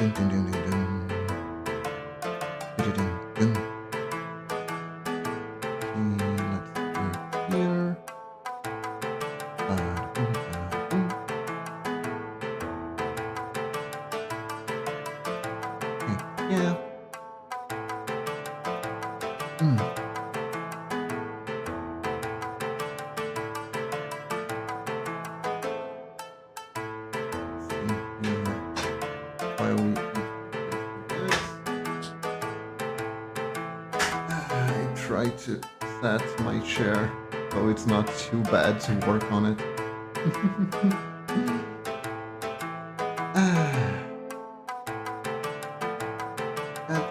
Dun, dun, dun, dun, dun. Dun, dun, dun, dun. Okay, let's go here. Ba-dum, ba-dum. Okay, yeah. See here while we this. I try to set my chair so it's not too bad to work on it.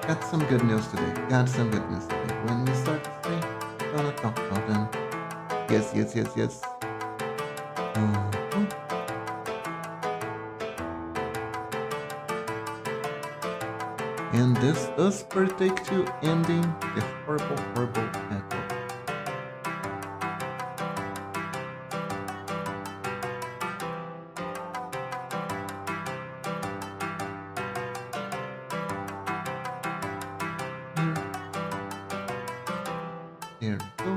Got some good news today. Got some good news today. When we start to say, gonna talk about them. Yes, yes, yes, yes. And this does partake to ending the horrible, horrible echo. There we go.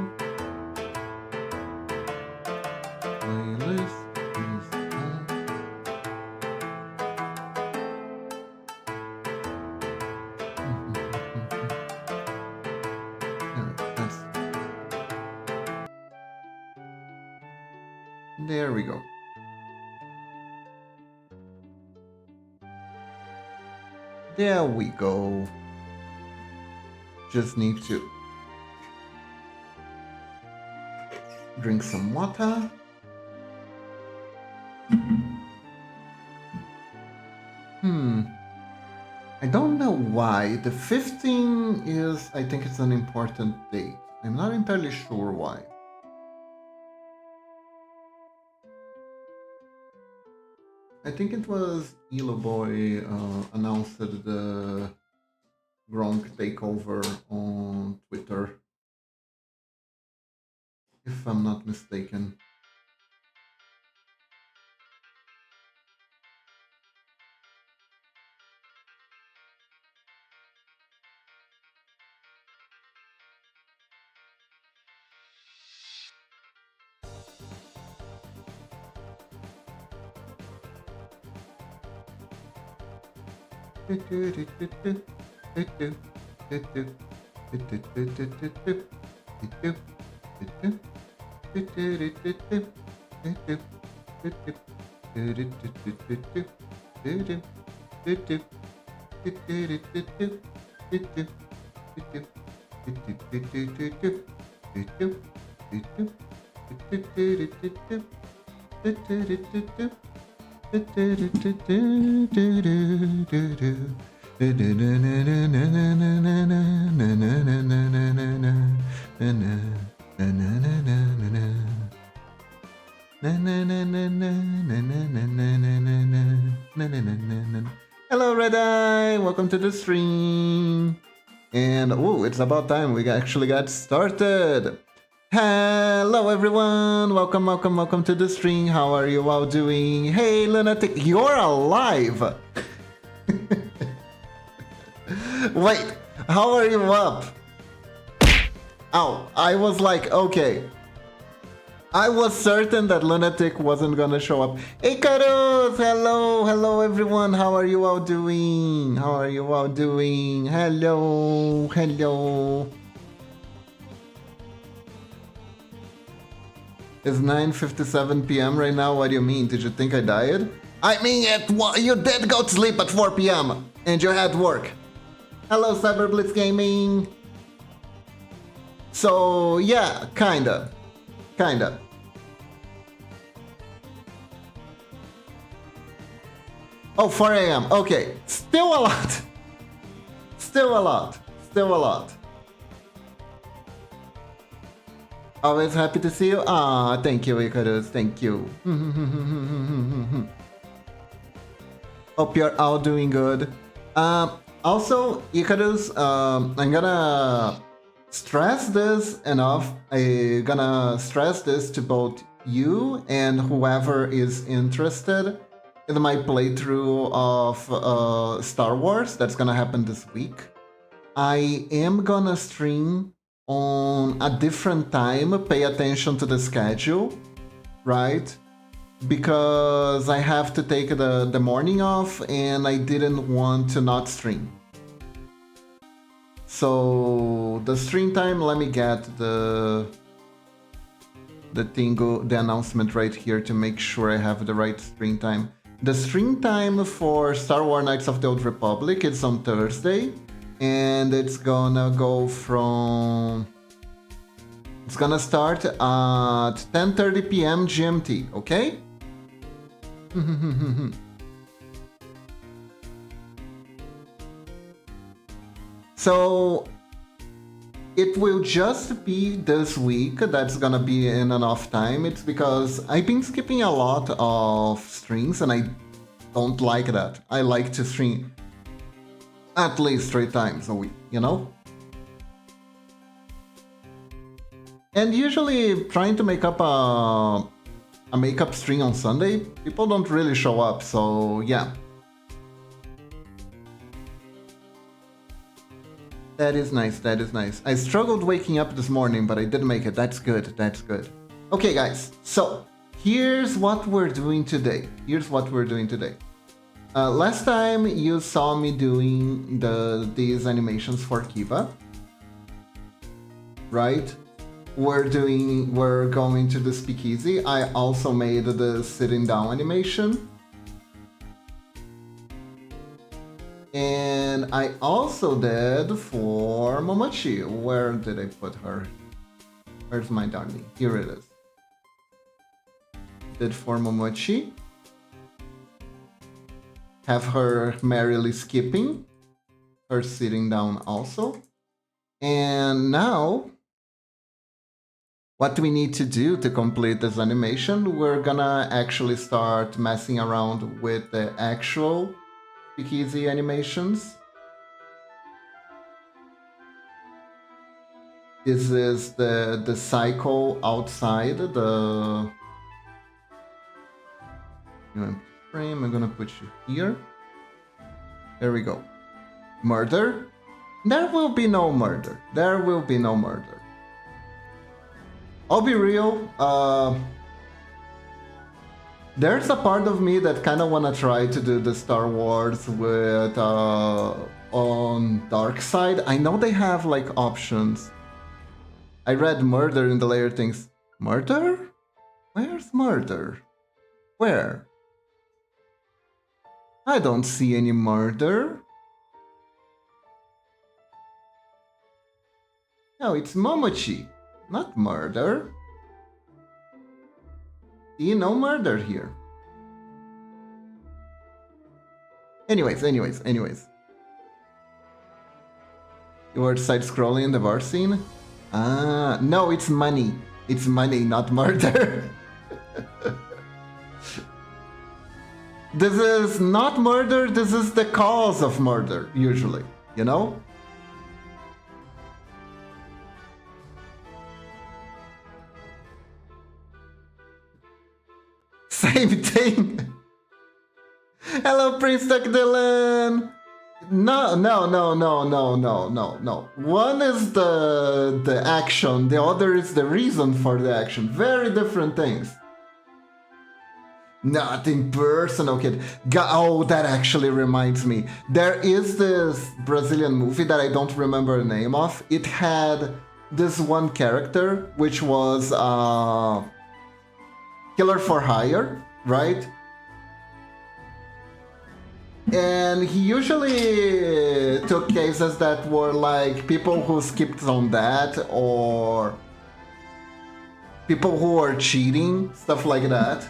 Playlist is on. There we go. There we go. Just need to drink some water. I don't know why. The 15 is, I think it's an important date. I'm not entirely sure why. I think it was Elo Boy announced the Gronk takeover on Twitter, if I'm not mistaken. Hello, Red Eye! Welcome to the stream! And, oh, it's about time we actually got started! Hello, everyone! Welcome, welcome, welcome to the stream. How are you all doing? Hey, Lunatic, you're alive! Wait, how are you up? Ow, I was like, okay. I was certain that Lunatic wasn't gonna show up. Hey, Karos! Hello, hello, everyone. How are you all doing? How are you all doing? Hello, hello. It's 9:57 p.m. right now. What do you mean? Did you think I died? I mean, you did go to sleep at 4 p.m. and you had work. Hello, Cyberblitz Gaming. So, yeah, kinda. Kinda. Oh, 4 a.m. Okay. Still a lot. Still a lot. Still a lot. Always happy to see you. Ah, thank you, Icarus. Thank you. Hope you're all doing good. Also, Icarus, I'm gonna stress this enough. I'm gonna stress this to both you and whoever is interested. in my playthrough of Star Wars. That's gonna happen this week. I am gonna stream on a different time. Pay attention to the schedule, right? Because I have to take the morning off and I didn't want to not stream. So the stream time, let me get the announcement right here to make sure I have the right stream time. The stream time for Star Wars Knights of the Old Republic is on Thursday, and it's gonna go from... It's gonna start at 10:30 p.m. GMT, okay? So it will just be this week that's gonna be in and off time. It's because I've been skipping a lot of streams and I don't like that. I like to stream at least 3 times a week, you know? And usually trying to make up a makeup stream on Sunday, people don't really show up, so yeah. That is nice, that is nice. I struggled waking up this morning, but I did make it. That's good, that's good. Okay, guys, so here's what we're doing today. Last time you saw me doing these animations for Kiva, right? We're going to the speakeasy. I also made the sitting down animation. And I also did for Momochi. Where did I put her? Where's my darling? Here it is. Did for Momochi. Have her merrily skipping. Her sitting down also. And now, what we need to do to complete this animation, we're gonna actually start messing around with the actual speakeasy animations. This is the cycle outside the frame. I'm gonna put you here. There we go. Murder? There will be no murder. There will be no murder. I'll be real. There's a part of me that kind of want to try to do the Star Wars with on dark side. I know they have like options. I read murder in the layer things. Murder? Where's murder? Where? I don't see any murder. No, it's Momochi, not murder. See, no murder here. Anyways. You were side-scrolling in the bar scene? Ah, no, it's money. It's money, not murder. This is not murder, this is the cause of murder, usually, you know? Same thing. Hello, Prince Duck Dylan. No. One is the action, the other is the reason for the action. Very different things. Nothing personal, kid. Oh, that actually reminds me. There is this Brazilian movie that I don't remember the name of. It had this one character, which was Killer for Hire, right? And he usually took cases that were like people who skipped on that or people who are cheating, stuff like that.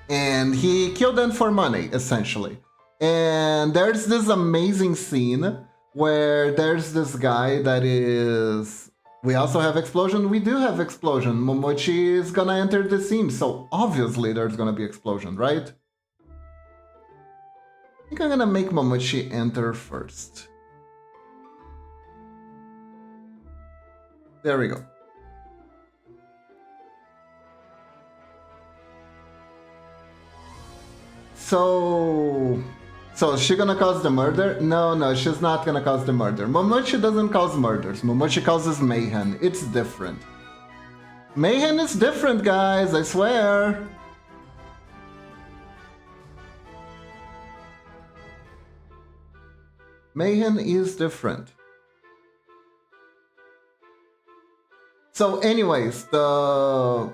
And he killed them for money, essentially. And there's this amazing scene where there's this guy that is... We also have explosion. We do have explosion. Momochi is gonna enter the scene, so obviously there's gonna be explosion, right? I think I'm gonna make Momochi enter first. There we go. So she gonna cause the murder? No, she's not gonna cause the murder. Momochi doesn't cause murders. Momochi causes mayhem. It's different. Mayhem is different, guys, I swear. Mayhem is different. So anyways, so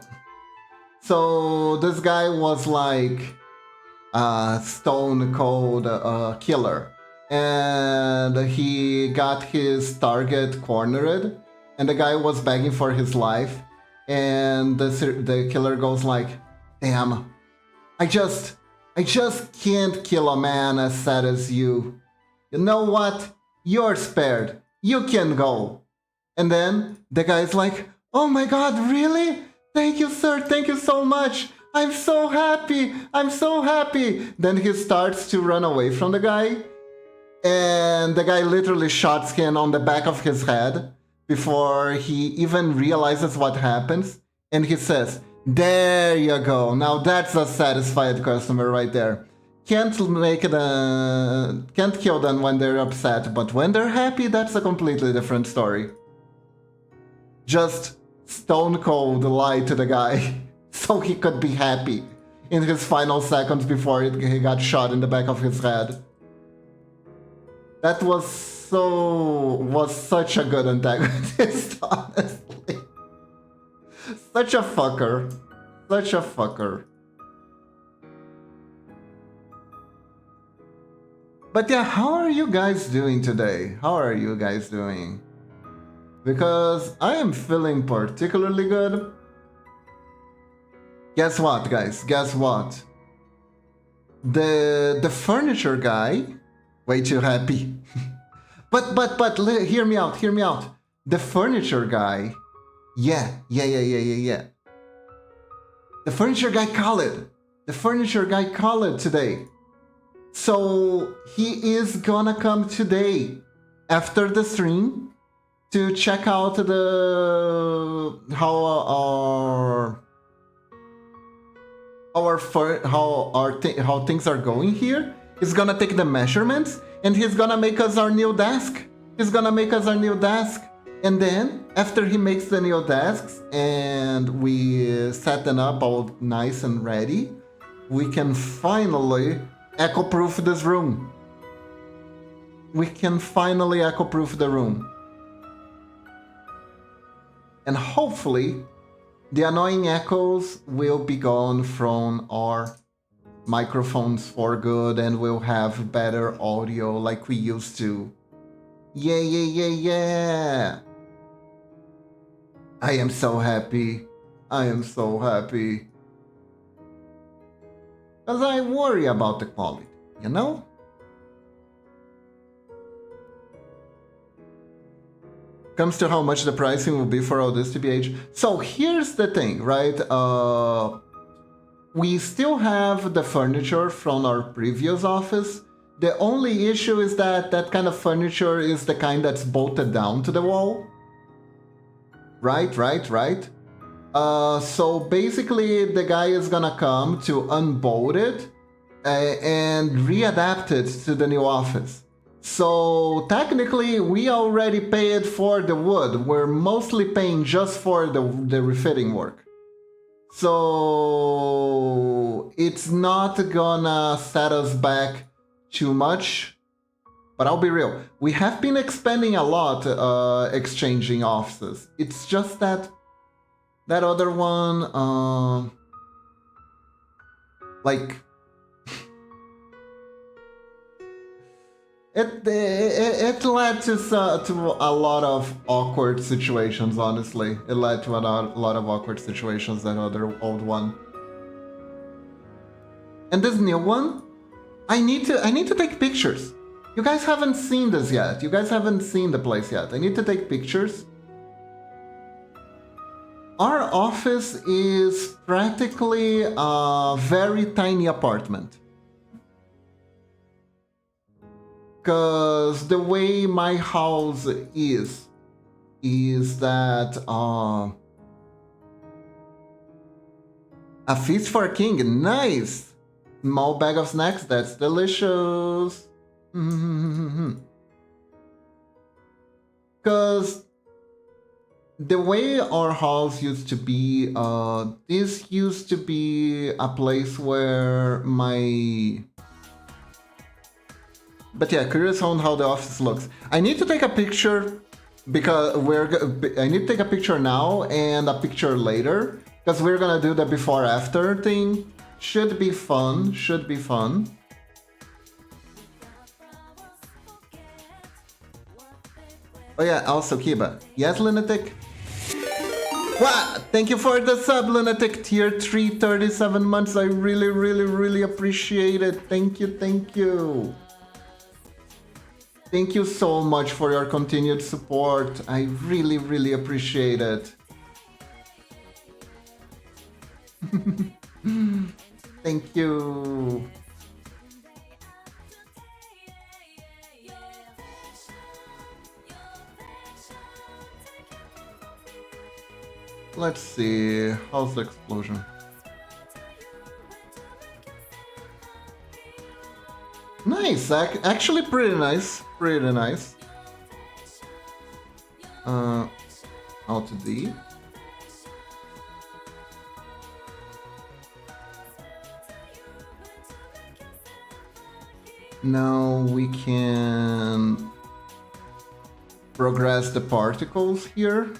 this guy was like a stone cold killer, and he got his target cornered, and the guy was begging for his life, and the killer goes like, damn, I just can't kill a man as sad as you. You know what? You're spared. You can go. And then the guy's like, oh my god, really? Thank you, sir. Thank you so much. I'm so happy. I'm so happy. Then he starts to run away from the guy. And the guy literally shots him on the back of his head before he even realizes what happens. And he says, there you go. Now that's a satisfied customer right there. Can't kill them when they're upset, but when they're happy, that's a completely different story. Just stone cold lie to the guy so he could be happy in his final seconds before he got shot in the back of his head. That was such a good antagonist, honestly. Such a fucker. Such a fucker. But yeah, how are you guys doing today? How are you guys doing? Because I am feeling particularly good. Guess what, guys? Guess what? The furniture guy, way too happy. but hear me out, hear me out. The furniture guy, yeah. The furniture guy called it. The furniture guy called it today. So he is gonna come today after the stream to check out how things are going here. He's gonna take the measurements and he's gonna make us our new desk. He's gonna make us our new desk. And then after he makes the new desks and we set them up all nice and ready, we can finally echo-proof this room. We can finally echo-proof the room. And hopefully, the annoying echoes will be gone from our microphones for good and we'll have better audio like we used to. Yeah. I am so happy. I am so happy. Because I worry about the quality, you know? Comes to how much the pricing will be for all this TBH. So here's the thing, right? We still have the furniture from our previous office. The only issue is that that kind of furniture is the kind that's bolted down to the wall. Right. So basically the guy is gonna come to unbolt it and readapt it to the new office. So technically we already paid for the wood. We're mostly paying just for the refitting work. So it's not gonna set us back too much. But I'll be real, we have been expanding a lot, exchanging offices. It's just that other one, like, it led to a lot of awkward situations. Honestly, it led to a lot of awkward situations. That other old one, and this new one, I need to take pictures. You guys haven't seen this yet. You guys haven't seen the place yet. I need to take pictures. Our office is practically a very tiny apartment. Because the way my house is that a feast for a king, nice. Small bag of snacks, that's delicious. Because the way our house used to be, this used to be a place where my... But yeah, curious on how the office looks. I need to take a picture because I need to take a picture now and a picture later because we're gonna do the before after thing. Should be fun, should be fun. Oh yeah, also Kiba. Yes, Lunatic? What? Thank you for the sub, Lunatic. Tier 3, 37 months. I really appreciate it. Thank you, thank you. Thank you so much for your continued support. I really appreciate it. Thank you. Let's see, how's the explosion? Nice, actually pretty nice, pretty nice. Alt D. Now we can progress the particles here.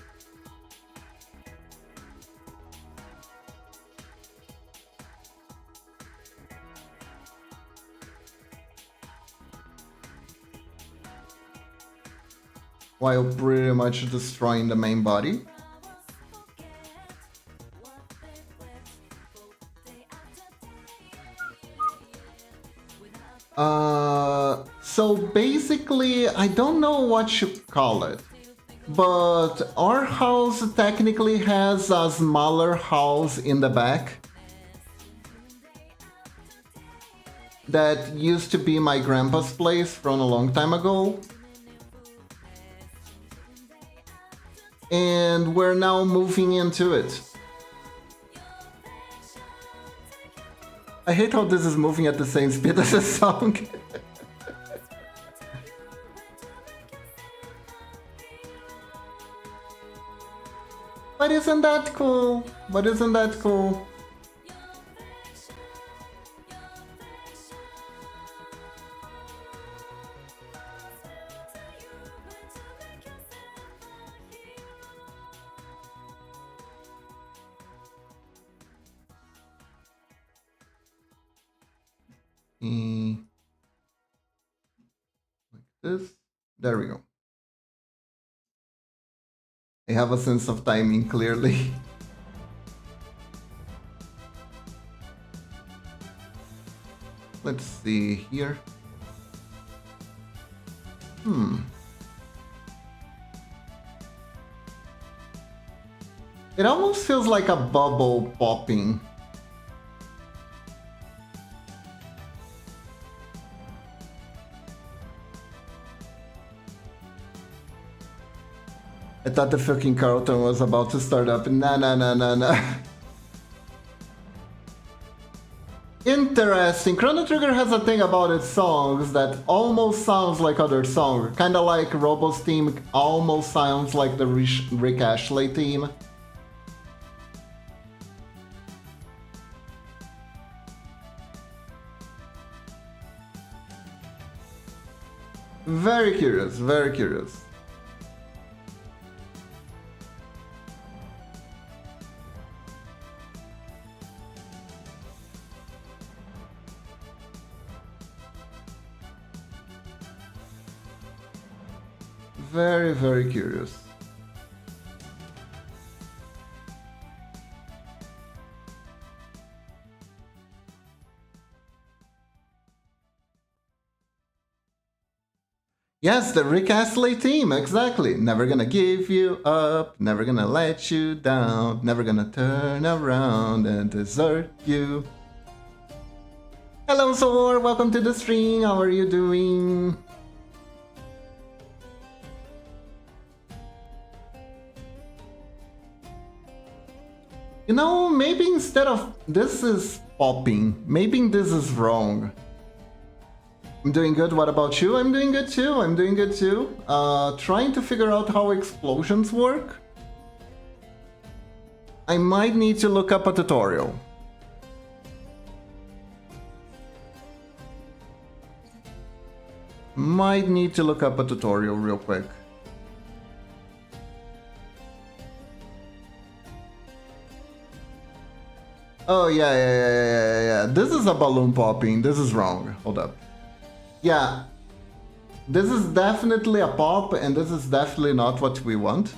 While pretty much destroying the main body. So basically, I don't know what you call it, but our house technically has a smaller house in the back that used to be my grandpa's place from a long time ago. And we're now moving into it. I hate how this is moving at the same speed as the song. But isn't that cool? But isn't that cool? Like this. There we go. I have a sense of timing, clearly. Let's see here. It almost feels like a bubble popping. I thought the fucking Carlton was about to start up. Nah. Interesting. Chrono Trigger has a thing about its songs that almost sounds like other songs. Kinda like Robo's theme almost sounds like the Rick Ashley theme. Very curious, very curious. Very curious. Yes, the Rick Astley theme, exactly. Never gonna give you up, never gonna let you down, never gonna turn around and desert you. Hello, Sor, welcome to the stream. How are you doing? You know, maybe instead of this is popping. Maybe this is wrong. I'm doing good. What about you? I'm doing good too. I'm doing good too. Trying to figure out how explosions work. I might need to look up a tutorial. Might need to look up a tutorial real quick. Oh, yeah. This is a balloon popping. This is wrong. Hold up. Yeah. This is definitely a pop, and this is definitely not what we want.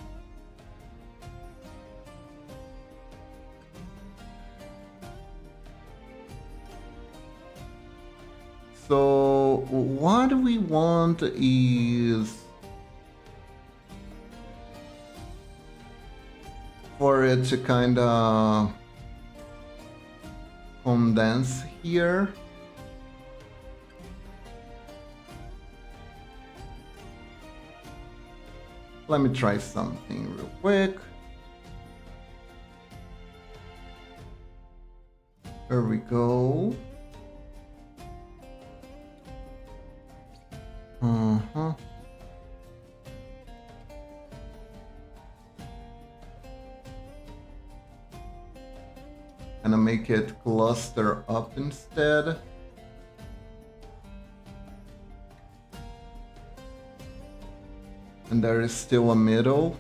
So, what we want is for it to kind of condense here. Let me try something real quick. There we go. Gonna make it cluster up instead. And there is still a middle.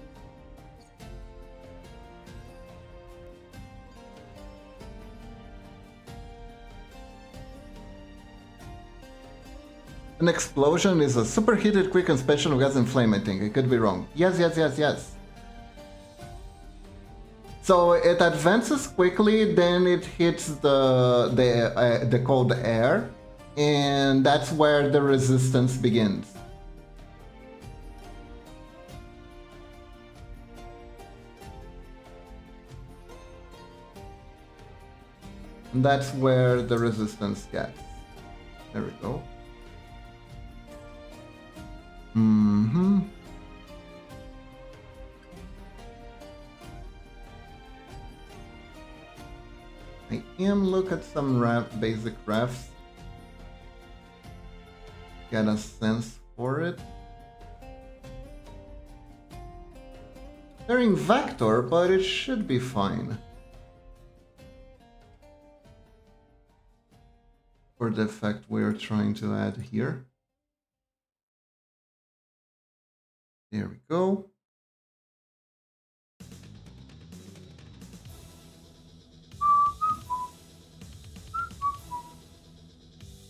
An explosion is a superheated quick expansion of gas and flame, I think. I could be wrong. Yes. So it advances quickly, then it hits the cold air, and that's where the resistance begins. And that's where the resistance gets. There we go. I am look at some basic refs. Get a sense for it. They're in vector, but it should be fine. For the effect we're trying to add here. There we go.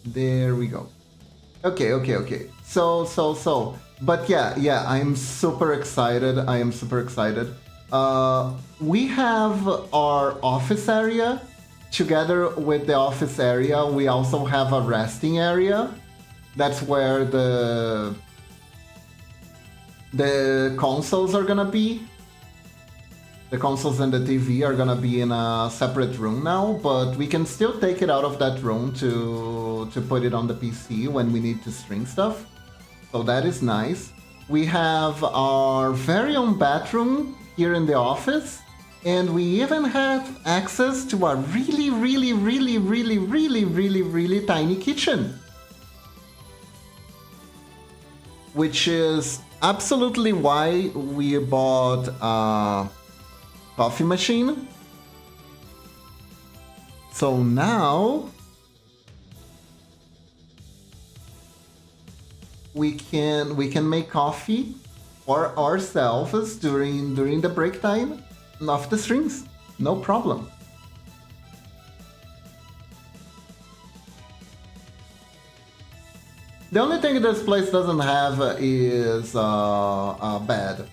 There we go. Okay. So. But yeah, I'm super excited. I am super excited. We have our office area. Together with the office area, we also have a resting area. That's where the consoles are gonna be. The consoles and the TV are gonna be in a separate room now, but we can still take it out of that room to put it on the PC when we need to string stuff. So that is nice. We have our very own bathroom here in the office, and we even have access to a really tiny kitchen. Which is absolutely why we bought a coffee machine. So now we can make coffee for ourselves during the break time of the streams. No problem. The only thing this place doesn't have is a bed.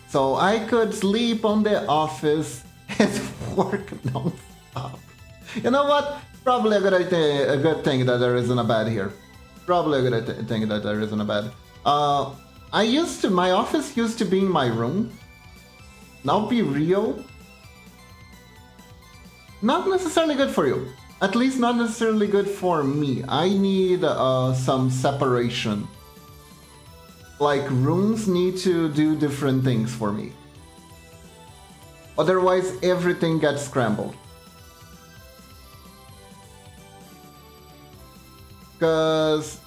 So I could sleep on the office and work non-stop. You know what? Probably a good thing that there isn't a bed here. Probably a good thing that there isn't a bed. My office used to be in my room. Now be real. Not necessarily good for you. At least not necessarily good for me. I need some separation. Like, rooms need to do different things for me. Otherwise, everything gets scrambled. Because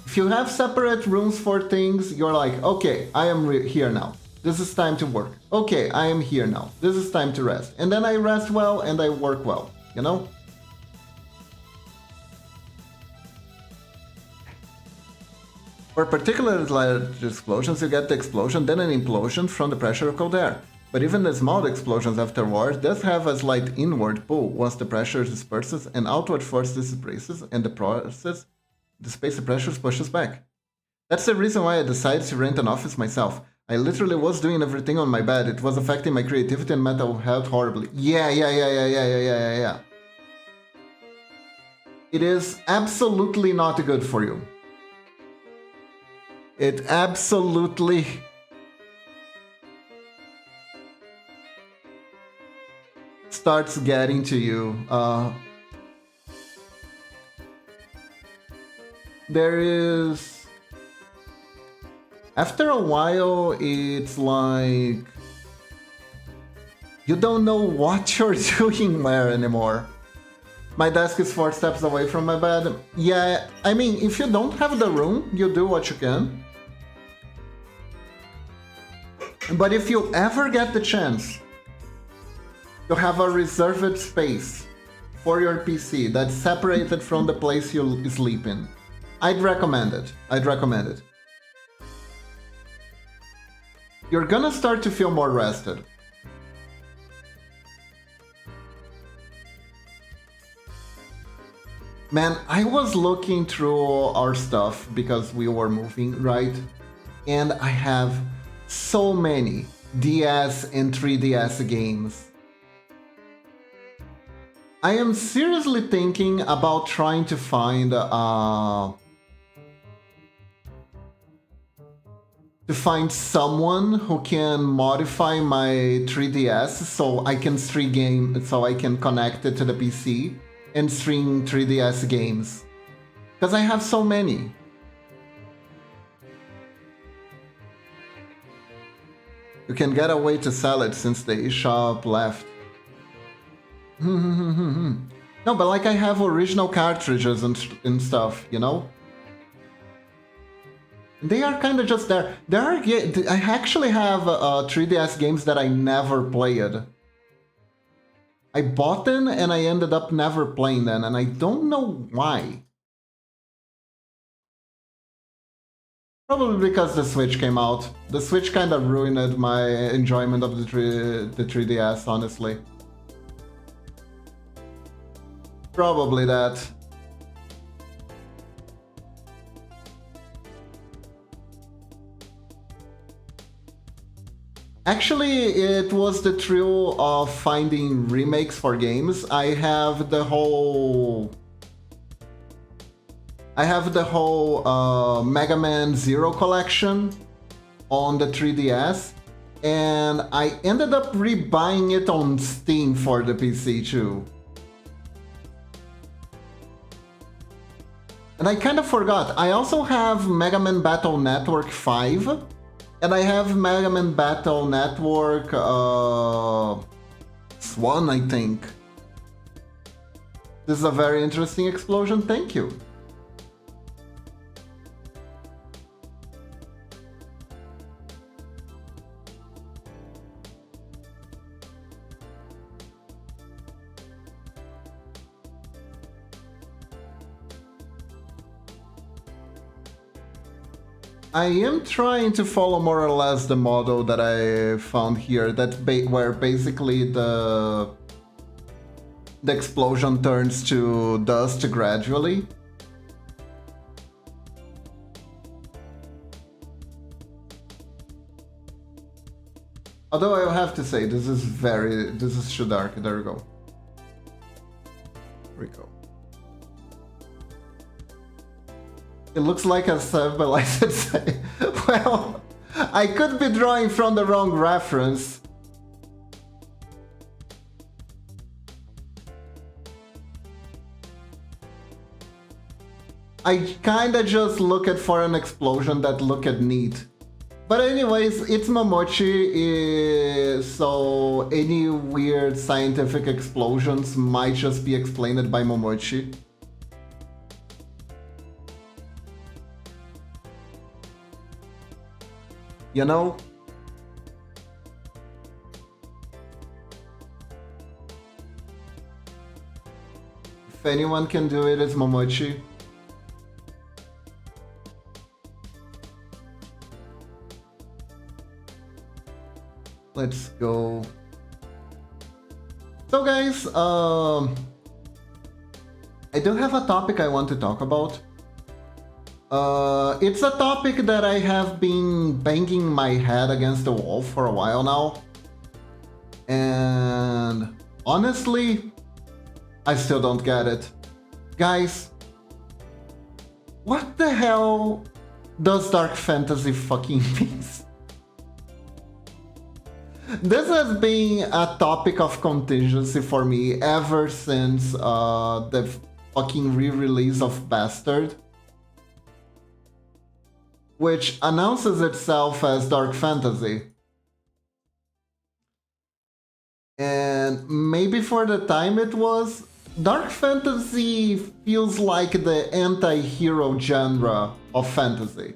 if you have separate rooms for things, you're like, okay, I am here now. This is time to work. Okay, I am here now. This is time to rest. And then I rest well and I work well, you know? For particularly large explosions, you get the explosion, then an implosion from the pressure of cold air. But even the small explosions afterward does have a slight inward pull once the pressure disperses and outward force displaces, and the space of pressures pushes back. That's the reason why I decided to rent an office myself. I literally was doing everything on my bed. It was affecting my creativity and mental health horribly. Yeah. It is absolutely not good for you. It absolutely... starts getting to you. There is... After a while, it's like... you don't know what you're doing where anymore. My desk is 4 steps away from my bed. Yeah, I mean, if you don't have the room, you do what you can. But if you ever get the chance to have a reserved space for your PC that's separated from the place you sleep in, I'd recommend it. You're gonna start to feel more rested. Man, I was looking through our stuff because we were moving, right? And I have so many DS and 3DS games. I am seriously thinking about trying to find someone who can modify my 3DS so I can connect it to the PC and stream 3DS games. Because I have so many. You can get a way to sell it since the eShop left. No, but like I have original cartridges and stuff, you know? They are kind of just there. I actually have 3DS games that I never played. I bought them and I ended up never playing them, and I don't know why. Probably because the Switch came out. The Switch kind of ruined my enjoyment of the 3DS, honestly. Probably that. Actually, it was the thrill of finding remakes for games. I have the whole Mega Man Zero collection on the 3DS, and I ended up rebuying it on Steam for the PC too. And I kind of forgot, I also have Mega Man Battle Network 5, and I have Mega Man Battle Network Swan, I think. This is a very interesting explosion, thank you. I am trying to follow more or less the model that I found here, where basically the explosion turns to dust gradually. Although I'll have to say, this is too dark. There we go. Here we go. It looks like a stabilized. Well, I could be drawing from the wrong reference. I kinda just looked for an explosion that looked neat. But anyways, it's Momochi, so any weird scientific explosions might just be explained by Momochi. You know? If anyone can do it, it's Momochi. Let's go. So guys, I do have a topic I want to talk about. It's a topic that I have been banging my head against the wall for a while now. And honestly, I still don't get it. Guys, what the hell does dark fantasy fucking mean? This has been a topic of contingency for me ever since the fucking re-release of Bastard, which announces itself as dark fantasy. And maybe for the time it was, dark fantasy feels like the anti-hero genre of fantasy.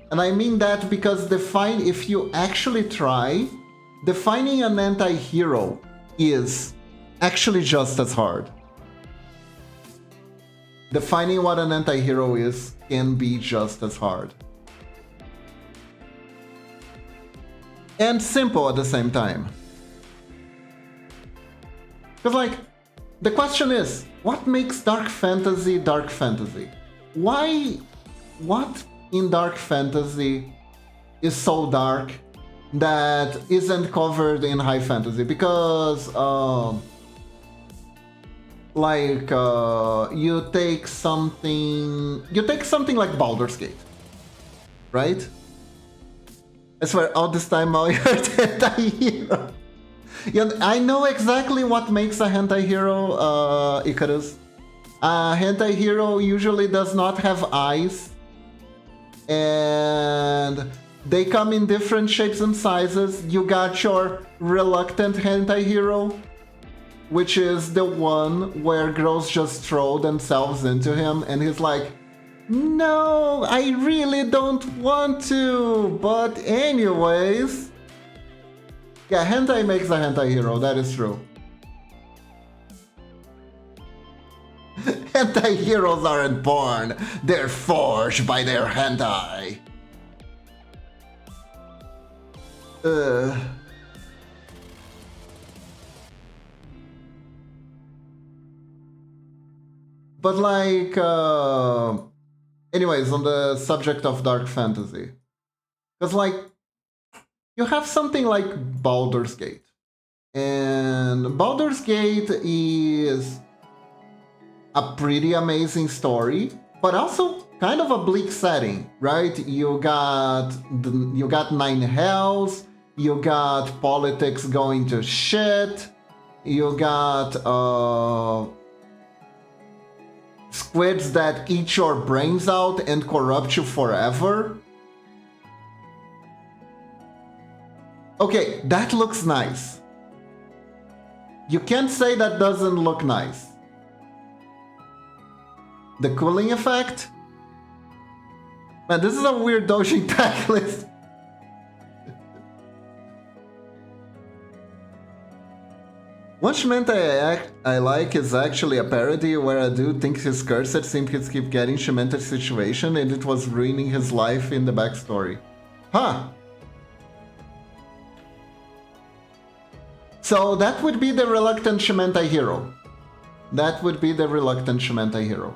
And I mean that because if you actually try, defining an anti-hero is actually just as hard. Defining what an anti-hero is can be just as hard. And simple at the same time. Because like, the question is, what makes dark fantasy dark fantasy? What in dark fantasy is so dark that isn't covered in high fantasy? Because you take something like Baldur's Gate, right? I swear, all this time I heard hentai hero. Yeah, I know exactly what makes a hentai hero, Icarus. A hentai hero usually does not have eyes, and they come in different shapes and sizes. You got your reluctant hentai hero, which is the one where girls just throw themselves into him, and he's like, no, I really don't want to, but anyways. Yeah, hentai makes a hentai hero, that is true. Hentai heroes aren't born, they're forged by their hentai. But like, anyways, on the subject of dark fantasy, because like, you have something like Baldur's Gate, and Baldur's Gate is a pretty amazing story, but also kind of a bleak setting, right? You got 9 hells, you got politics going to shit, you got squids that eat your brains out and corrupt you forever. Okay, that looks nice. You can't say that doesn't look nice. The cooling effect? Man, this is a weird dojin pack list. One Shimenta I like is actually a parody where a dude thinks he's cursed since he keeps getting Shimenta's situation and it was ruining his life in the backstory. Huh. So that would be the reluctant Shimenta hero. That would be the reluctant Shimenta hero.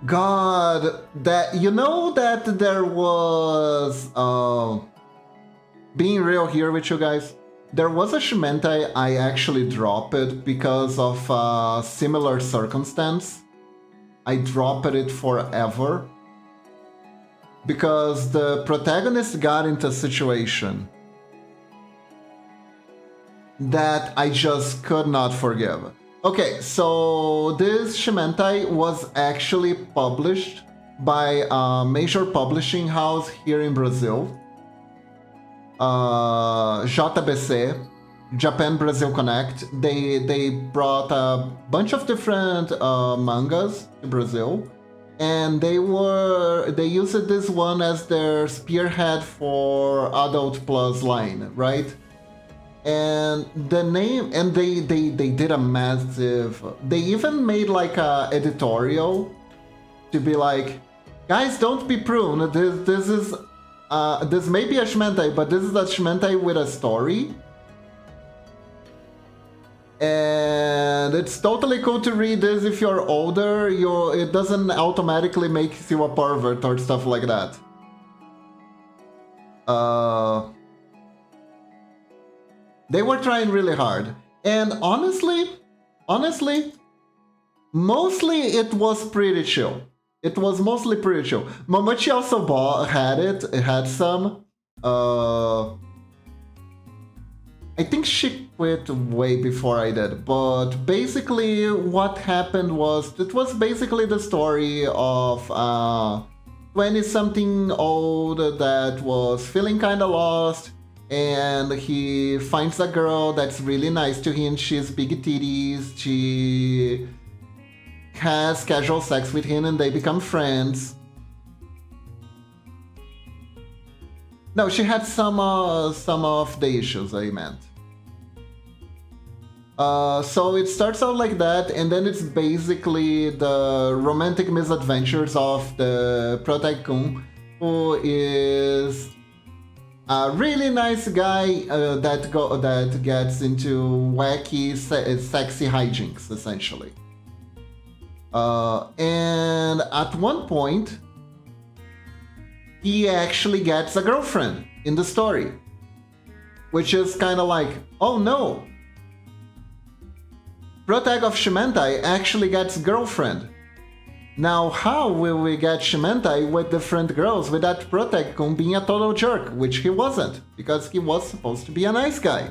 God, that you know that there was being real here with you guys, there was a Shimenta I actually dropped it because of a similar circumstance. I dropped it forever because the protagonist got into a situation that I just could not forgive. Okay, so this Shimenta was actually published by a major publishing house here in Brazil, JBC, Japan Brazil Connect. They brought a bunch of different mangas to Brazil, and they used this one as their spearhead for Adult Plus line, right? And the name, and they did a massive. They even made like a editorial to be like, guys, don't be pruned. This is this may be a Shimentai, but this is a Shimentai with a story. And it's totally cool to read this if you're older. It doesn't automatically make you a pervert or stuff like that. They were trying really hard. And honestly, mostly it was pretty chill. It was mostly pretty chill. Momochi also had it. It had some. I think she quit way before I did, but basically what happened was, it was basically the story of 20-something old that was feeling kind of lost, and he finds a girl that's really nice to him. She's big titties. She has casual sex with him and they become friends. No, she had some of the issues I meant. So it starts out like that, and then it's basically the romantic misadventures of the protagon, who is a really nice guy that gets into wacky, sexy hijinks, essentially. And at one point, he actually gets a girlfriend in the story, which is kind of like, oh no, Protag of Shimentai actually gets girlfriend. Now how will we get Shimentai with different girls without Protag being a total jerk, which he wasn't, because he was supposed to be a nice guy,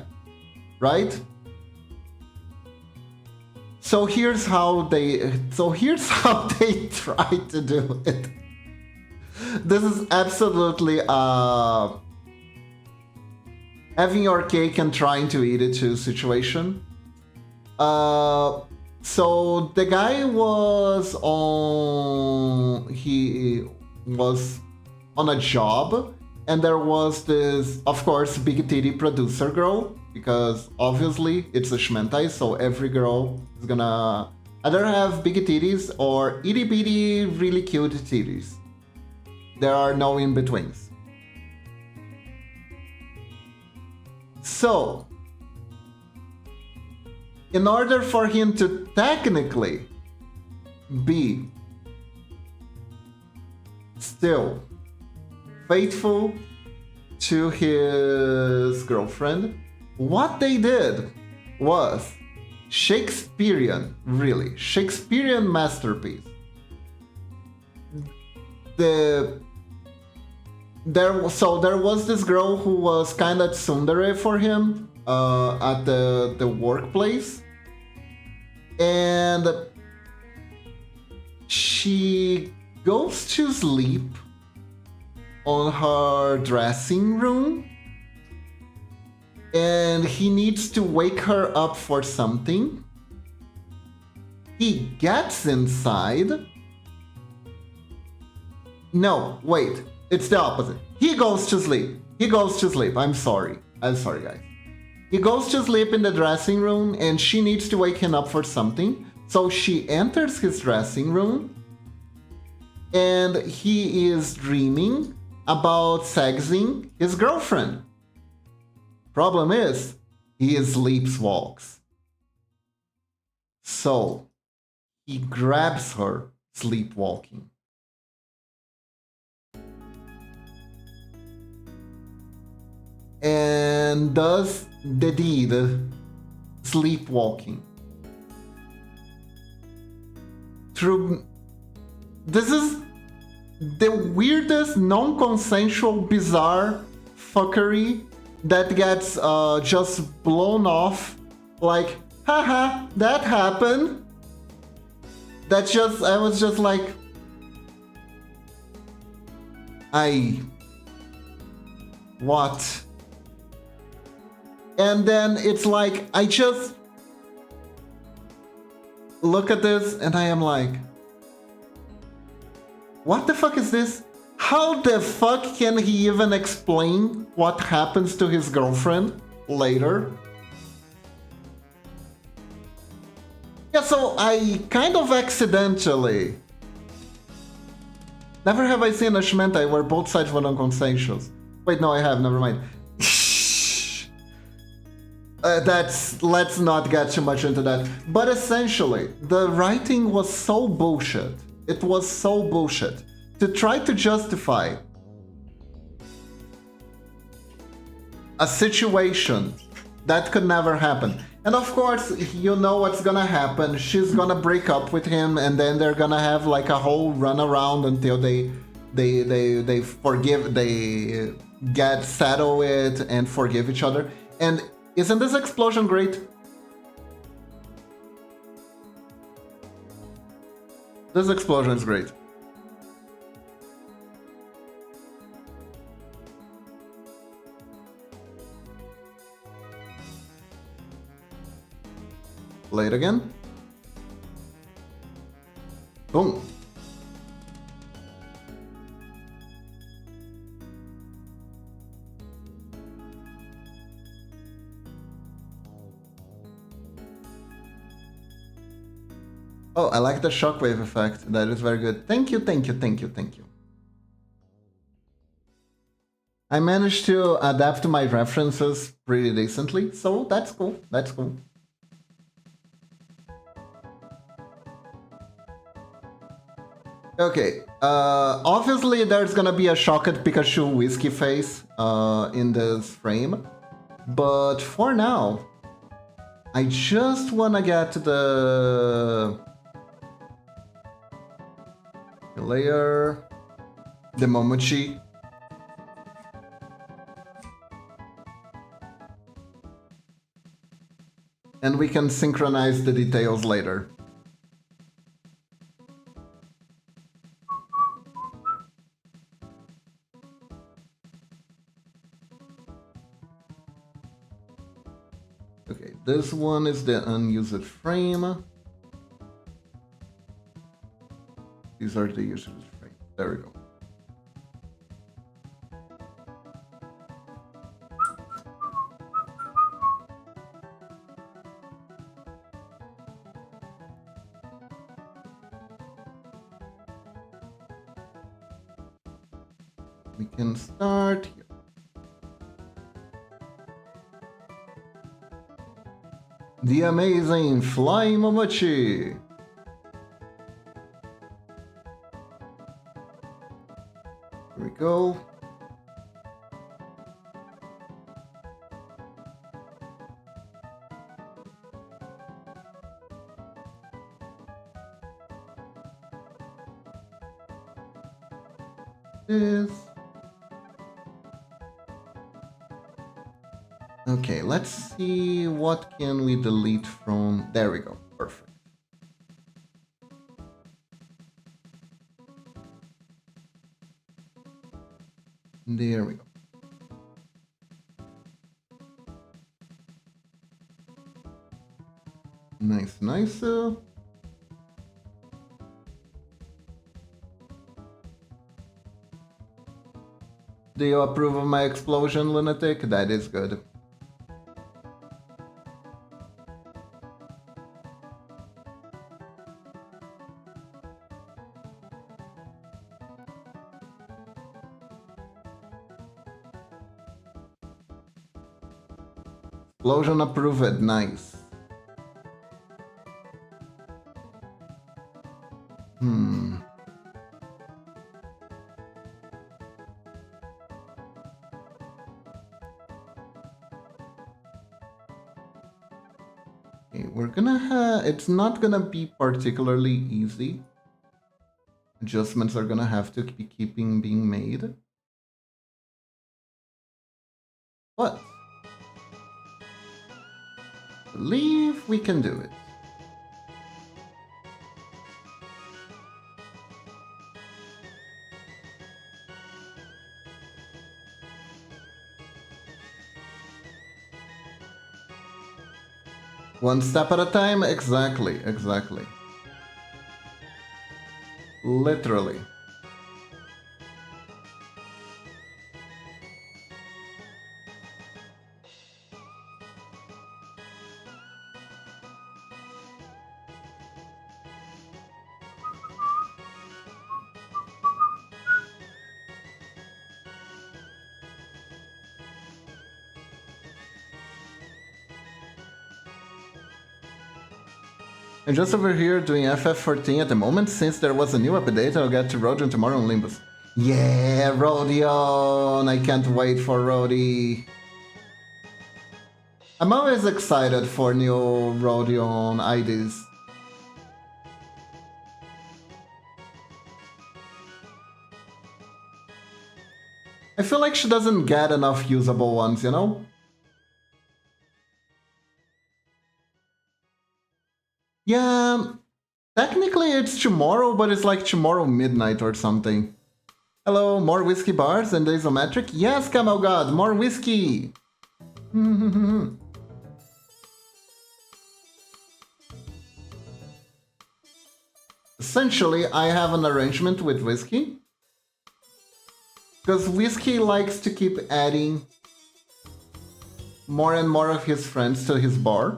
right? So here's how they try to do it. This is absolutely having your cake and trying to eat it too situation. So the guy was on a job, and there was this, of course, big titty producer girl, because obviously it's a Shimentai, so every girl is gonna either have big titties or itty bitty really cute titties. There are no in-betweens. So in order for him to technically be still faithful to his girlfriend, what they did was Shakespearean, really, Shakespearean masterpiece. There was this girl who was kind of tsundere for him at the workplace, and she goes to sleep on her dressing room, and he needs to wake her up for something. He gets inside. No, wait, it's the opposite. He goes to sleep. I'm sorry, guys. He goes to sleep in the dressing room, and she needs to wake him up for something. So she enters his dressing room, and he is dreaming about sexing his girlfriend. Problem is, he sleepwalks. So he grabs her sleepwalking. And does the deed, sleepwalking. This is the weirdest non-consensual bizarre fuckery that gets just blown off like, haha, that happened. I was just like, what? And then it's like, I just look at this and I am like, what the fuck is this? How the fuck can he even explain what happens to his girlfriend later? Yeah, so I kind of accidentally... Never have I seen a Shmentai where both sides were non-consensual. Wait, no, I have, never mind. Let's not get too much into that. But essentially, the writing was so bullshit. It was so bullshit. To try to justify a situation that could never happen. And of course, you know what's gonna happen. She's gonna break up with him, and then they're gonna have like a whole run around until they forgive, they get settle it and forgive each other. And isn't this explosion great? This explosion is great. Play it again. Boom. Oh, I like the shockwave effect. That is very good. Thank you, thank you, thank you, thank you. I managed to adapt to my references pretty decently, so that's cool. That's cool. Okay, obviously there's gonna be a Shocked Pikachu whiskey face in this frame, but for now, I just wanna get to the layer, the Momochi. And we can synchronize the details later. Okay, this one is the unused frame. These are the used frames. There we go. We can start here. The amazing Flying Momochi. Here we go. This. Okay, let's see what can we delete from... There we go, perfect. There we go. Nice, nice. Do you approve of my explosion, Lunatic? That is good. Explosion approved, nice. Okay, we're gonna have... It's not gonna be particularly easy. Adjustments are gonna have to be being made. But I believe we can do it. One step at a time, exactly, exactly. Literally. I'm just over here doing FF14 at the moment. Since there was a new update, I'll get to Rodion tomorrow on Limbus. Yeah, Rodion! I can't wait for Rodi. I'm always excited for new Rodion IDs. I feel like she doesn't get enough usable ones, you know? Yeah, technically it's tomorrow, but it's like tomorrow midnight or something. Hello, more whiskey bars and isometric? Yes, Camel God, more whiskey! Essentially, I have an arrangement with whiskey. Because whiskey likes to keep adding more and more of his friends to his bar.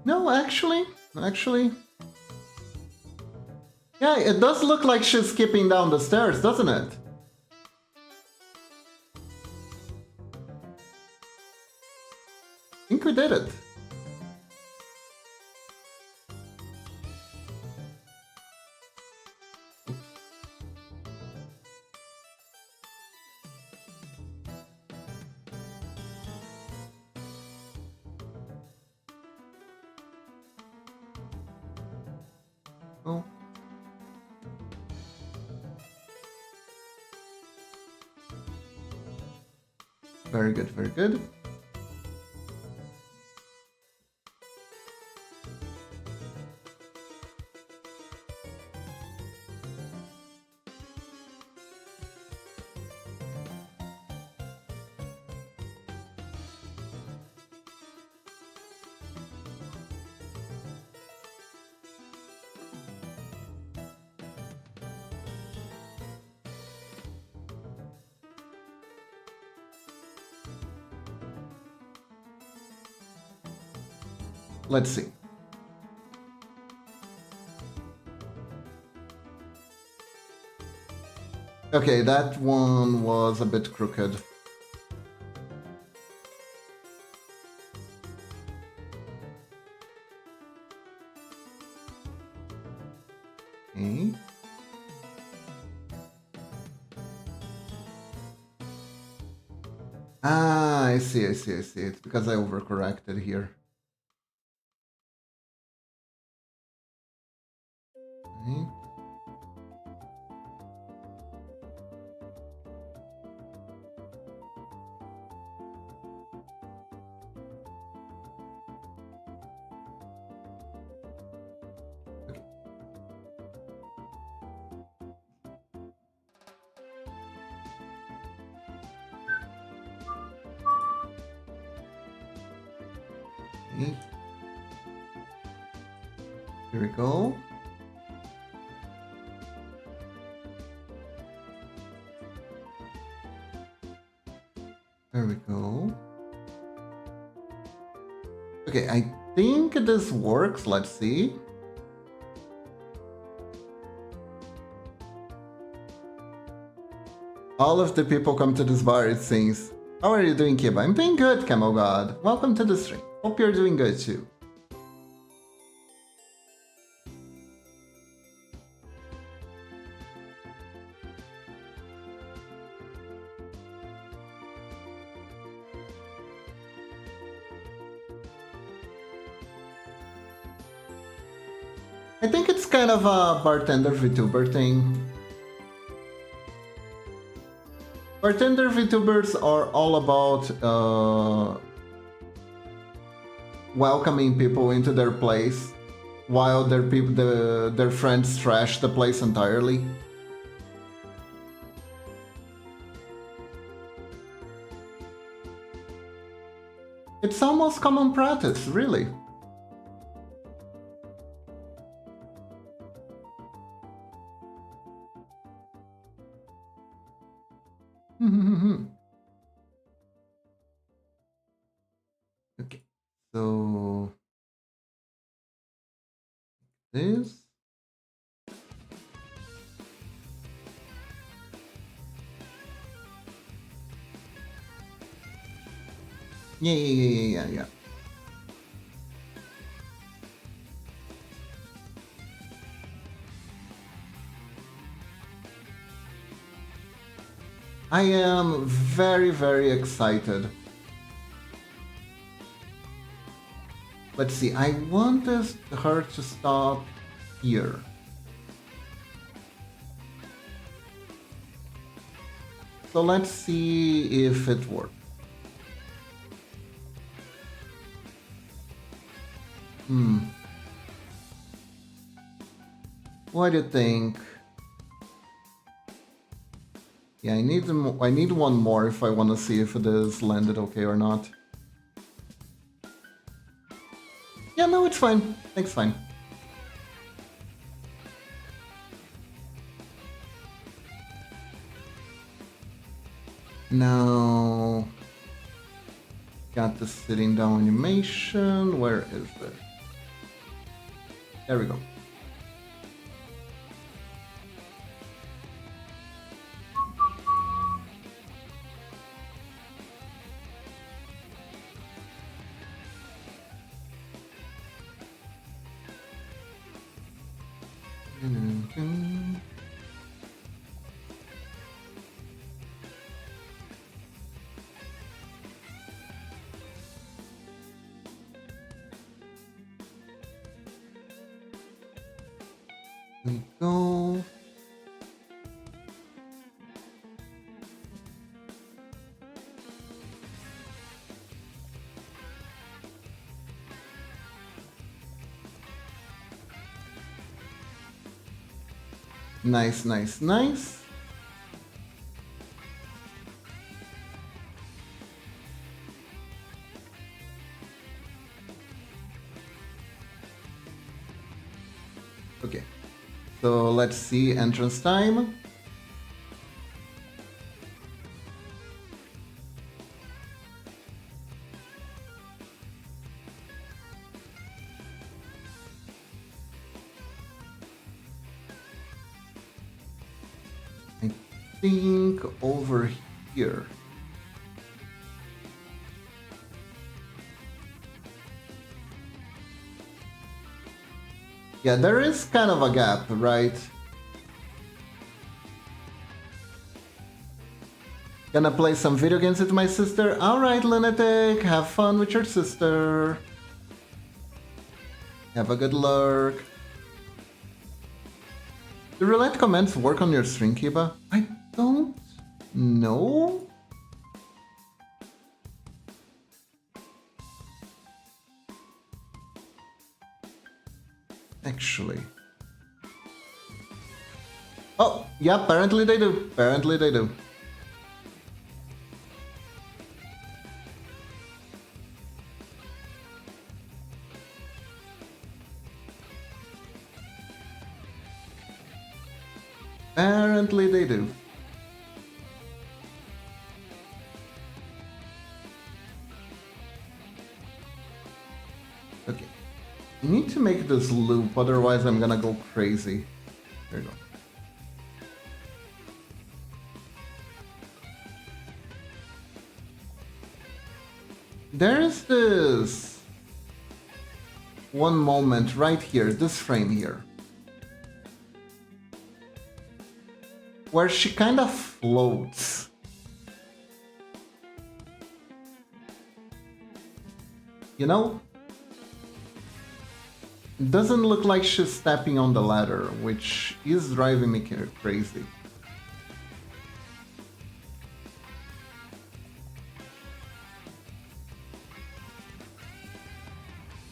No, actually. Yeah, it does look like she's skipping down the stairs, doesn't it? I think we did it. Oh. Very good, very good. Let's see. Okay, that one was a bit crooked. Okay. Ah, I see. It's because I overcorrected here. Okay. Okay. Here we go. There we go. Okay, I think this works. Let's see. All of the people come to this bar, it seems. How are you doing, Kiba? I'm doing good, Camel God. Welcome to the stream. Hope you're doing good too. I think it's kind of a bartender VTuber thing. Bartender VTubers are all about welcoming people into their place while their friends trash the place entirely. It's almost common practice, really. Okay, so this. Yeah. I am very, very excited. Let's see, I want her to stop here. So let's see if it works. What do you think? Yeah, I need one more if I want to see if it is landed okay or not. Yeah, no, it's fine. It's fine. Now, got the sitting down animation. Where is it? There we go. We go. Nice. Okay. So let's see entrance time. I think over here. Yeah, there is kind of a gap, right? Gonna play some video games with my sister. Alright, Lunatic, have fun with your sister. Have a good lurk. Do roulette comments work on your stream, Kiba? I don't know. Actually. Oh, yeah, apparently they do. Apparently they do. Apparently they do. Okay. I need to make this loop, otherwise I'm gonna go crazy. There you go. There's this one moment right here, this frame here, where she kind of floats. You know? It doesn't look like she's stepping on the ladder, which is driving me crazy.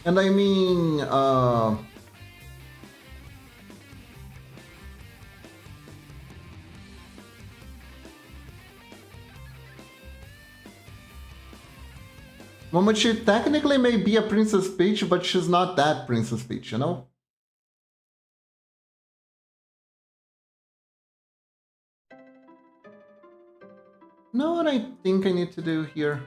And I mean, Momochi technically may be a Princess Peach, but she's not that Princess Peach, you know? Know what I think I need to do here?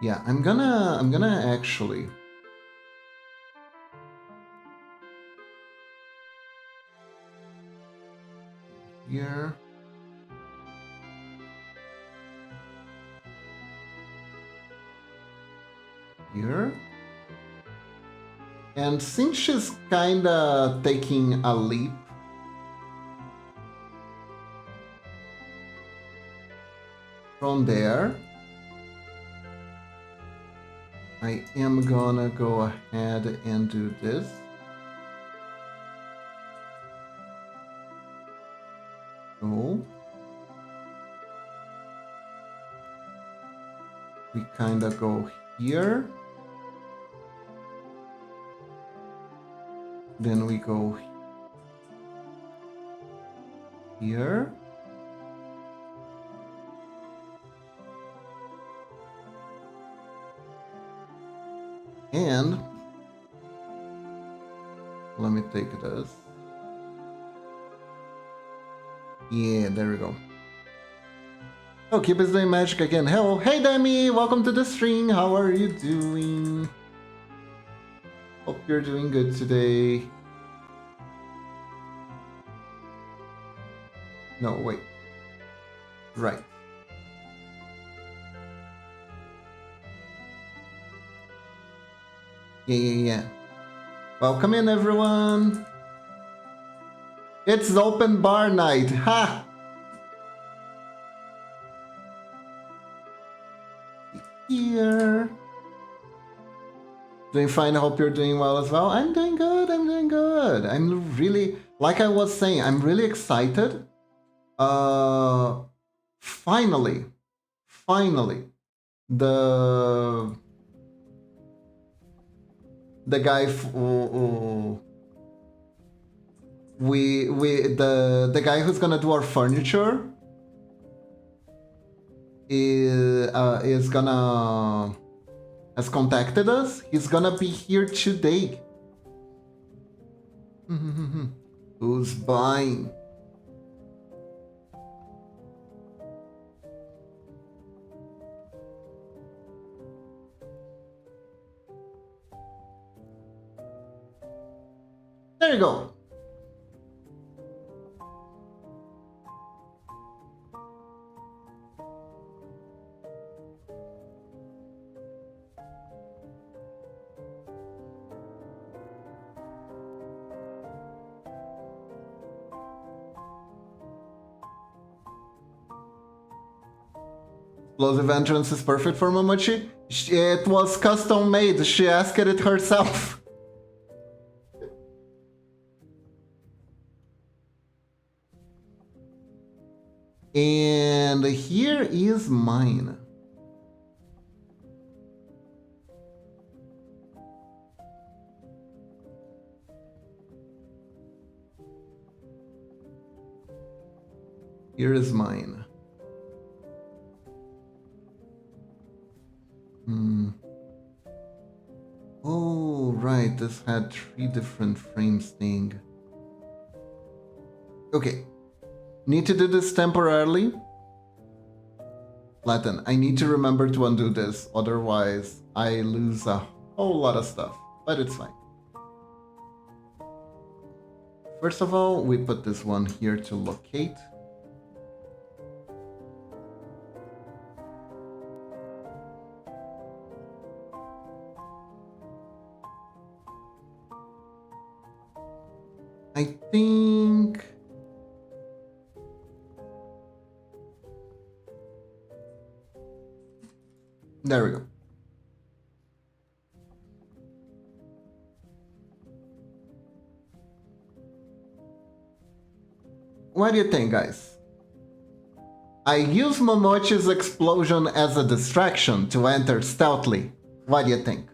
Yeah, I'm gonna actually here. Here. And since she's kinda taking a leap from there, I am gonna go ahead and do this. Go. We kinda go here. Then we go here. And let me take this. Yeah, there we go. Oh, Keep is doing magic again. Hello, hey Demi, welcome to the stream. How are you doing? Hope you're doing good today. No, wait. Right. Yeah. Welcome in, everyone. It's open bar night. Ha! Here. Doing fine. I hope you're doing well as well. I'm doing good. I'm really, like I was saying, I'm really excited. Finally, the guy the guy who's gonna do our furniture is gonna has contacted us. He's gonna be here today. Who's buying? There you go. Explosive entrance is perfect for Momochi. It was custom made. She asked it herself. And here is mine. Here is mine. Oh, right. This had 3 different frames thing. Okay. Need to do this temporarily. Latin, I need to remember to undo this. Otherwise, I lose a whole lot of stuff. But it's fine. First of all, we put this one here to locate. I think... There we go. What do you think, guys? I use Momochi's explosion as a distraction to enter stealthily. What do you think?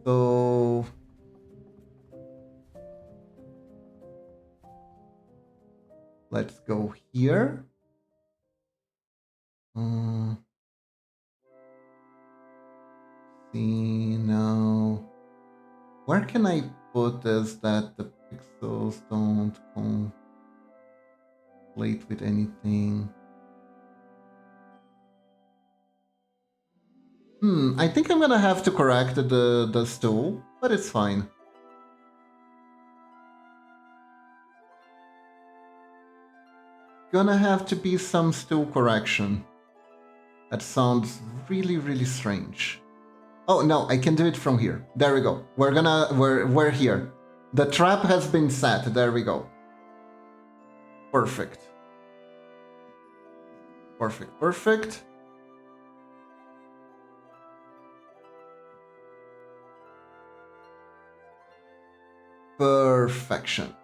So... let's go here. See now. Where can I put this that the pixels don't conflate with anything? I think I'm gonna have to correct the stool, but it's fine. Gonna have to be some stool correction. That sounds really, really strange. Oh no, I can do it from here. There we go. We're here. The trap has been set. There we go. Perfect. Perfect, perfect. Perfection.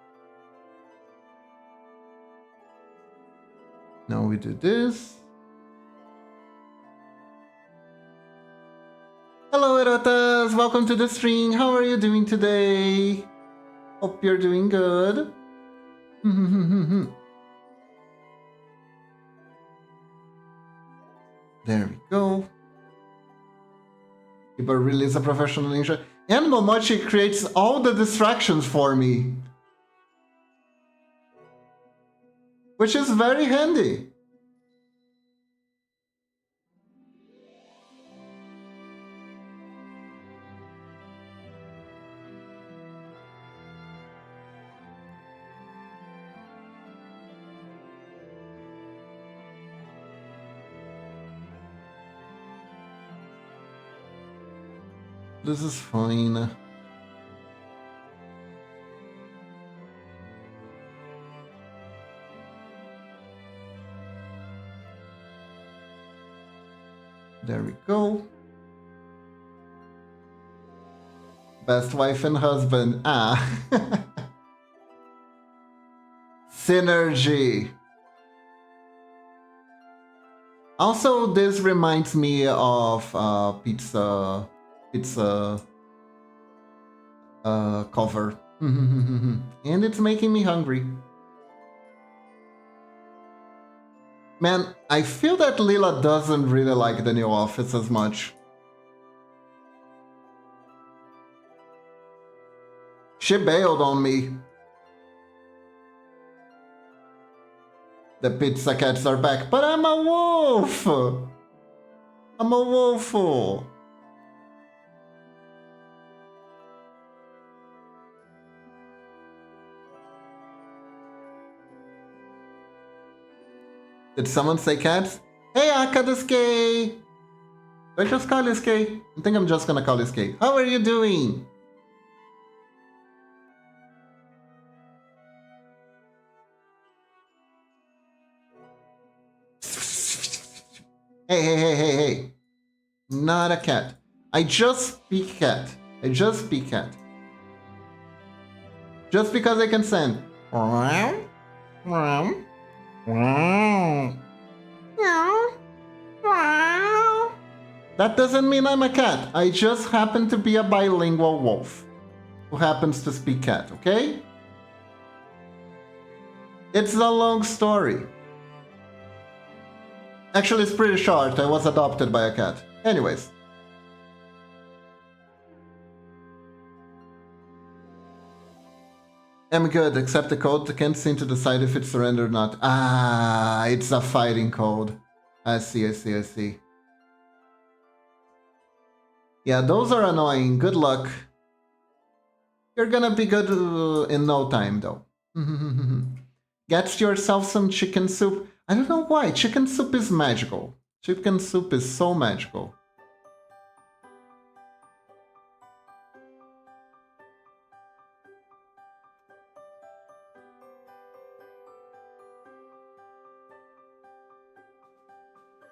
Now we do this. Hello, Erotas! Welcome to the stream. How are you doing today? Hope you're doing good. There we go. Keeper really is a professional ninja. And Momochi creates all the distractions for me. Which is very handy. This is fine. There we go. Best wife and husband. Ah. Synergy. Also, this reminds me of pizza cover. And it's making me hungry. Man, I feel that Lila doesn't really like the new office as much. She bailed on me. The pizza cats are back, but I'm a wolf! I'm a wolf! Did someone say cats? Hey, Akadusuke! Don't just call Isuke. I think I'm just gonna call Isuke. How are you doing? Hey. Not a cat. I just speak cat. I just speak cat. Just because I can send. That doesn't mean I'm a cat. I just happen to be a bilingual wolf who happens to speak cat, okay? It's a long story. Actually, it's pretty short. I was adopted by a cat. Anyways. I'm good, except the code can't seem to decide if it's surrender or not. Ah, it's a fighting code. I see. Yeah, those are annoying. Good luck. You're gonna be good in no time, though. Get yourself some chicken soup. I don't know why. Chicken soup is magical. Chicken soup is so magical.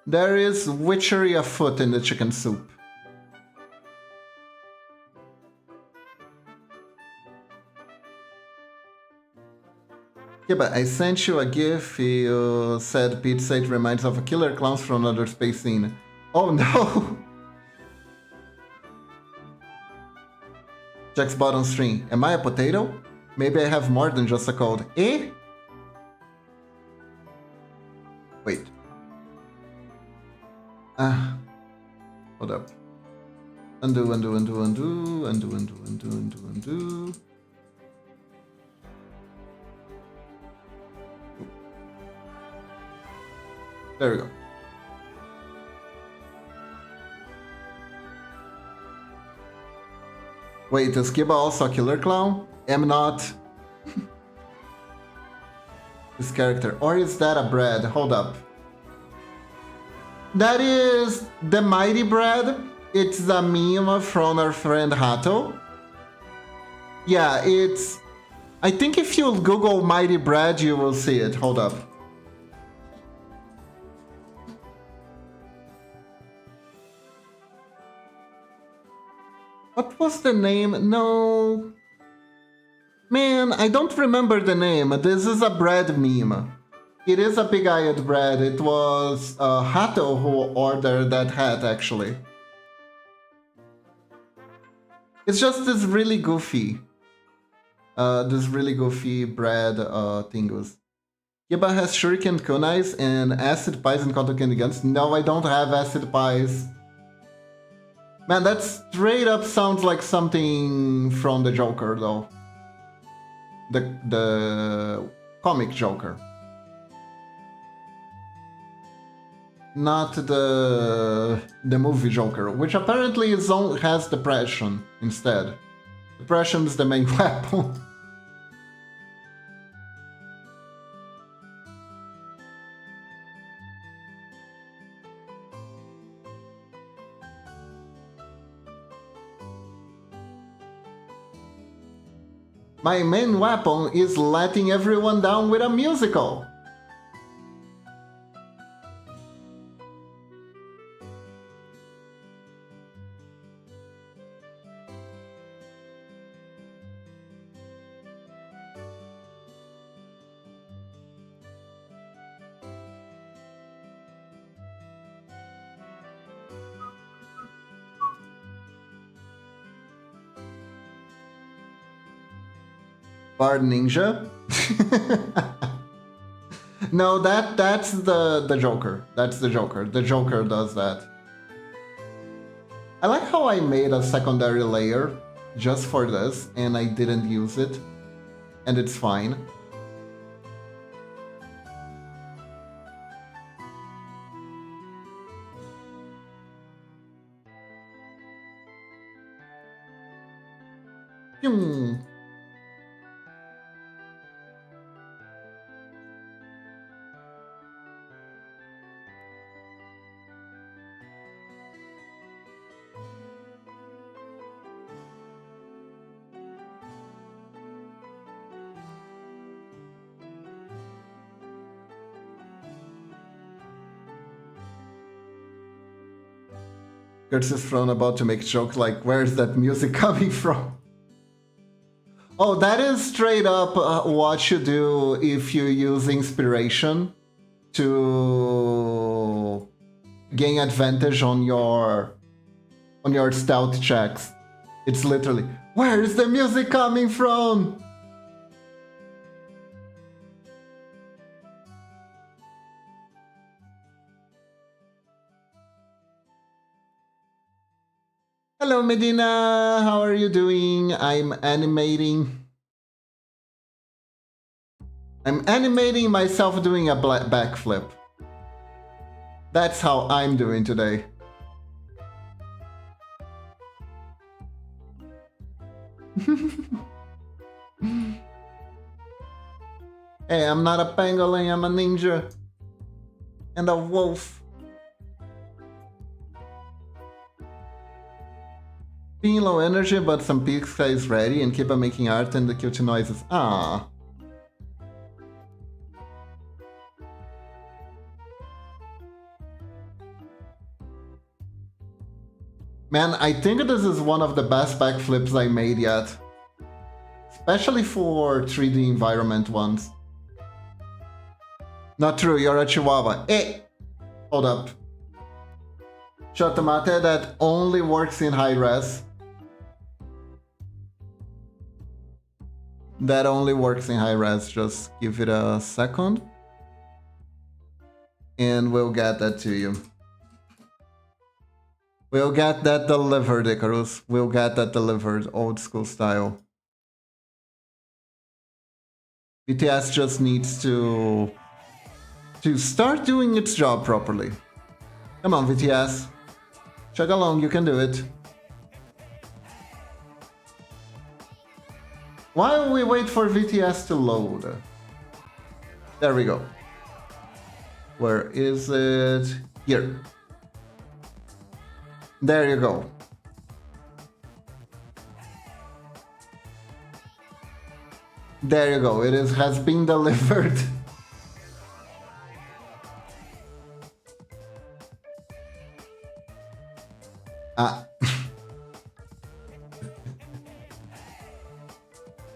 There is witchery afoot in the chicken soup. Yeah, but I sent you a gif. You said pizza, it reminds of a killer clowns from another space scene. Oh no! Jack's bottom string. Am I a potato? Maybe I have more than just a cold. Eh? Wait. Hold up. Undo, undo, undo, undo, undo, undo, undo, undo, undo. There we go. Wait, is Kiba also a killer clown? Am not. This character. Or is that a bread? Hold up. That is the Mighty Bread. It's a meme from our friend Hato. Yeah, it's... I think if you Google Mighty Bread, you will see it. Hold up. What was the name? No... Man, I don't remember the name. This is a bread meme. It is a big-eyed bread. It was Hato who ordered that hat, actually. It's just this really goofy bread thingus. Kiba has shuriken kunais and acid pies and cotton candy guns. No, I don't have acid pies. Man, that straight up sounds like something from the Joker, though. The comic Joker. Not the movie Joker, which apparently has depression instead. Depression is the main weapon. My main weapon is letting everyone down with a musical. Bard Ninja? No, that's the Joker. That's the Joker. The Joker does that. I like how I made a secondary layer just for this, and I didn't use it. And it's fine. Curtis Throne about to make a joke like, where's that music coming from? Oh, that is straight up what you do if you use inspiration to gain advantage on your stealth checks. It's literally, where is the music coming from? Hello Medina, how are you doing? I'm animating myself doing a backflip. That's how I'm doing today. Hey, I'm not a pangolin, I'm a ninja. And a wolf. Being low energy, but some pizza is ready, and keep on making art and the cute noises. Ah. Man, I think this is one of the best backflips I made yet. Especially for 3D environment ones. Not true, you're a Chihuahua. Hey! Hold up. Shotomate, that only works in high res. That only works in high res. Just give it a second. And we'll get that to you. We'll get that delivered, Icarus. We'll get that delivered, old school style. BTS just needs to start doing its job properly. Come on, BTS. Chug along, you can do it. While we wait for VTS to load. There we go. Where is it? Here. There you go. There you go. It has been delivered.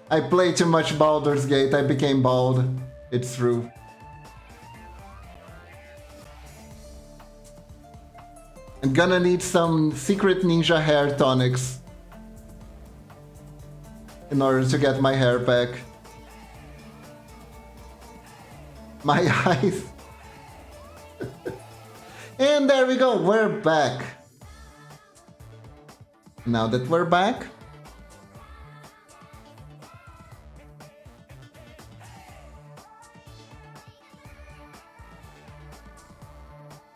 I played too much Baldur's Gate. I became bald. It's true. I'm gonna need some secret ninja hair tonics in order to get my hair back. My eyes. And there we go. We're back. Now that we're back,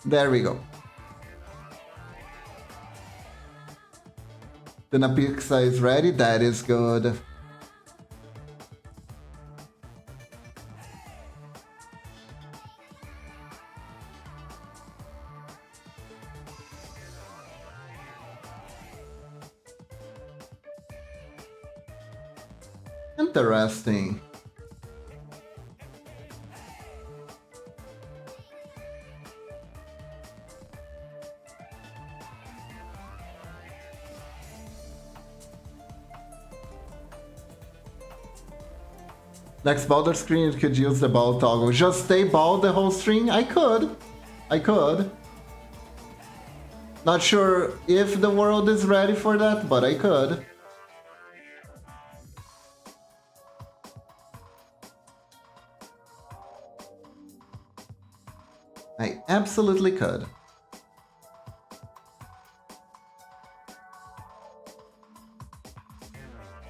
there we go. The Napixa is ready. That is good. Interesting. Next Baldur screen, you could use the ball toggle. Just stay bald the whole string? I could. I could. Not sure if the world is ready for that, but I could. I absolutely could.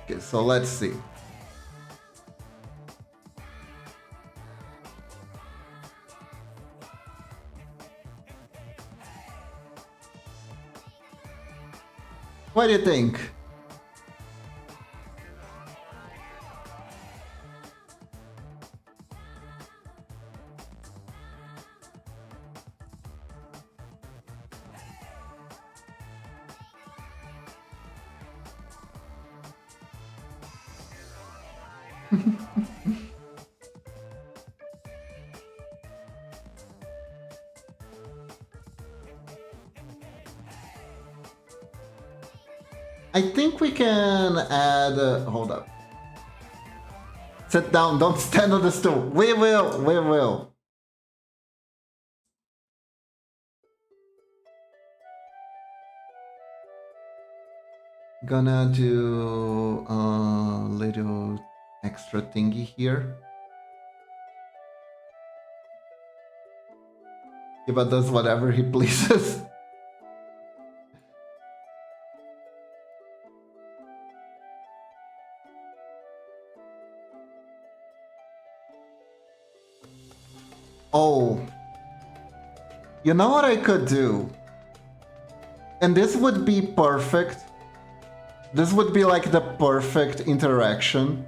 Okay, so let's see. What do you think? I think we can add... hold up. Sit down, don't stand on the stool. We will. Gonna do a little extra thingy here. Kiba does whatever he pleases. Oh, you know what I could do? And this would be perfect. This would be like the perfect interaction.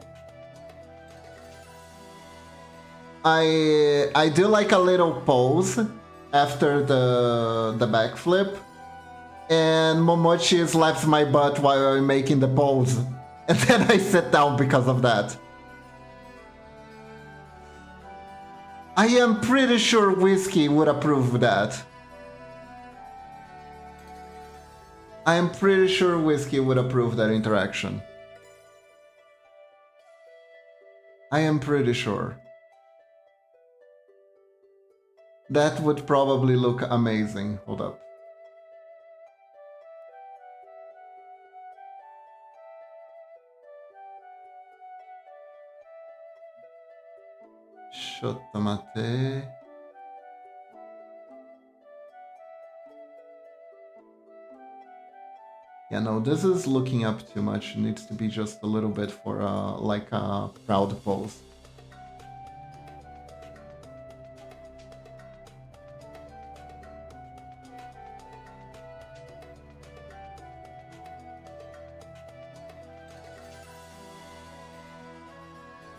I do like a little pose after the backflip, and Momochi slaps my butt while I'm making the pose, and then I sit down because of that. I am pretty sure Whiskey would approve of that. I am pretty sure Whiskey would approve that interaction. I am pretty sure. That would probably look amazing. Hold up. Shotomate. Yeah, no, this is looking up too much. It needs to be just a little bit for like a proud pose.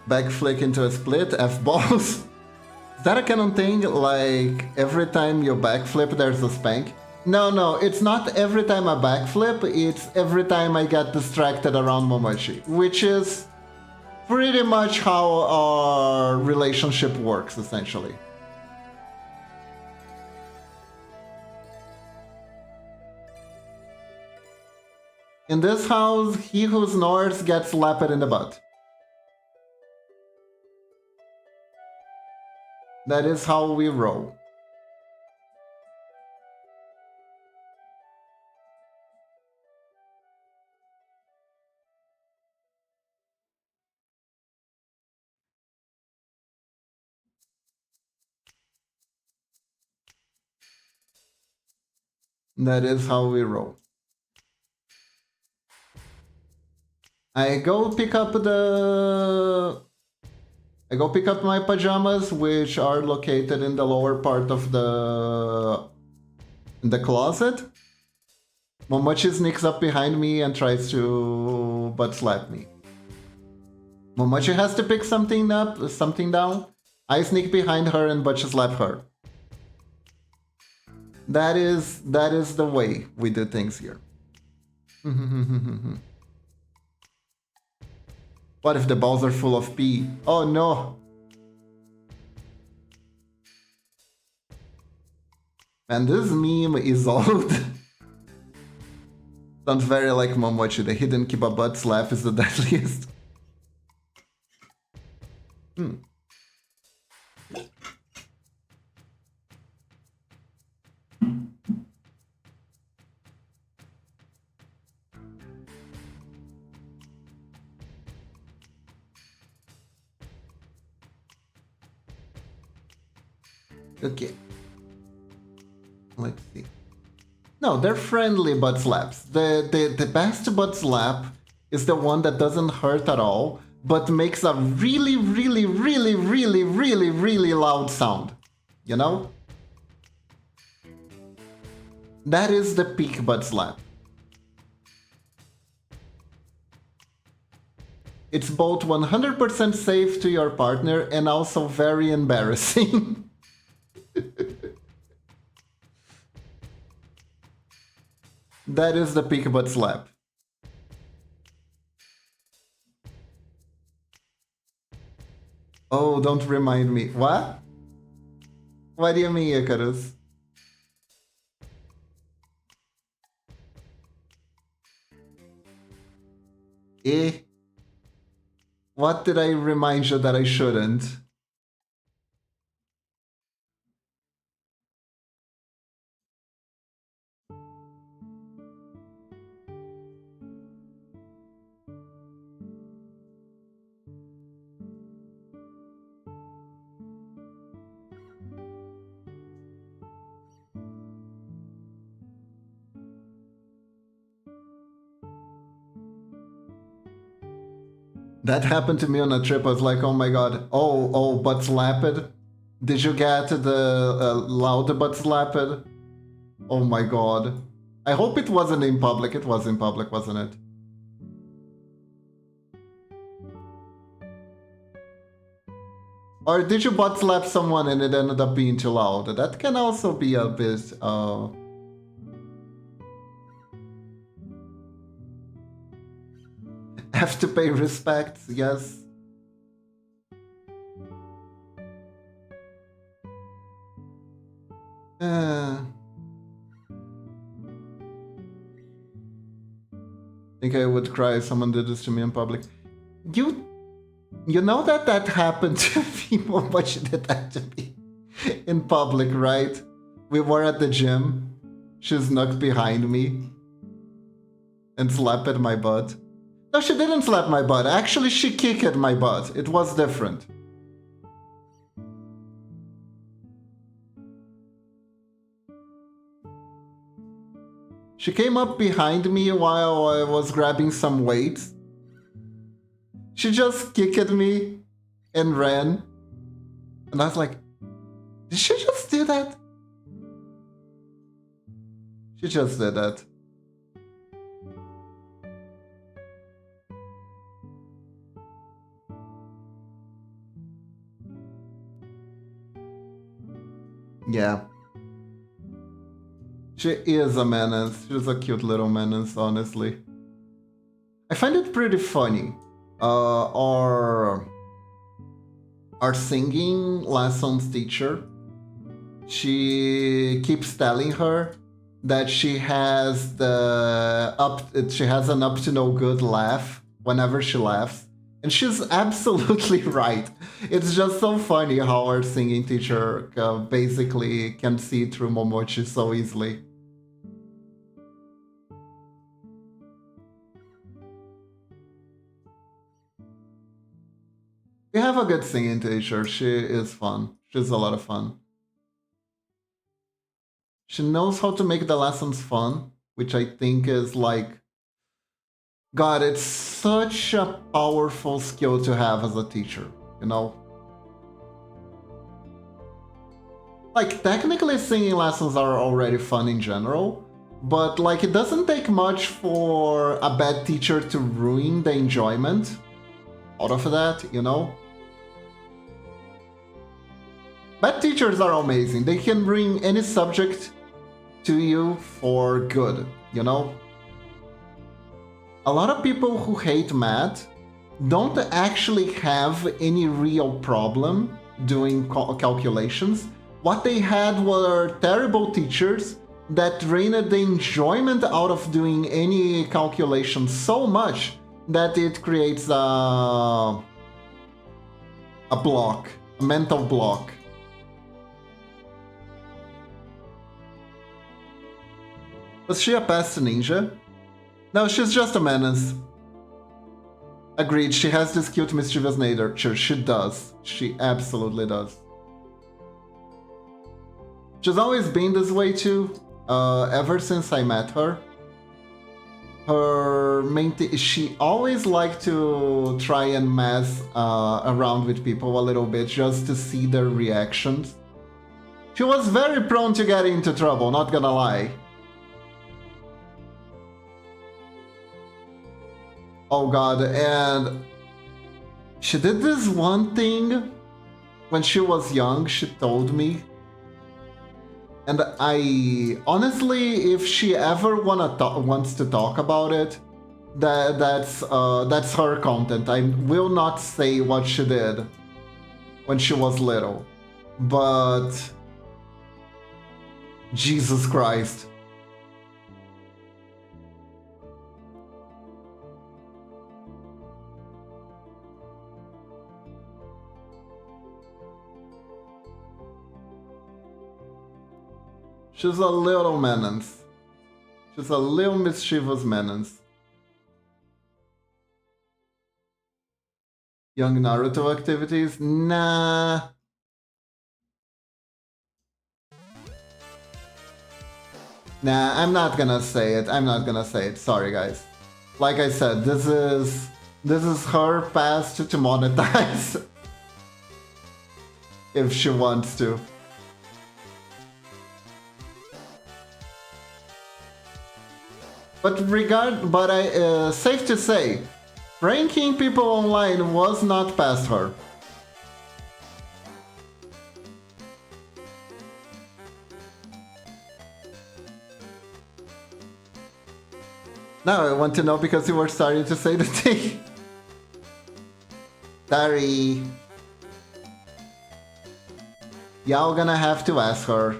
Back flick into a split, F-balls. Is that a canon thing? Like, every time you backflip, there's a spank? No, it's not every time I backflip, it's every time I get distracted around Momochi, which is pretty much how our relationship works, essentially. In this house, he who snores gets slapped in the butt. That is how we roll. That is how we roll. I go pick up my pajamas, which are located in the lower part of the closet. Momochi sneaks up behind me and tries to butt slap me. Momochi has to pick something down. I sneak behind her and butt slap her. That is the way we do things here. What if the balls are full of pee? Oh no! Man, this meme is old. Sounds very like Momochi. The hidden Kiba butt slap is the deadliest. Okay. Let's see. No, they're friendly butt slaps. The best butt slap is the one that doesn't hurt at all, but makes a really, really, really, really, really, really loud sound. You know? That is the peak butt slap. It's both 100% safe to your partner and also very embarrassing. That is the peak butt slap. Oh, don't remind me. What? What do you mean, Icarus? Eh? What did I remind you that I shouldn't? That happened to me on a trip. I was like, oh my god. Oh, butt slapped. Did you get the loud butt slapped? Oh my god. I hope it wasn't in public. It was in public, wasn't it? Or did you butt slap someone and it ended up being too loud? That can also be a bit... Have to pay respect, yes. Think I would cry if someone did this to me in public. You know that happened to people, but you did that to me. in public, right? We were at the gym. She snuck behind me and slapped my butt. No, she didn't slap my butt. Actually, she kicked my butt. It was different. She came up behind me while I was grabbing some weights. She just kicked me and ran. And I was like, did she just do that? She just did that. Yeah. She is a menace. She's a cute little menace, honestly. I find it pretty funny. Our singing lessons teacher, she keeps telling her that she has an up to no good laugh whenever she laughs. And she's absolutely right. It's just so funny how our singing teacher basically can see through Momochi so easily. We have a good singing teacher. She is fun. She's a lot of fun. She knows how to make the lessons fun, which I think is like... God, it's such a powerful skill to have as a teacher, you know? Like, technically singing lessons are already fun in general, but like, it doesn't take much for a bad teacher to ruin the enjoyment out of that, you know? Bad teachers are amazing. They can bring any subject to you for good, you know? A lot of people who hate math don't actually have any real problem doing calculations. What they had were terrible teachers that drained the enjoyment out of doing any calculation so much that it creates a block, a mental block. Was she a past ninja? No, she's just a menace. Agreed, she has this cute mischievous nature. She does. She absolutely does. She's always been this way too. Ever since I met her. Her main she always liked to try and mess around with people a little bit just to see their reactions. She was very prone to getting into trouble, not gonna lie. Oh god, and she did this one thing when she was young, she told me. And I honestly, if she ever wants to talk about it, that's her content. I will not say what she did when she was little, but Jesus Christ. She's a little menace. She's a little mischievous menace. Young Naruto activities? Nah. Nah, I'm not gonna say it. I'm not gonna say it. Sorry, guys. Like I said, this is her path to monetize. If she wants to. But safe to say, ranking people online was not past her. Now I want to know because you were starting to say the thing. Sorry. Y'all gonna have to ask her.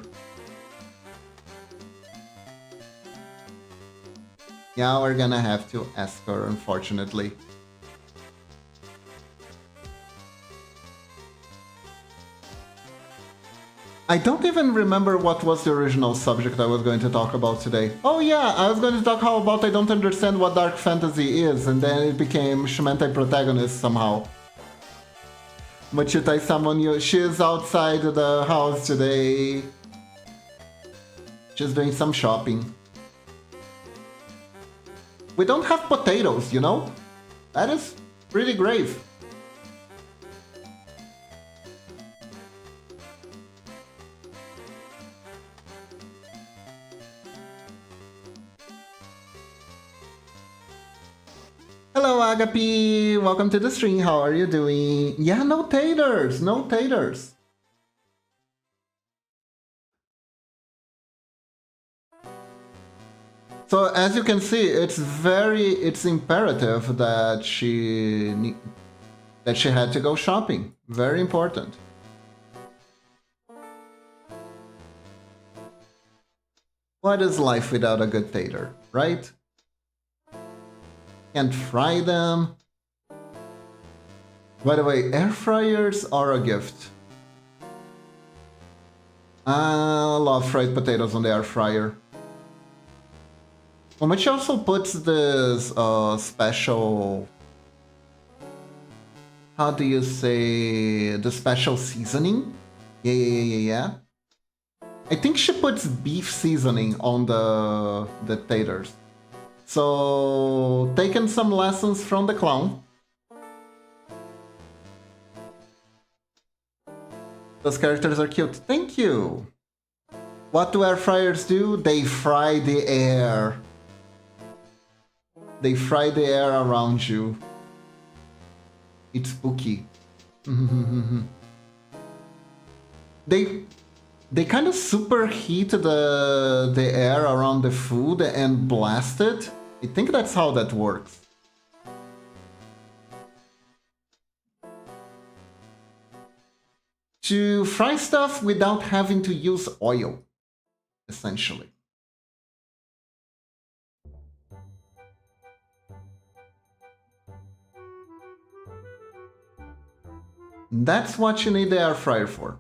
Yeah, we're gonna have to ask her, unfortunately. I don't even remember what was the original subject I was going to talk about today. Oh yeah, I was going to talk how about I don't understand what dark fantasy is, and then it became Shimentai protagonist somehow. Machutai summon you. She's outside the house today. She's doing some shopping. We don't have potatoes, you know? That is pretty grave. Hello, Agapi! Welcome to the stream. How are you doing? Yeah, no taters! No taters! So, as you can see, it's imperative that she had to go shopping. Very important. What is life without a good tater, right? Can't fry them. By the way, air fryers are a gift. I love fried potatoes on the air fryer. Which also puts this special... How do you say... The special seasoning? Yeah. I think she puts beef seasoning on the taters. So, taking some lessons from the clown. Those characters are cute. Thank you! What do air fryers do? They fry the air. They fry the air around you. It's spooky. They kind of superheat the air around the food and blast it. I think that's how that works. To fry stuff without having to use oil, essentially. That's what you need the air fryer for.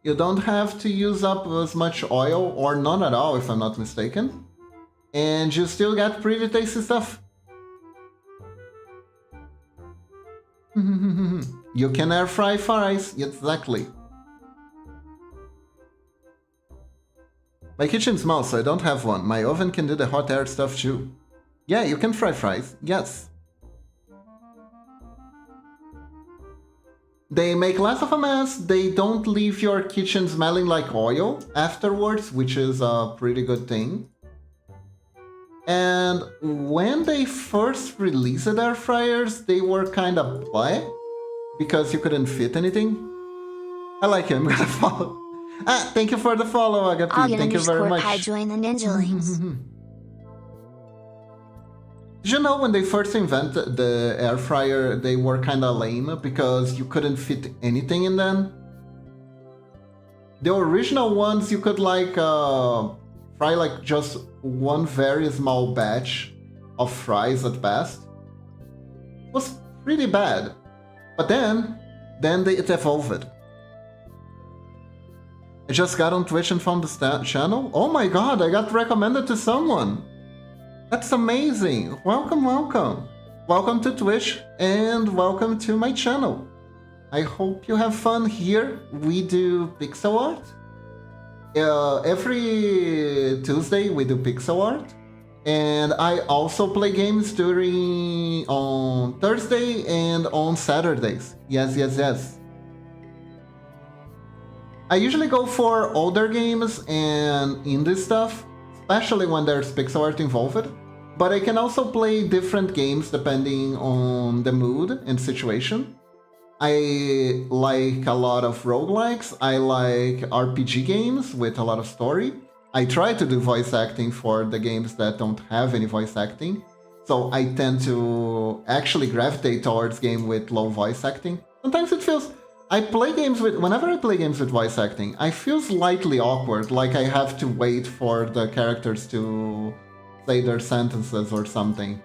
You don't have to use up as much oil, or none at all if I'm not mistaken. And you still get pretty tasty stuff. You can air fry fries, exactly. My kitchen smells, so I don't have one. My oven can do the hot air stuff too. Yeah, you can fry fries, yes. They make less of a mess, they don't leave your kitchen smelling like oil afterwards, which is a pretty good thing. And when they first released air fryers, they were kind of bleh, because you couldn't fit anything. I like it, I'm gonna follow. Ah, thank you for the follow, Agapi, thank you very much. I join the Ninjalings. Did you know when they first invented the air fryer, they were kinda lame because you couldn't fit anything in them? The original ones, you could like fry like just one very small batch of fries at best. It was pretty bad. But then it evolved. I just got on Twitch and found the channel. Oh my god, I got recommended to someone. That's amazing! Welcome, welcome! Welcome to Twitch and welcome to my channel. I hope you have fun here. We do pixel art. Every Tuesday we do pixel art. And I also play games on Thursday and on Saturdays. Yes. I usually go for older games and indie stuff, especially when there's pixel art involved, but I can also play different games depending on the mood and situation. I like a lot of roguelikes, I like RPG games with a lot of story. I try to do voice acting for the games that don't have any voice acting, so I tend to actually gravitate towards games with low voice acting. Sometimes it feels... Whenever I play games with voice acting, I feel slightly awkward, like I have to wait for the characters to say their sentences or something.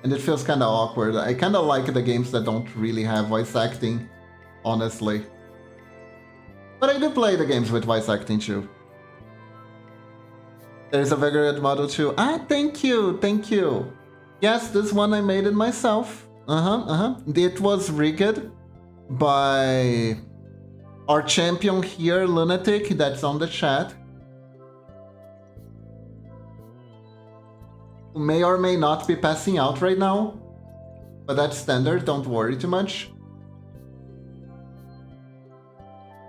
And it feels kind of awkward. I kind of like the games that don't really have voice acting, honestly. But I do play the games with voice acting too. There's a very good model too. Ah, thank you, thank you. Yes, this one I made it myself. It was rigged by our champion here, Lunatic, that's on the chat. Who may or may not be passing out right now. But that's standard, don't worry too much.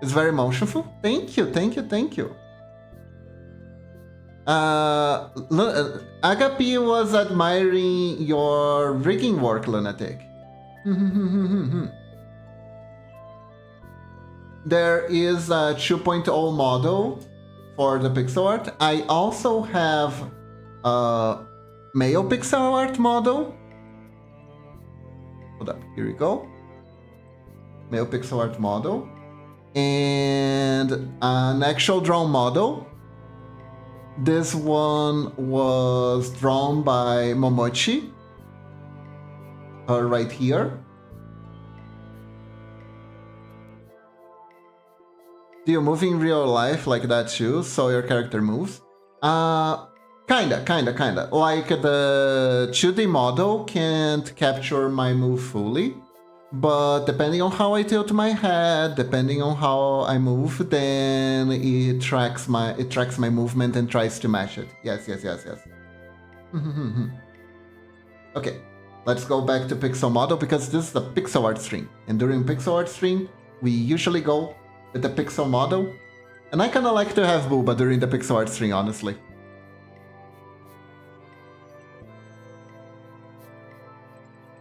It's very motionful. Thank you, thank you, thank you. Agapi was admiring your rigging work, Lunatic. There is a 2.0 model for the pixel art. I also have a male pixel art model. Hold up, here we go. Male pixel art model. And an actual drawn model. This one was drawn by Momochi. Right here. Do you move in real life like that too? So your character moves? Kinda. Like the 2D model can't capture my move fully. But depending on how I tilt my head, depending on how I move, then it tracks my movement and tries to match it. Yes. Okay, let's go back to pixel model because this is the pixel art stream. And during pixel art stream, we usually go with the pixel model. And I kinda like to have Booba during the pixel art stream, honestly.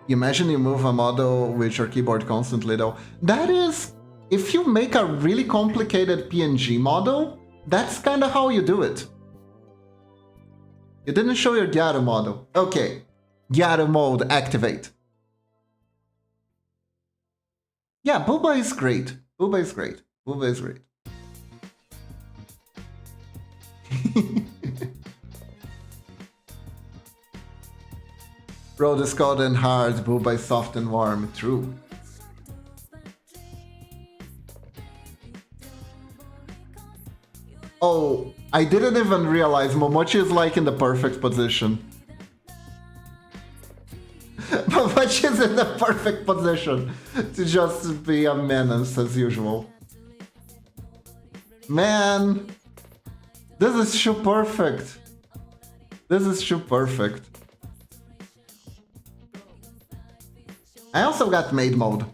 Imagine you move a model with your keyboard constantly though. That is, if you make a really complicated PNG model, that's kinda how you do it. You didn't show your Gyaru model. Okay, Gyaru mode activate. Yeah, Booba is great. Booba is great. Road is cold and hard, Booba is soft and warm. True. Oh, I didn't even realize Momochi is like in the perfect position. Momochi is in the perfect position to just be a menace as usual. Man, this is too perfect. I also got maid mode,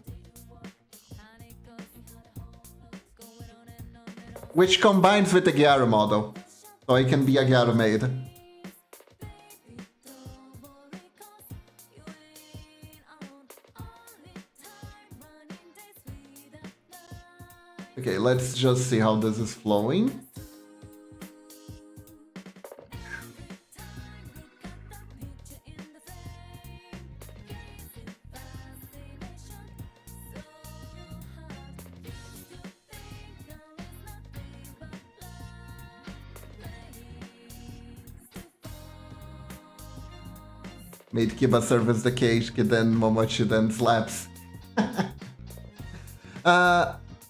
which combines with the Gyaru model, so I can be a Gyaru maid. Okay, let's just see how this is flowing. Made Kiba service the cage, then Momochi then slaps.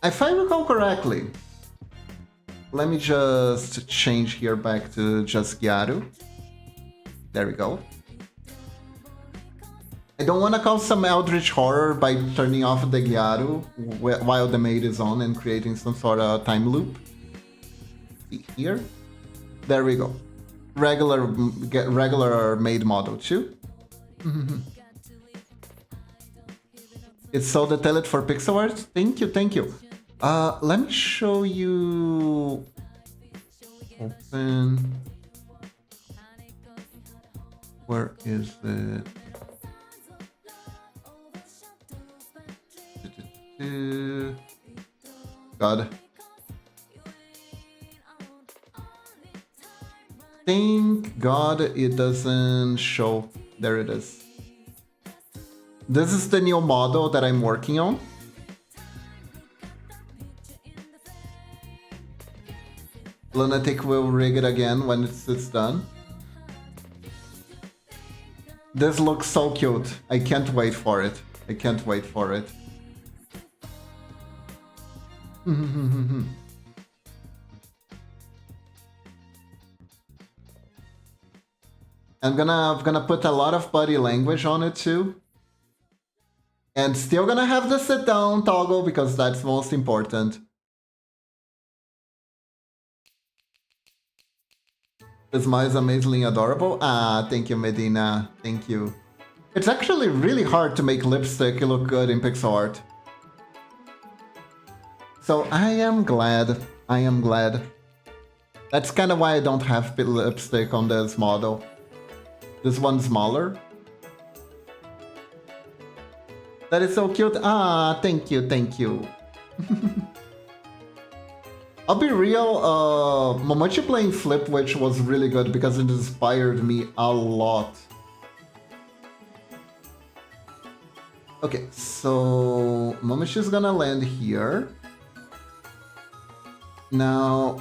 If I recall correctly, let me just change here back to just Gyaru. There we go. I don't want to cause some eldritch horror by turning off the Gyaru while the maid is on and creating some sort of time loop. See here. There we go. Regular maid model too. It's so detailed for pixel art. Thank you. Let me show you. Open. Where is it? God. Thank God it doesn't show. There it is. This is the new model that I'm working on. Lunatic will rig it again when it's done. This looks so cute. I can't wait for it. I can't wait for it. I'm gonna put a lot of body language on it too. And still gonna have the sit down toggle because that's most important. This smile is amazingly adorable. Ah, thank you, Medina. Thank you. It's actually really hard to make lipstick look good in pixel art. So I am glad. I am glad. That's kind of why I don't have lipstick on this model. This one's smaller. That is so cute. Ah, thank you, thank you. I'll be real, Momochi playing Flip Witch was really good because it inspired me a lot. Okay, so Momochi's gonna land here. Now,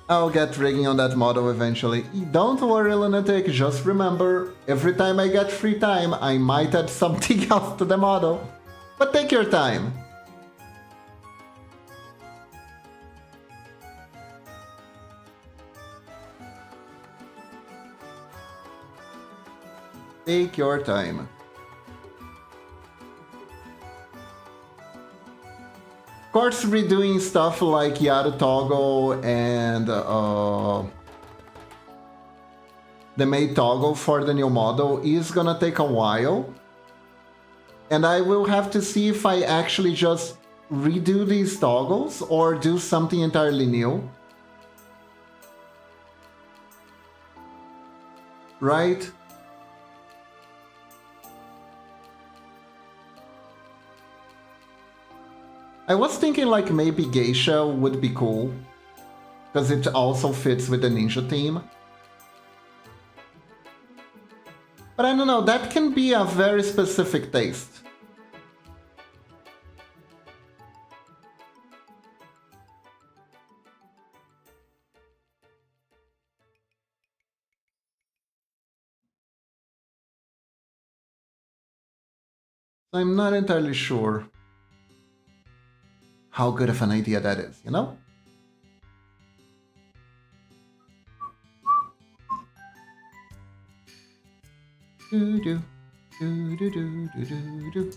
I'll get rigging on that model eventually. Don't worry, Lunatic, just remember, every time I get free time, I might add something else to the model. But take your time. Take your time. Of course, redoing stuff like Yaru toggle and the Mei toggle for the new model is gonna take a while. And I will have to see if I actually just redo these toggles or do something entirely new. Right? I was thinking like maybe Geisha would be cool, because it also fits with the ninja theme. But I don't know, that can be a very specific taste. I'm not entirely sure how good of an idea that is, you know? Do do do do do do do do.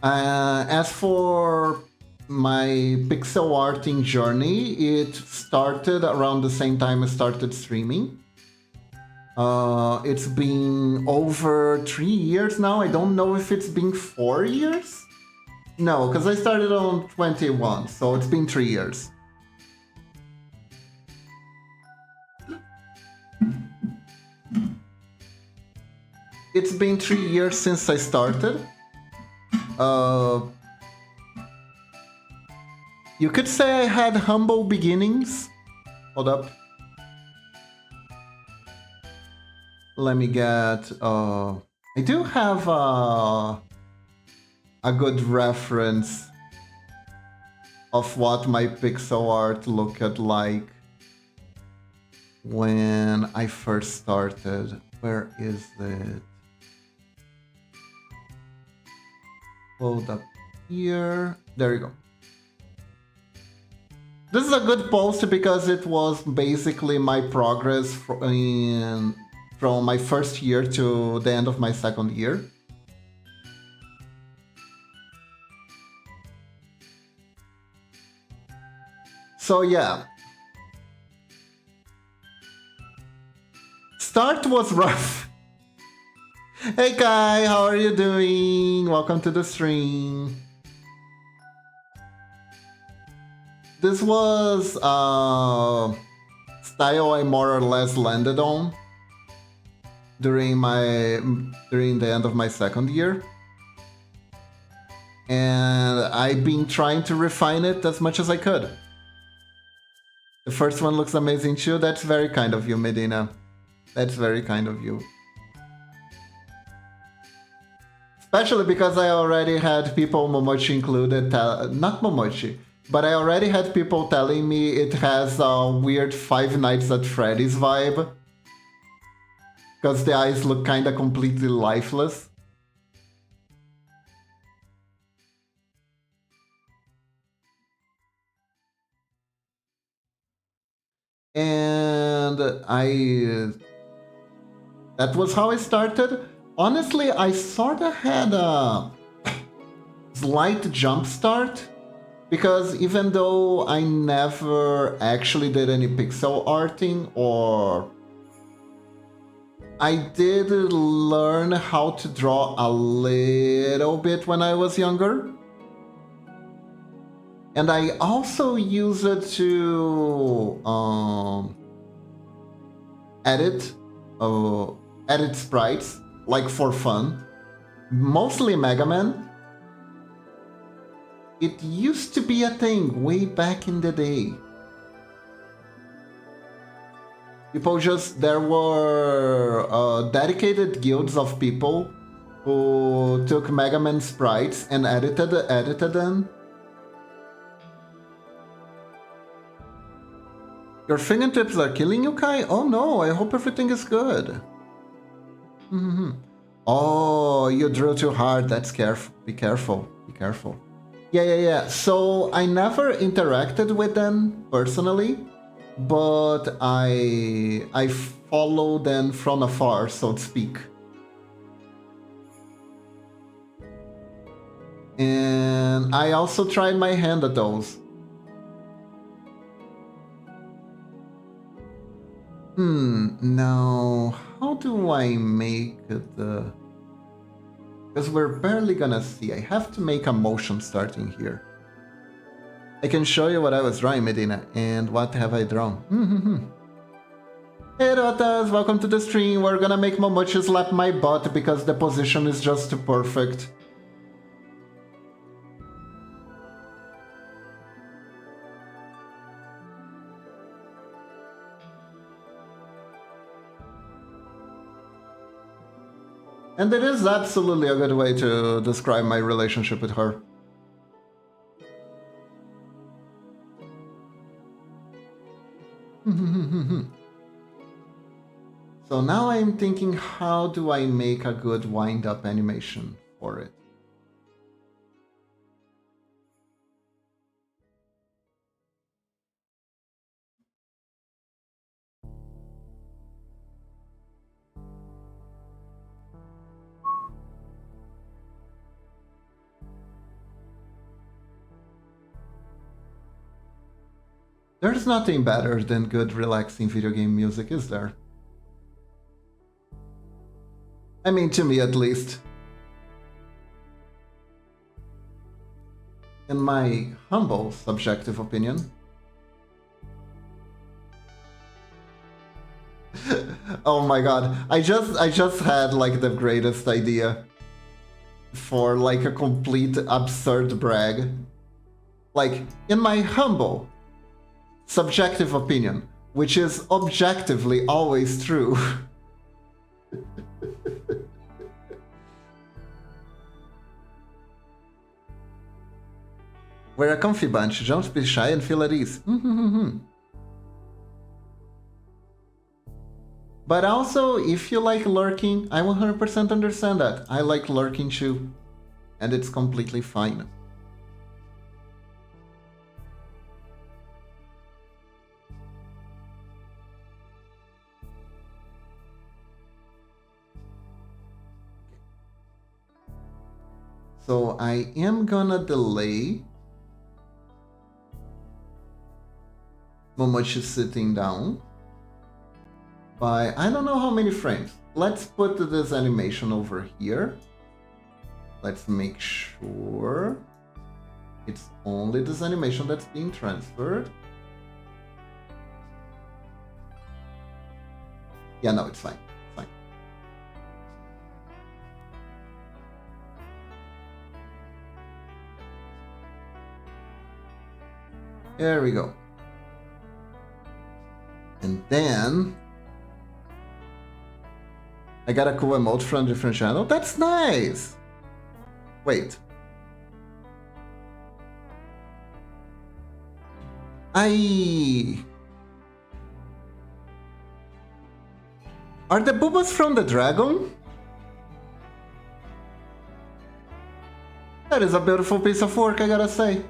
As for my pixel arting journey, it started around the same time I started streaming. It's been over 3 years now. I don't know if it's been 4 years. No, because I started on 21, so it's been 3 years. It's been 3 years since I started. You could say I had humble beginnings. Hold up. Let me get... I do have a good reference of what my pixel art looked like when I first started. Where is it? Hold up here. There you go. This is a good post because it was basically my progress from my first year to the end of my second year. So yeah. Start was rough. Hey Kai, how are you doing? Welcome to the stream. This was style I more or less landed on during the end of my second year. And I've been trying to refine it as much as I could. The first one looks amazing too. That's very kind of you, Medina. That's very kind of you. Especially because I already had people, Momochi included, not Momochi, but I already had people telling me it has a weird Five Nights at Freddy's vibe. Because the eyes look kinda completely lifeless. And that was how I started. Honestly, I sorta had a slight jump start, because even though I never actually did any pixel arting, or I did learn how to draw a little bit when I was younger. And I also use it to edit sprites, like for fun. Mostly Mega Man. It used to be a thing way back in the day. There were dedicated guilds of people who took Mega Man sprites and edited them. Your fingertips are killing you, Kai? Oh no, I hope everything is good. Oh, you drew too hard. That's careful. Be careful. Be careful. Yeah. So I never interacted with them personally, but I follow them from afar, so to speak. And I also tried my hand at those. Now, how do I make the... Because we're barely gonna see. I have to make a motion starting here. I can show you what I was drawing, Medina, and what have I drawn. Hey Rotas, welcome to the stream. We're gonna make Momochi slap my butt because the position is just too perfect. And it is absolutely a good way to describe my relationship with her. So now I'm thinking, how do I make a good wind-up animation for it? There's nothing better than good, relaxing video game music, is there? I mean, to me at least. In my humble, subjective opinion. Oh my god, I just had like the greatest idea for like a complete absurd brag. Like, in my humble, subjective opinion, which is objectively always true. We're a comfy bunch, don't be shy and feel at ease. But also, if you like lurking, I 100% understand that. I like lurking too, and it's completely fine. So I am gonna delay Momochi sitting down by I don't know how many frames. Let's put this animation over here. Let's make sure it's only this animation that's being transferred. Yeah, no, it's fine. Fine. There we go. And then I got a cool emote from a different channel. That's nice! Wait. Are the boobas from the dragon? That is a beautiful piece of work, I gotta say.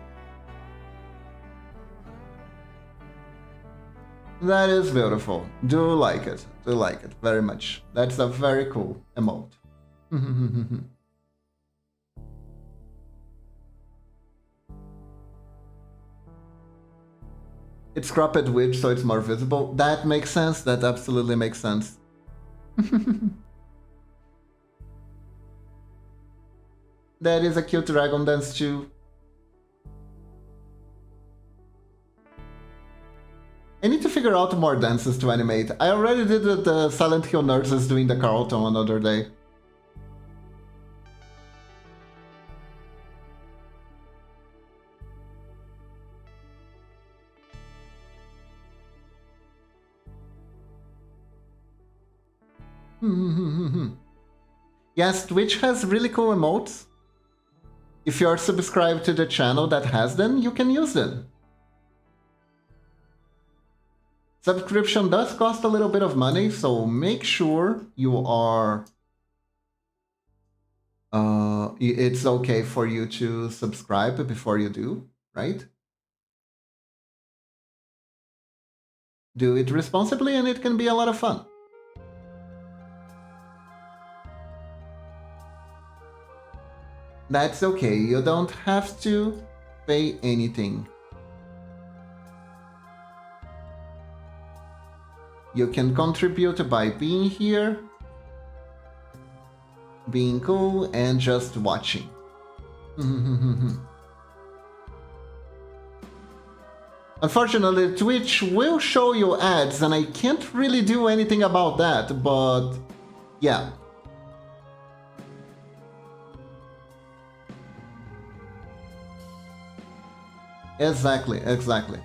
That is beautiful. Do like it. Do like it very much. That's a very cool emote. It's cropped width, so it's more visible. That makes sense. That absolutely makes sense. That is a cute dragon dance too. I need to figure out more dances to animate. I already did the Silent Hill nurses doing the Carlton another day. Yes, Twitch has really cool emotes. If you're subscribed to the channel that has them, you can use them. Subscription does cost a little bit of money, so make sure you are... it's okay for you to subscribe before you do, right? Do it responsibly and it can be a lot of fun. That's okay, you don't have to pay anything. You can contribute by being here, being cool, and just watching. Unfortunately, Twitch will show you ads, and I can't really do anything about that, but yeah. Exactly, exactly.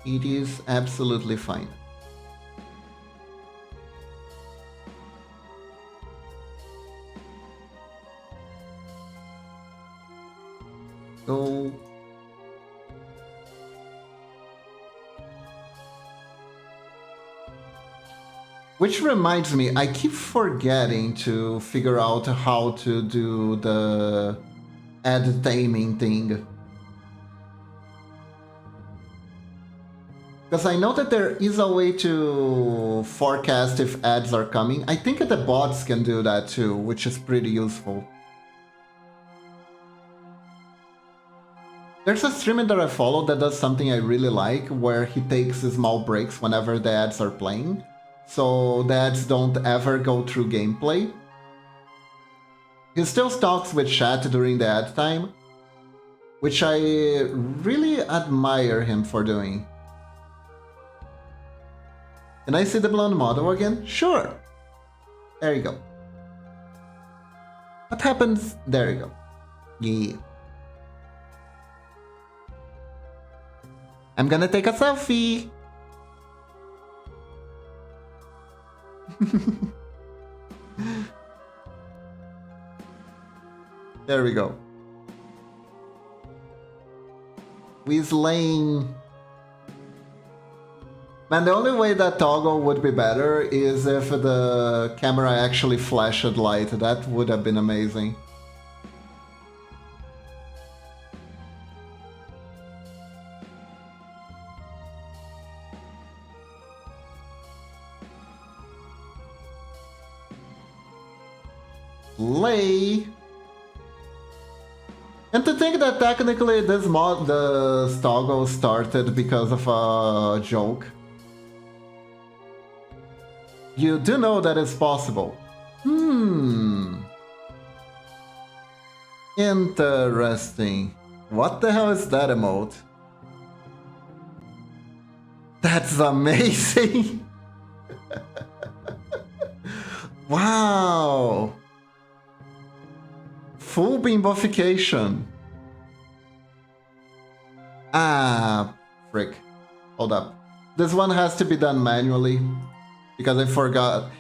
It is absolutely fine. Go. Which reminds me, I keep forgetting to figure out how to do the ad taming thing. Because I know that there is a way to forecast if ads are coming. I think the bots can do that too, which is pretty useful. There's a streamer that I follow that does something I really like, where he takes small breaks whenever the ads are playing, so the ads don't ever go through gameplay. He still talks with chat during the ad time, which I really admire him for doing. Can I see the blonde model again? Sure! There you go. What happens? There you go. Yeah. I'm gonna take a selfie! There we go. Whistling. Man, the only way that toggle would be better is if the camera actually flashed light. That would have been amazing. Lay. And to think that technically this mod, the toggle started because of a joke. You do know that it's possible. Interesting. What the hell is that emote? That's amazing! Wow! Full bimbofication. Ah, frick. Hold up. This one has to be done manually because I forgot.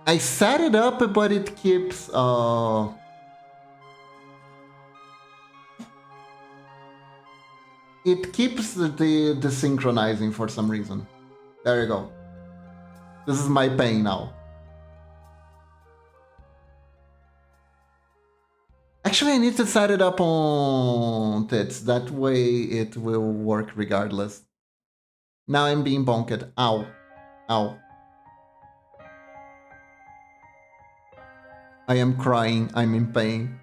I set it up, but it keeps the synchronizing for some reason. There you go. This is my pain now. Actually, I need to set it up on tits. That way it will work regardless. Now I'm being bonked. Ow. Ow. I am crying. I'm in pain.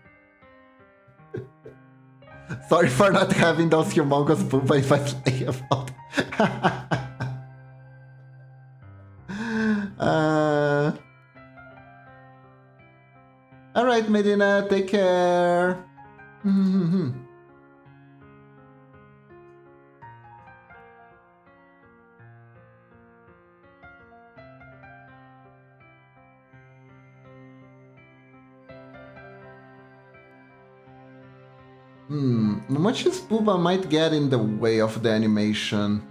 Sorry for not having those humongous booba if I play about. Alright, Medina, take care. Much's booba might get in the way of the animation.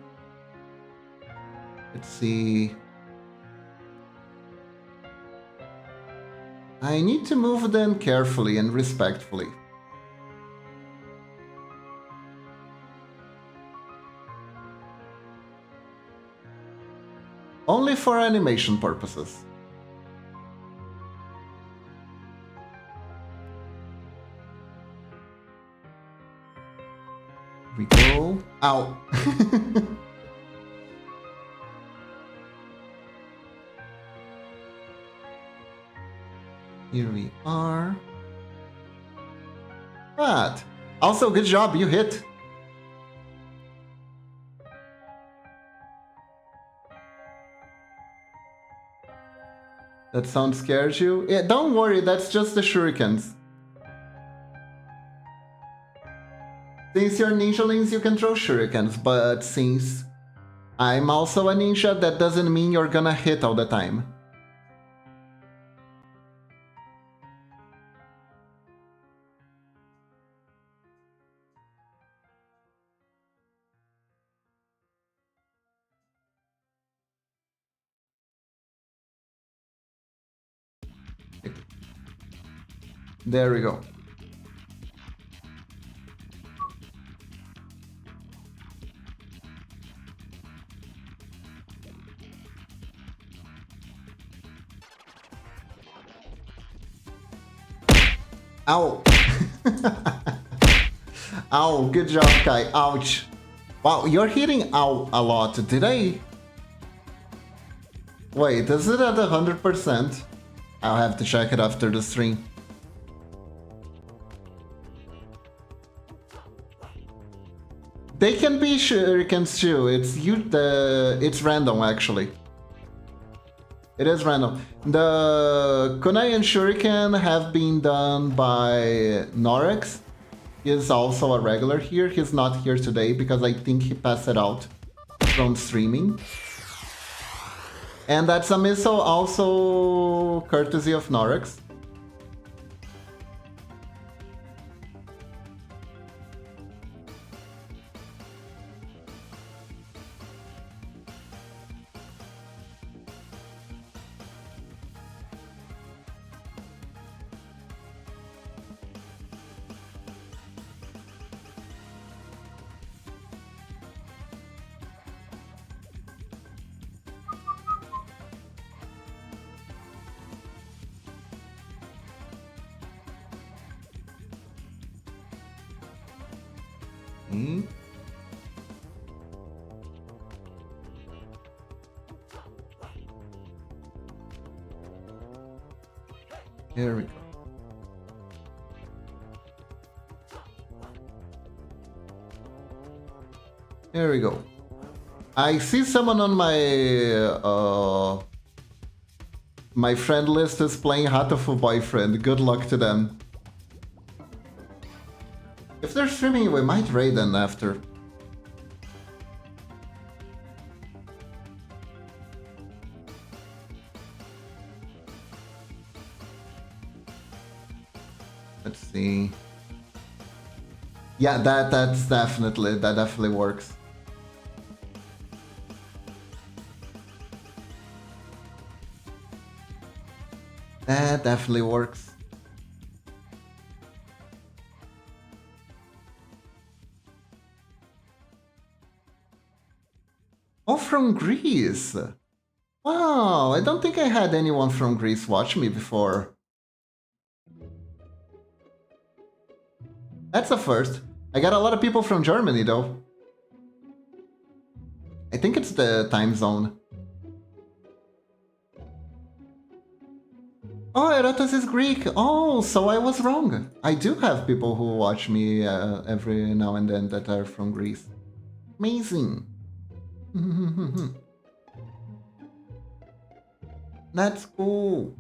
Let's see. I need to move them carefully and respectfully. Only for animation purposes. We go. Ow. Here we are. What? Also, good job, you hit. That sound scares you? Yeah, don't worry, that's just the shurikens. Since you're ninjalings, you can throw shurikens, but since I'm also a ninja, that doesn't mean you're gonna hit all the time. There we go. Ow. Ow, good job, Kai. Ouch. Wow, you're hitting ow a lot. Did I... Wait, is it at 100%? I'll have to check it after the stream. They can be shurikens too. It's random actually. It is random. The kunai and shuriken have been done by Norex. He is also a regular here. He's not here today because I think he passed it out from streaming. And that's a missile also courtesy of Norex. Here we go. Here we go. I see someone on my friend list is playing Hatafu Boyfriend. Good luck to them. If they're streaming, we might raid them after. Let's see. Yeah, that definitely works. That definitely works. Oh, from Greece. Wow, I don't think I had anyone from Greece watch me before. That's a first. I got a lot of people from Germany though. I think it's the time zone. Oh, Erotas is Greek. Oh, so I was wrong. I do have people who watch me every now and then that are from Greece. Amazing. That's cool.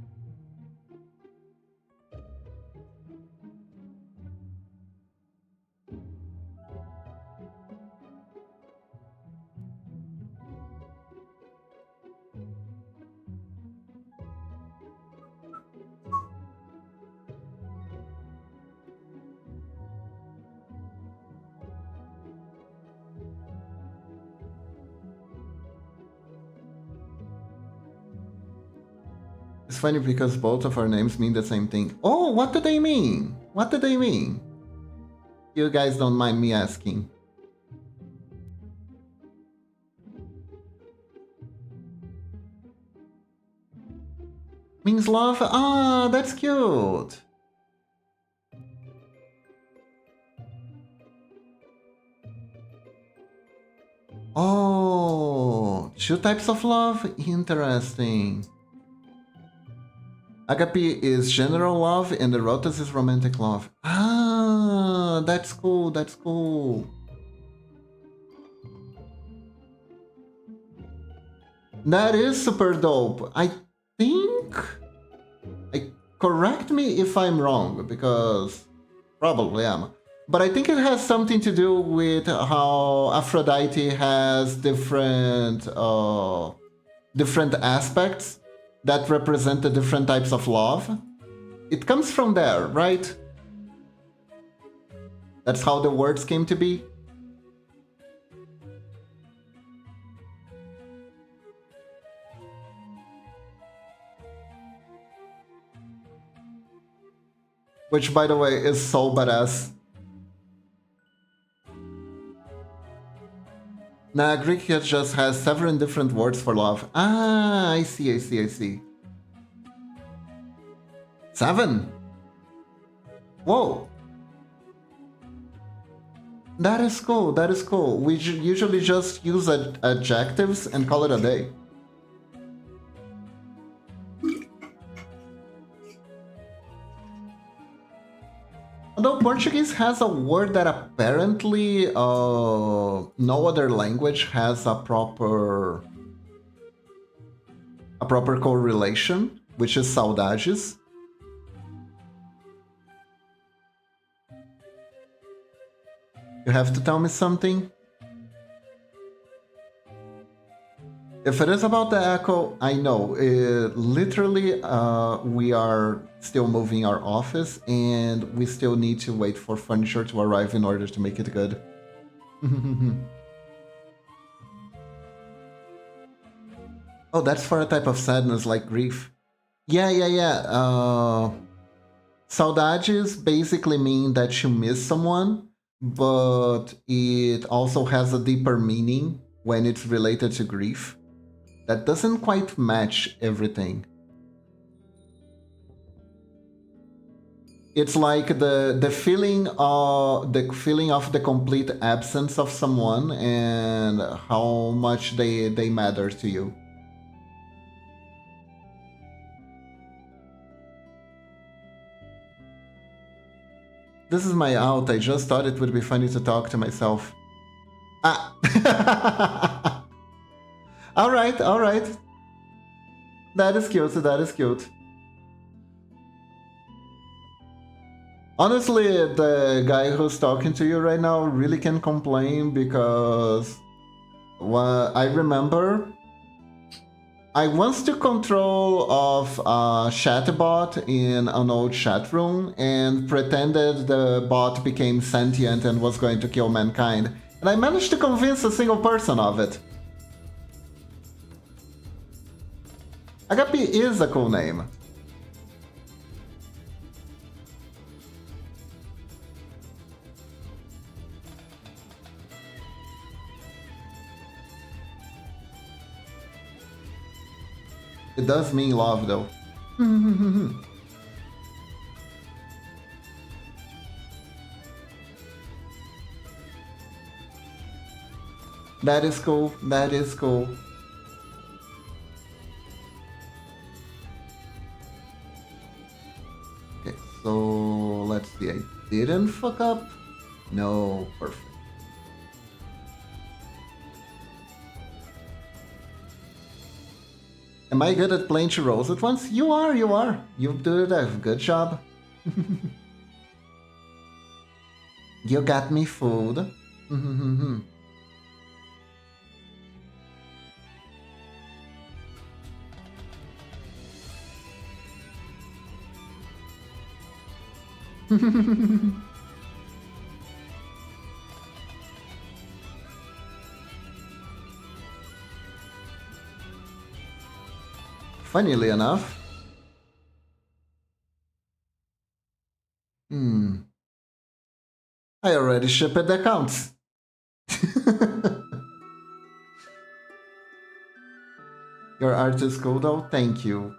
It's funny because both of our names mean the same thing. Oh, what do they mean? What do they mean? You guys don't mind me asking. Means love? Ah, that's cute. Oh, two types of love? Interesting. Agape is general love and erotas is romantic love. Ah, that's cool, that's cool. That is super dope. I think... correct me if I'm wrong, because probably am. But I think it has something to do with how Aphrodite has different different aspects that represent the different types of love. It comes from there, right? That's how the words came to be. Which, by the way, is so badass. Nah, Greek just has 7 different words for love. Ah, I see, I see, I see. 7? Whoa. That is cool, that is cool. We usually just use adjectives and call it a day. Although Portuguese has a word that apparently no other language has a proper correlation, which is saudades. You have to tell me something. If it is about the echo, I know. Literally, we are still moving our office, and we still need to wait for furniture to arrive in order to make it good. Oh, that's for a type of sadness like grief. Yeah. Saudades basically mean that you miss someone, but it also has a deeper meaning when it's related to grief. That doesn't quite match everything. It's like the feeling of the complete absence of someone and how much they matter to you. This is my out. I just thought it would be funny to talk to myself. Ah. All right. That is cute. Honestly, the guy who's talking to you right now really can complain because I remember I once took control of a chatbot in an old chat room and pretended the bot became sentient and was going to kill mankind. And I managed to convince a single person of it. Agapi is a cool name. It does mean love, though. That is cool. That is cool. Okay, so let's see. I didn't fuck up. No, perfect. Am I good at playing two roles at once? You are, you are. You did a good job. You got me fooled. Funnily enough, I already shipped the accounts. Your art is cool though, thank you.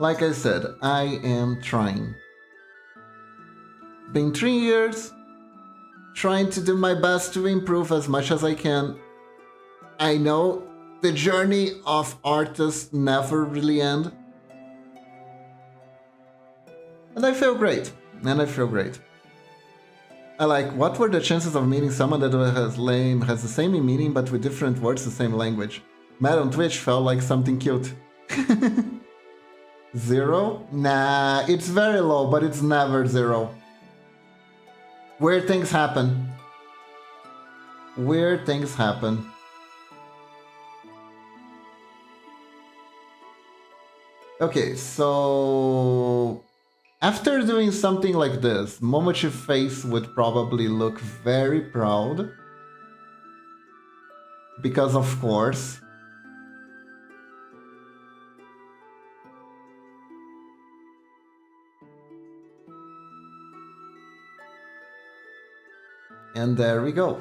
Like I said, I am trying. Been 3 years, trying to do my best to improve as much as I can. I know the journey of artists never really end. And I feel great. I like, what were the chances of meeting someone that has the same meaning but with different words, the same language? Matt on Twitch felt like something cute. 0? Nah, it's very low, but it's never 0. Weird things happen. Weird things happen. Okay, so after doing something like this, Momochi face would probably look very proud. Because of course. And there we go.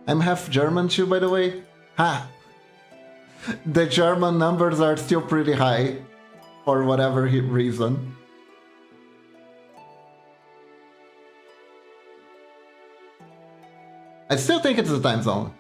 I'm half German too, by the way. Ha! The German numbers are still pretty high, for whatever reason. I still think it's the time zone.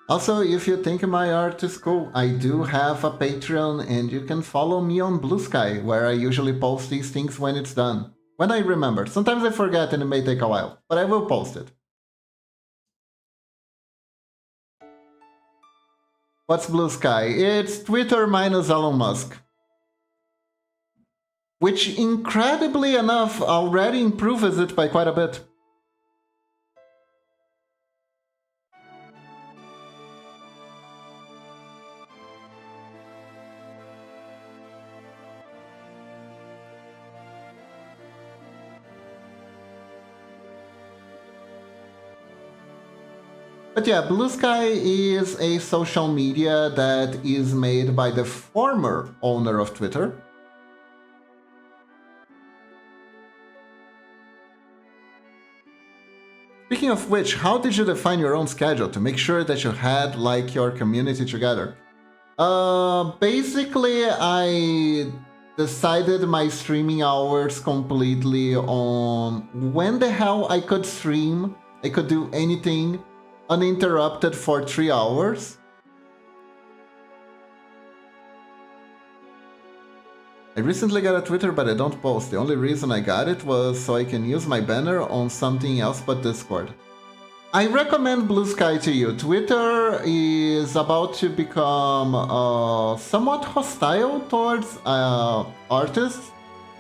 Also, if you think my art is cool, I do have a Patreon and you can follow me on Blue Sky, where I usually post these things when it's done. When I remember. Sometimes I forget and it may take a while, but I will post it. What's Blue Sky? It's Twitter minus Elon Musk. Which, incredibly enough, already improves it by quite a bit. But yeah, Blue Sky is a social media that is made by the former owner of Twitter. Speaking of which, how did you define your own schedule to make sure that you had, like, your community together? Basically, I decided my streaming hours completely on when the hell I could stream. I could do anything uninterrupted for 3 hours. I recently got a Twitter, but I don't post. The only reason I got it was so I can use my banner on something else but Discord. I recommend Blue Sky to you. Twitter is about to become somewhat hostile towards artists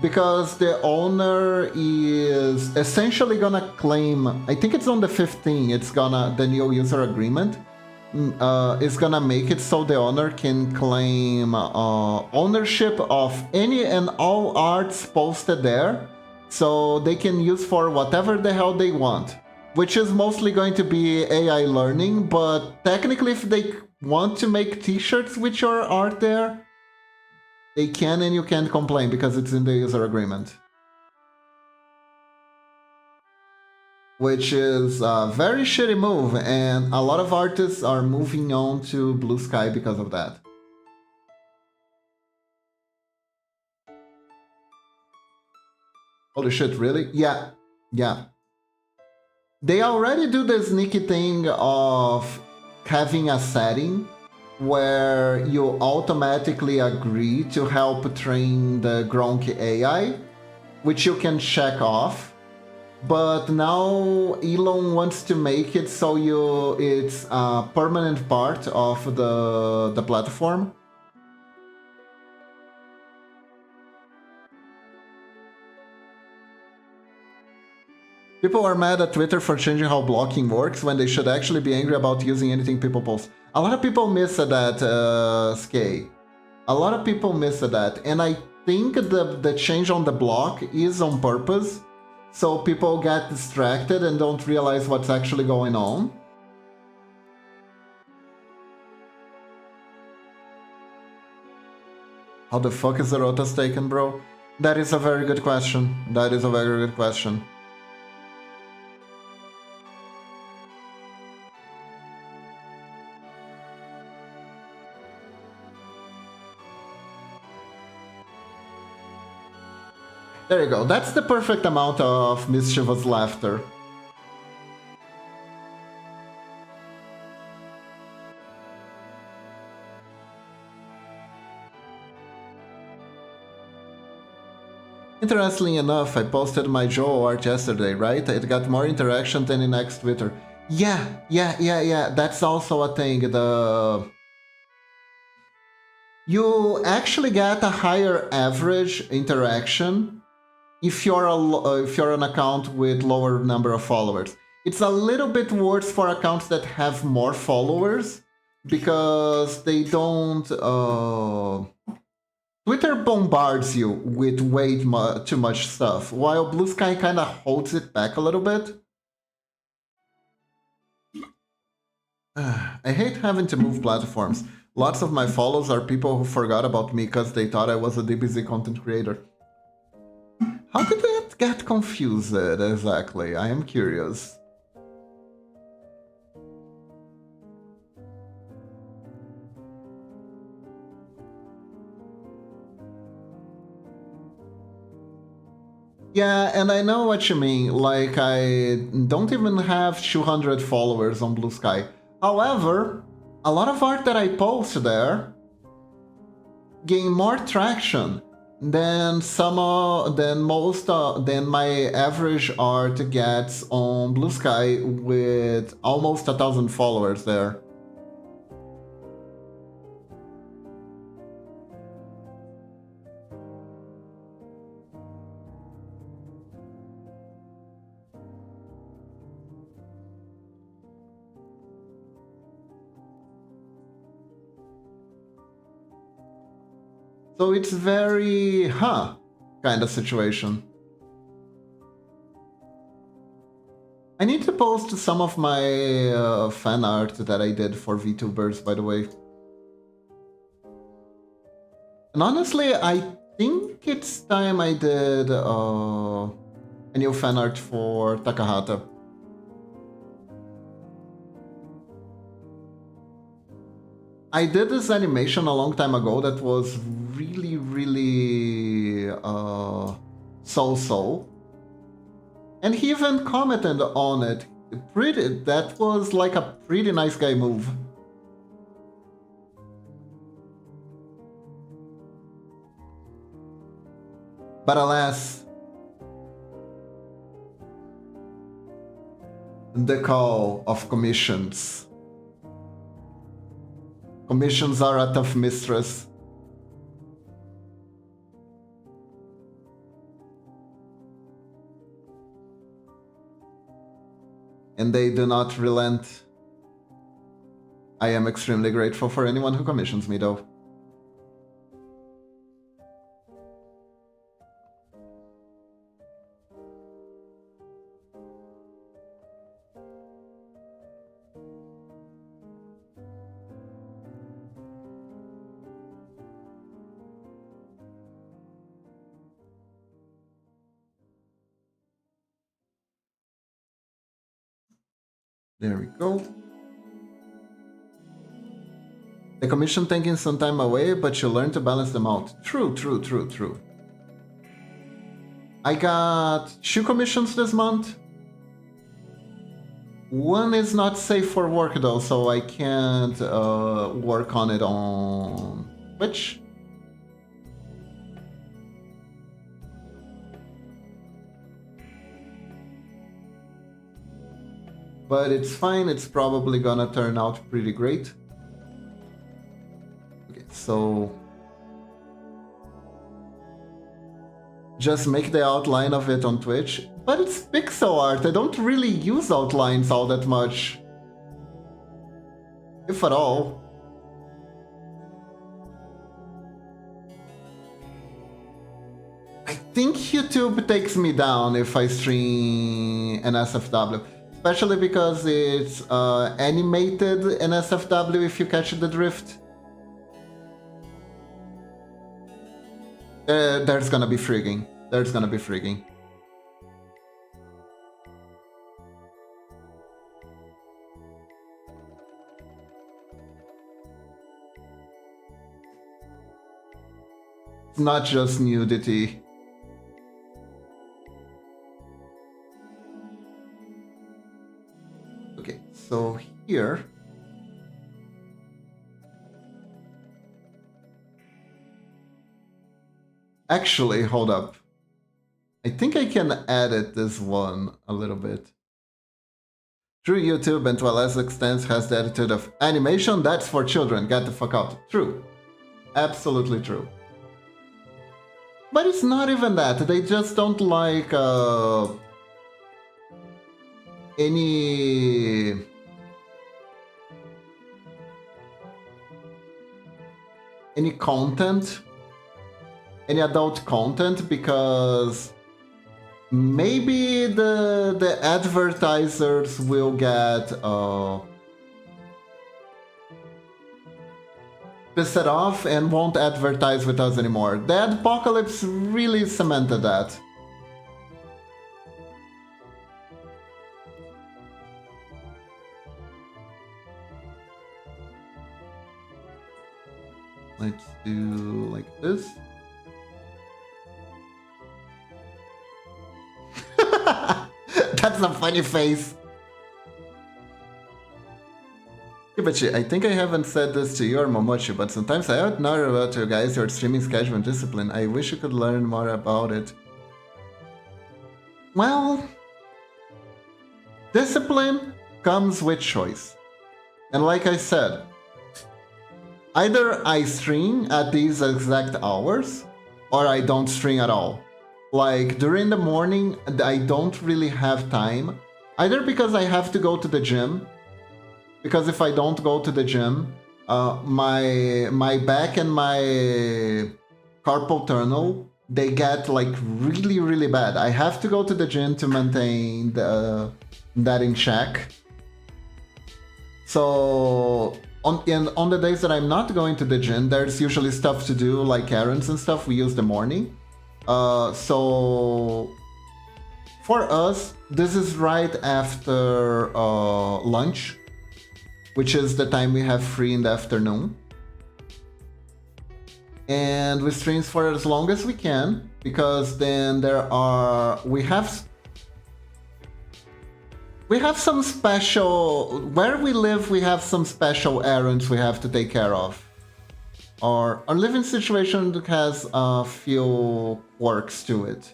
because the owner is essentially gonna claim, I think it's on the 15th, it's gonna, the new user agreement is gonna make it so the owner can claim ownership of any and all arts posted there, so they can use for whatever the hell they want, which is mostly going to be AI learning, but technically if they want to make t-shirts with your art there, they can, and you can't complain because it's in the user agreement. Which is a very shitty move, and a lot of artists are moving on to Blue Sky because of that. Holy shit, really? Yeah, yeah. They already do the sneaky thing of having a setting where you automatically agree to help train the Gronk AI, which you can check off. But now Elon wants to make it so it's a permanent part of the platform. People are mad at Twitter for changing how blocking works when they should actually be angry about using anything people post. A lot of people miss that, Skay. A lot of people miss that, and I think the change on the block is on purpose, so people get distracted and don't realize what's actually going on. How the fuck is the Rotas taken, bro? That is a very good question. That is a very good question. There you go, that's the perfect amount of mischievous laughter. Interestingly enough, I posted my Joe art yesterday, right? It got more interaction than in X Twitter. Yeah, that's also a thing. You actually get a higher average interaction if you're an account with lower number of followers. It's a little bit worse for accounts that have more followers because they don't. Twitter bombards you with way too much stuff, while Blue Sky kind of holds it back a little bit. I hate having to move platforms. Lots of my follows are people who forgot about me because they thought I was a DBZ content creator. How did it get confused exactly? I am curious. Yeah, and I know what you mean. Like, I don't even have 200 followers on Blue Sky. However, a lot of art that I post there gain more traction than than my average art gets on Blue Sky with almost 1,000 followers there. So it's very, kind of situation. I need to post some of my fan art that I did for VTubers, by the way. And honestly, I think it's time I did a new fan art for Takahata. I did this animation a long time ago that was really so-so. And he even commented on it. That was like a pretty nice guy move. But alas, the call of commissions. Commissions are a tough mistress. And they do not relent. I am extremely grateful for anyone who commissions me, though. There we go. The commission taking some time away, but you learn to balance them out. True. I got 2 commissions this month. One is not safe for work though, so I can't work on it on Twitch. But it's fine, it's probably gonna turn out pretty great. Okay, so just make the outline of it on Twitch. But it's pixel art, I don't really use outlines all that much. If at all. I think YouTube takes me down if I stream an SFW. Especially because it's animated in SFW, if you catch the drift. There's gonna be frigging. It's not just nudity. So here, actually, hold up. I think I can edit this one a little bit. True, YouTube, and to a lesser extent, has the attitude of animation that's for children. Get the fuck out. True. Absolutely true. But it's not even that. They just don't like any content, any adult content, because maybe the advertisers will get pissed off and won't advertise with us anymore. The apocalypse really cemented that. Let's do like this. That's a funny face. Kibachi, I think I haven't said this to you or Momochi, but sometimes I admire about you guys, your streaming schedule and discipline. I wish you could learn more about it. Well, discipline comes with choice. And like I said, either I stream at these exact hours, or I don't stream at all. Like, during the morning, I don't really have time. Either because I have to go to the gym, because if I don't go to the gym, my back and my carpal tunnel, they get like really bad. I have to go to the gym to maintain that in check. So on the days that I'm not going to the gym, there's usually stuff to do, like errands and stuff. We use the morning. So for us, this is right after lunch, which is the time we have free in the afternoon. And we stream for as long as we can, because then we have some special, where we live we have some special errands we have to take care of. Our living situation has a few quirks to it.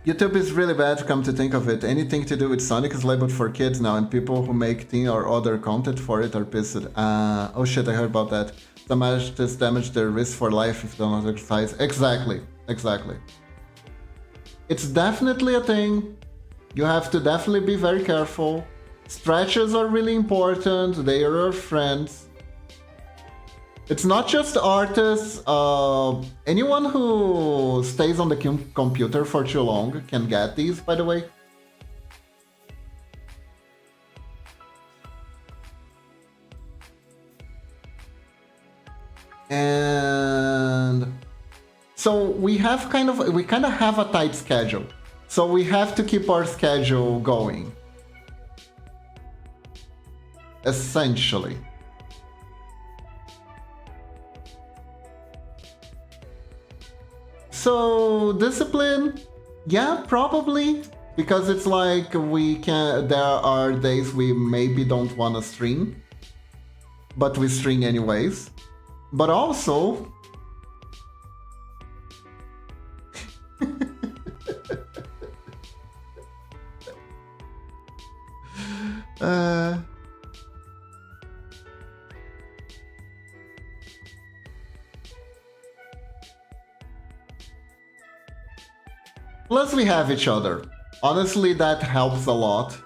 YouTube is really bad, come to think of it. Anything to do with Sonic is labeled for kids now, and people who make teen or other content for it are pissed. Oh shit, I heard about that. Some artists damage their wrist for life if they don't exercise. Exactly. It's definitely a thing. You have to definitely be very careful. Stretches are really important. They are our friends. It's not just artists. Anyone who stays on the computer for too long can get these, by the way. And so we kind of have a tight schedule. So we have to keep our schedule going. Essentially. So discipline, yeah, probably, because it's like there are days we maybe don't want to stream, but we stream anyways. But also, plus we have each other. Honestly, that helps a lot.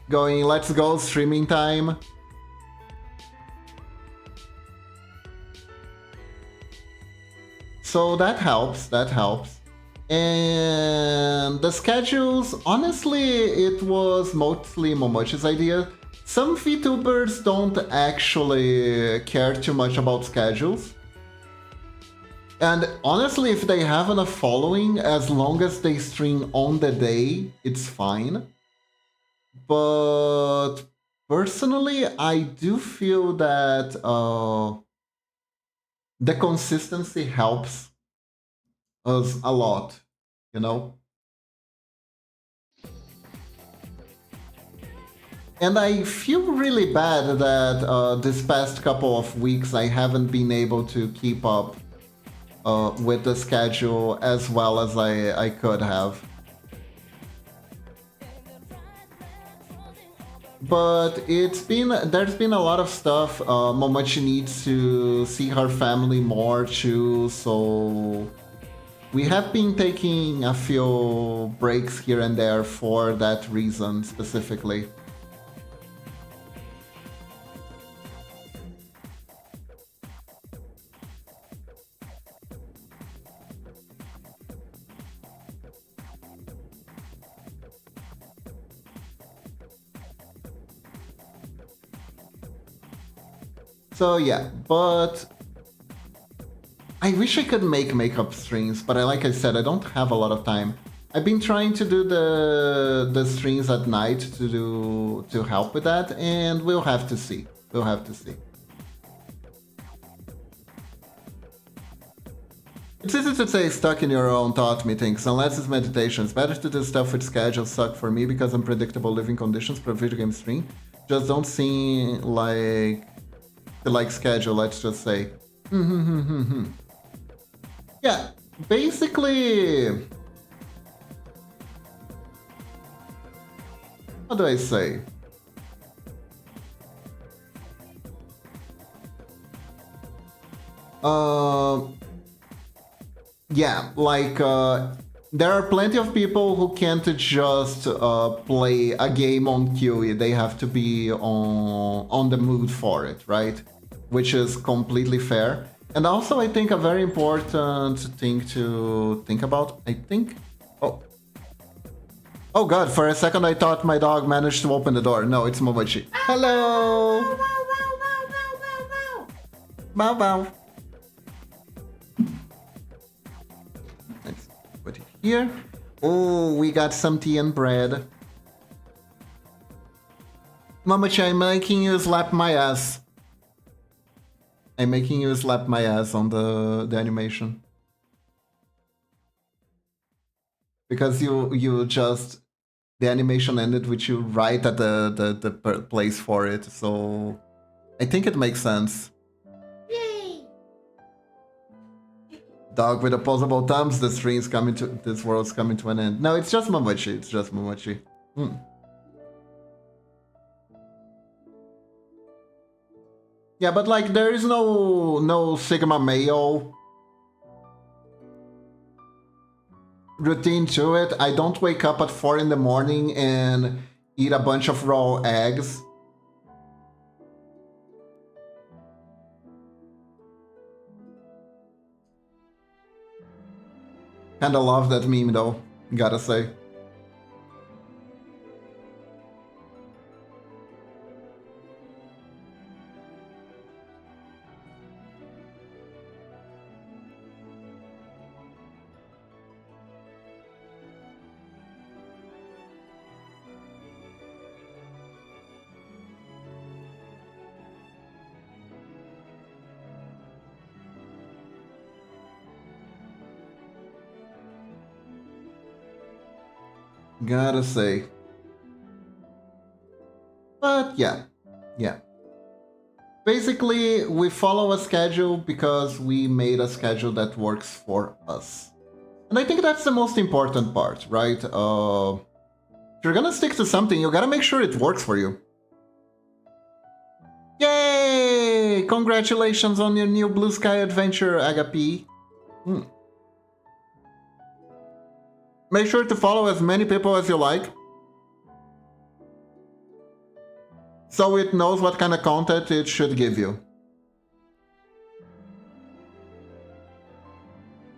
Going, let's go, streaming time. So that helps. And the schedules, honestly, it was mostly Momochi's idea. Some VTubers don't actually care too much about schedules. And honestly, if they have enough following, as long as they stream on the day, it's fine. But personally, I do feel that the consistency helps us a lot, you know? And I feel really bad that this past couple of weeks I haven't been able to keep up with the schedule as well as I could have. But there's been a lot of stuff. Momochi needs to see her family more too, so we have been taking a few breaks here and there for that reason specifically. So yeah, but I wish I could make makeup streams, but like I said, I don't have a lot of time. I've been trying to do the streams at night to help with that, and we'll have to see. It's easy to say stuck in your own thought meetings, unless it's meditation. It's better to do stuff with schedules suck for me because unpredictable living conditions for video game stream just don't seem like schedule, let's just say. Yeah, basically, how do I say? Yeah, like there are plenty of people who can't just play a game on cue. They have to be on the mood for it, right? Which is completely fair. And also, I think a very important thing to think about, Oh god, for a second I thought my dog managed to open the door. No, it's Momochi. Hello! Bow bow. Let's put it here. Oh, we got some tea and bread. Momochi, I'm making you slap my ass. I'm making you slap my ass on the animation. Because you just... The animation ended with you right at the place for it, so... I think it makes sense. Yay! Dog with opposable thumbs, this world's coming to an end. No, it's just Momochi, it's just Momochi. Yeah, but like there is no Sigma male routine to it. I don't wake up at 4 in the morning and eat a bunch of raw eggs. Kinda love that meme though, gotta say. Gotta say. But yeah. Basically, we follow a schedule because we made a schedule that works for us. And I think that's the most important part, right? If you're gonna stick to something, you gotta make sure it works for you. Yay! Congratulations on your new Blue Sky adventure, Agape. Make sure to follow as many people as you like, so it knows what kind of content it should give you.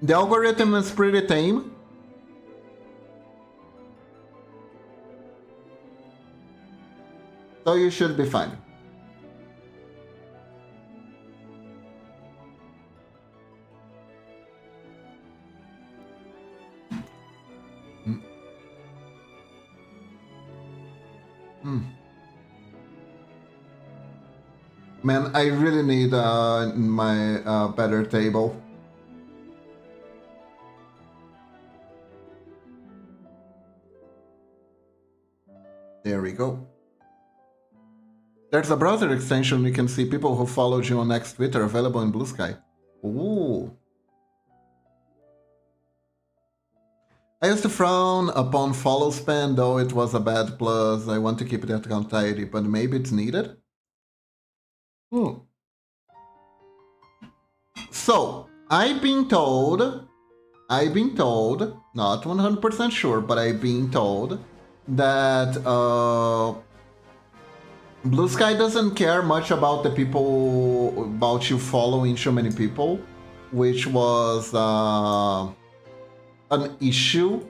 The algorithm is pretty tame. So you should be fine. Man, I really need my better table. There we go. There's a browser extension you can see people who followed you on X Twitter available in Blue Sky. Ooh. I used to frown upon follow spam, though it was a bad plus. I want to keep the account tidy, but maybe it's needed? So, I've been told, not 100% sure, but I've been told that Blue Sky doesn't care much about the people, about you following too many people, which was an issue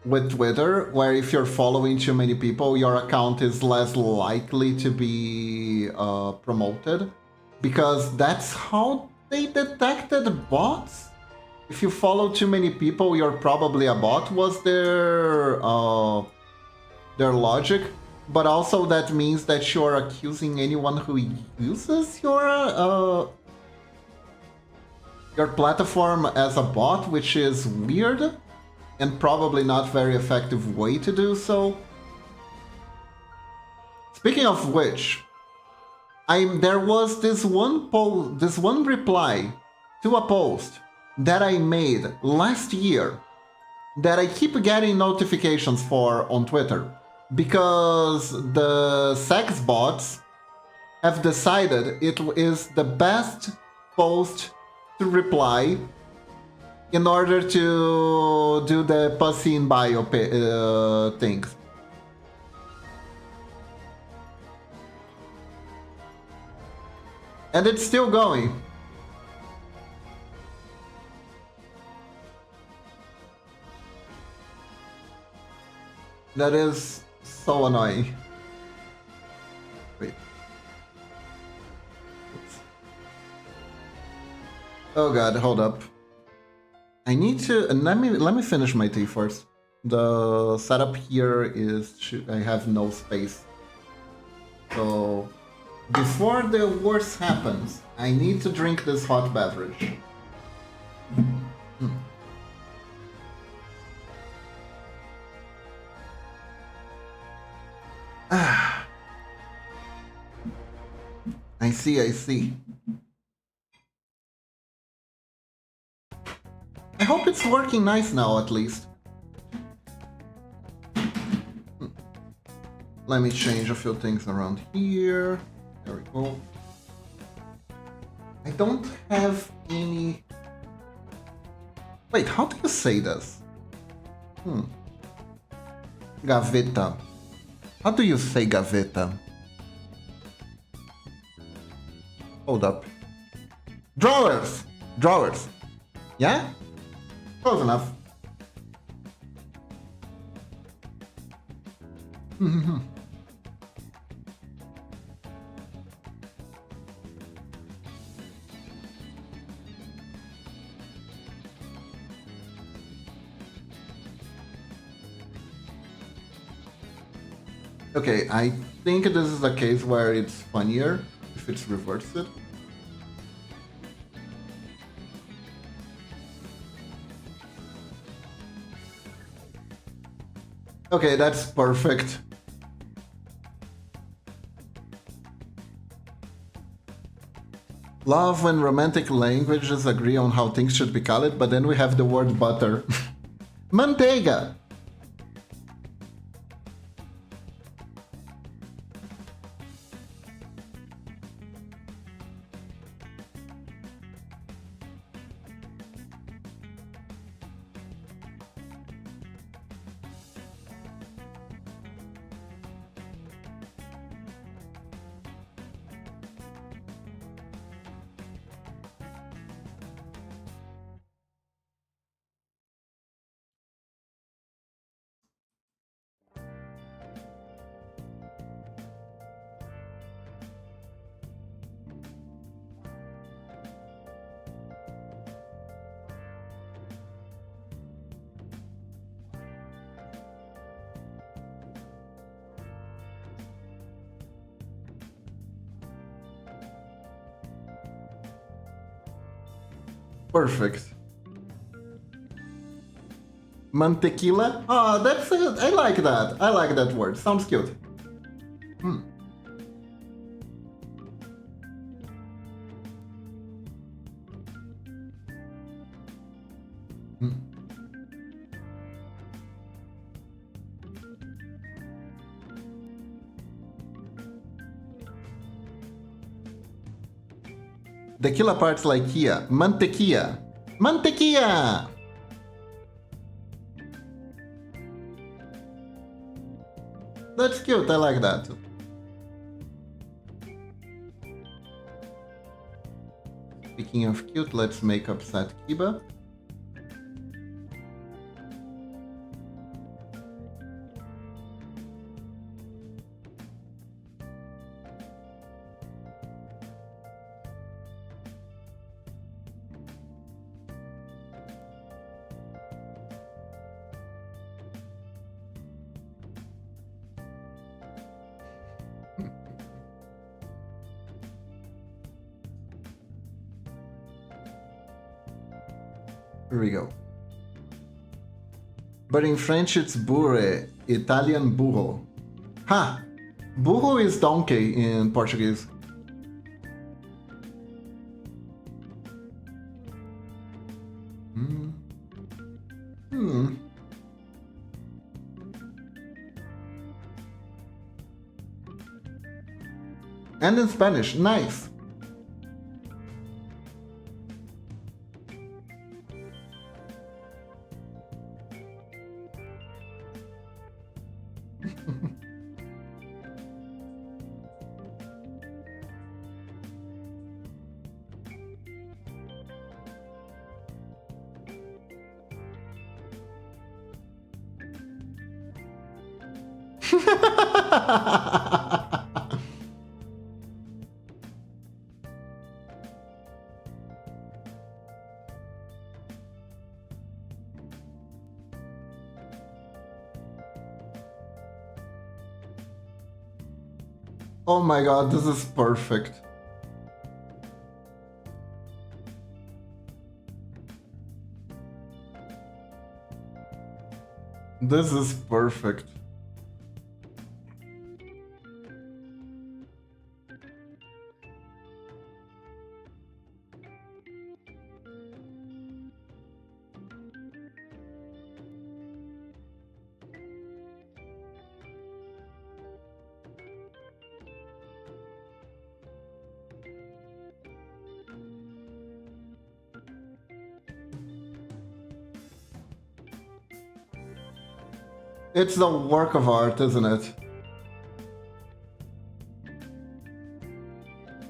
with Twitter, where if you're following too many people, your account is less likely to be promoted, because that's how they detected bots. If you follow too many people, you're probably a bot, was their logic. But also that means that you're accusing anyone who uses your platform as a bot, which is weird and probably not very effective way to do so. Speaking of which, there was this one reply to a post that I made last year that I keep getting notifications for on Twitter, because the sex bots have decided it is the best post to reply in order to do the pussy in bio things. And it's still going. That is so annoying. Wait. Oops. Oh god, hold up. I need to let me finish my tea first. The setup here is I have no space. So before the worst happens, I need to drink this hot beverage. Ah. I see, I see. I hope it's working nice now, at least. Let me change a few things around here. There we go. I don't have any... Wait, how do you say this? Gaveta. How do you say gaveta? Hold up. Drawers! Drawers. Yeah? Close enough. Okay, I think this is a case where it's funnier if it's reversed. Okay, that's perfect. Love when romantic languages agree on how things should be called, but then we have the word butter. Manteiga! Perfect. Mantequilla? Oh, that's it. I like that. I like that word. Sounds cute. The killer part's like Kia. Mantequilla. Mantequilla! That's cute. I like that. Speaking of cute, let's make upset Kiba. Here we go. But in French it's burre, Italian burro. Ha! Burro is donkey in Portuguese. And in Spanish, nice. Oh my god, this is perfect. This is perfect. It's the work of art, isn't it?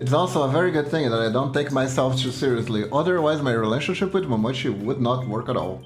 It's also a very good thing that I don't take myself too seriously, otherwise my relationship with Momochi would not work at all.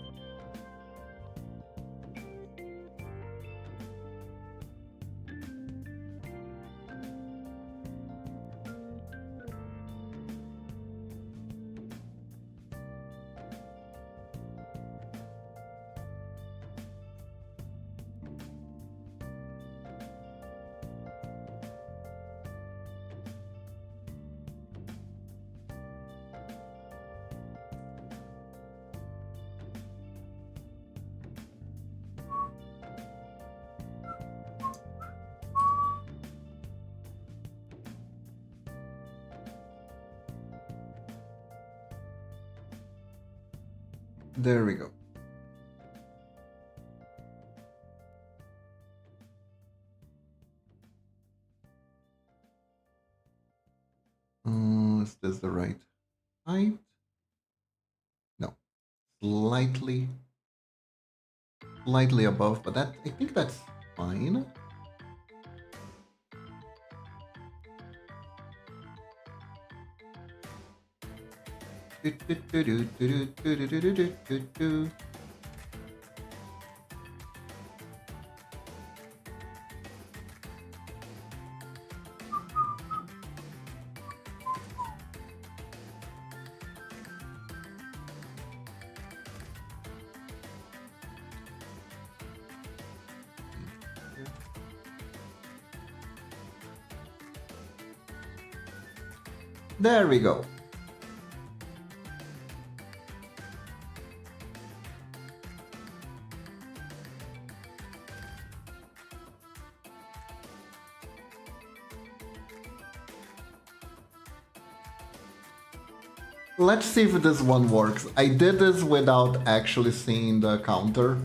There we go. Is this the right height? No. Slightly above, but that I think that's fine. There we go. Let's see if this one works. I did this without actually seeing the counter.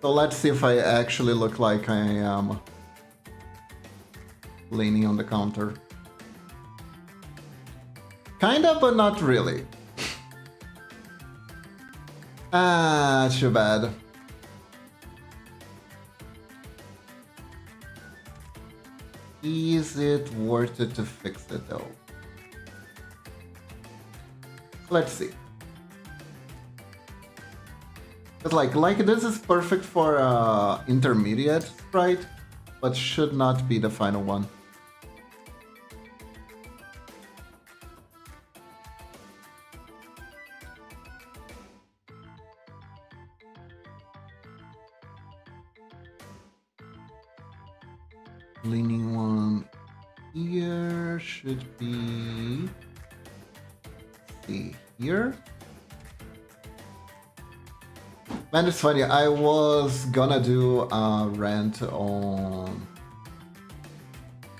So let's see if I actually look like I am leaning on the counter. Kinda, but not really. Ah, too bad. Is it worth it to fix it though? Let's see. But like this is perfect for intermediate sprite, but should not be the final one. Leaning one here should be, see here. Man, it's funny. I was gonna do a rant on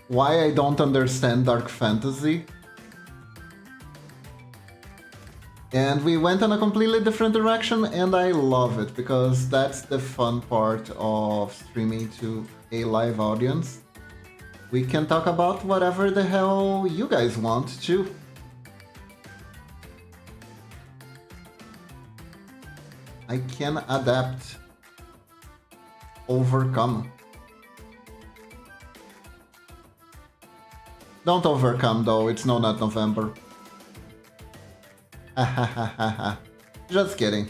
why I don't understand dark fantasy. And we went in a completely different direction, and I love it because that's the fun part of streaming to a live audience. We can talk about whatever the hell you guys want to. I can adapt, overcome. Don't overcome though, it's no not November. Just kidding.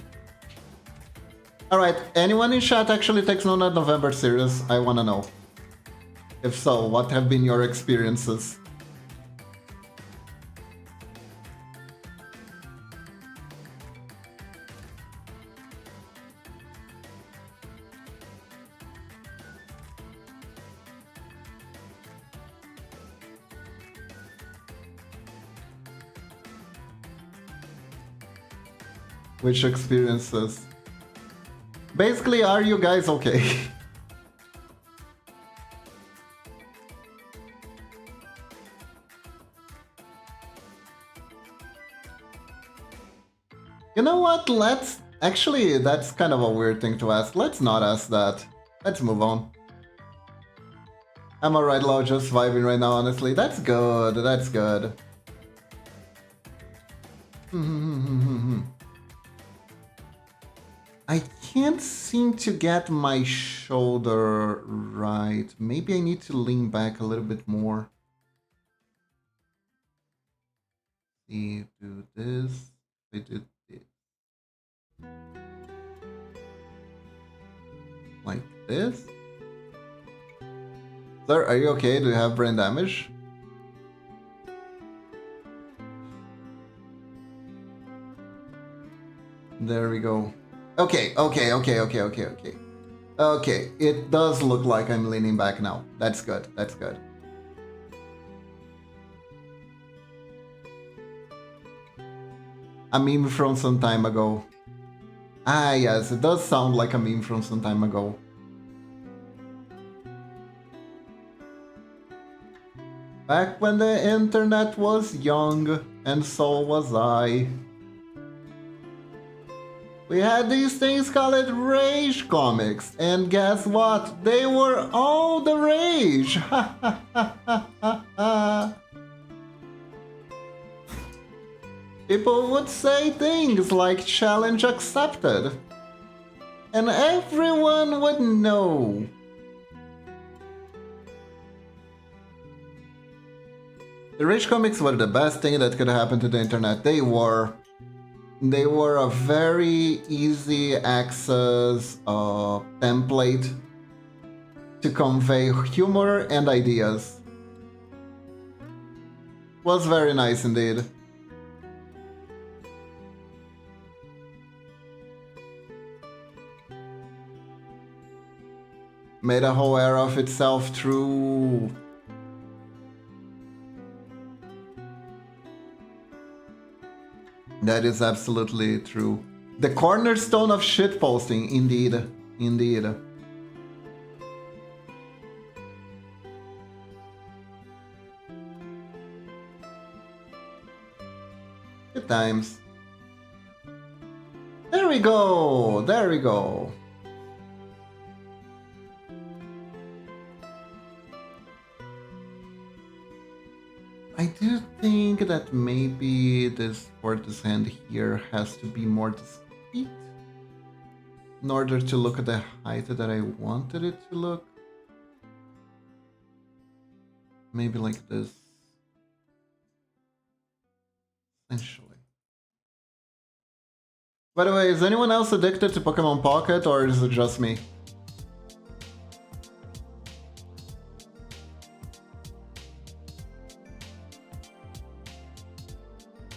Alright, anyone in chat actually takes Luna November serious? I wanna know. If so, what have been your experiences? Which experiences? Basically, are you guys okay? You know what? Let's... Actually, that's kind of a weird thing to ask. Let's not ask that. Let's move on. I'm alright, Lo, just vibing right now, honestly. That's good, that's good. I can't seem to get my shoulder right. Maybe I need to lean back a little bit more. See, do this. I did this. Like this? Sir, are you okay? Do you have brain damage? There we go. Okay. Okay, it does look like I'm leaning back now. That's good, that's good. A meme from some time ago. Ah, yes, it does sound like a meme from some time ago. Back when the internet was young, and so was I. We had these things called rage comics, and guess what? They were all the rage! People would say things like challenge accepted, and everyone would know. The rage comics were the best thing that could happen to the internet. They were a very easy access template to convey humor and ideas. Was very nice indeed. Made a whole era of itself through... That is absolutely true. The cornerstone of shitposting, indeed. Indeed. Good times. There we go! There we go. I do think that maybe this tortoise hand here has to be more discreet in order to look at the height that I wanted it to look. Maybe like this. Essentially. By the way, is anyone else addicted to Pokemon Pocket, or is it just me?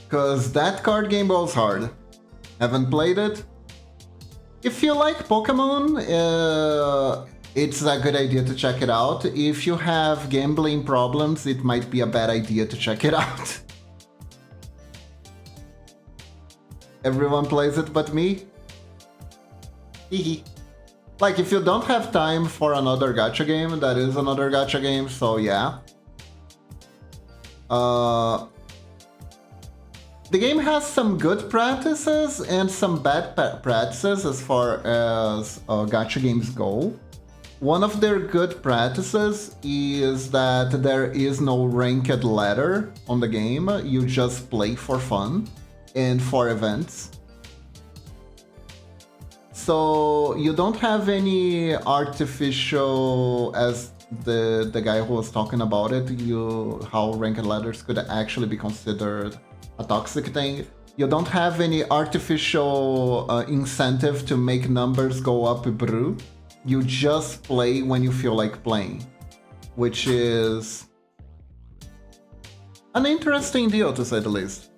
Because that card game goes hard. Haven't played it? If you like Pokemon, it's a good idea to check it out. If you have gambling problems, it might be a bad idea to check it out. Everyone plays it but me? Hehe. Like, if you don't have time for another gacha game, that is another gacha game, so yeah. The game has some good practices and some bad practices as far as gacha games go. One of their good practices is that there is no ranked ladder on the game. You just play for fun and for events. So you don't have any artificial, as the guy who was talking about it, how ranked ladders could actually be considered a toxic thing. You don't have any artificial incentive to make numbers go up brew. You just play when you feel like playing, which is an interesting deal to say the least.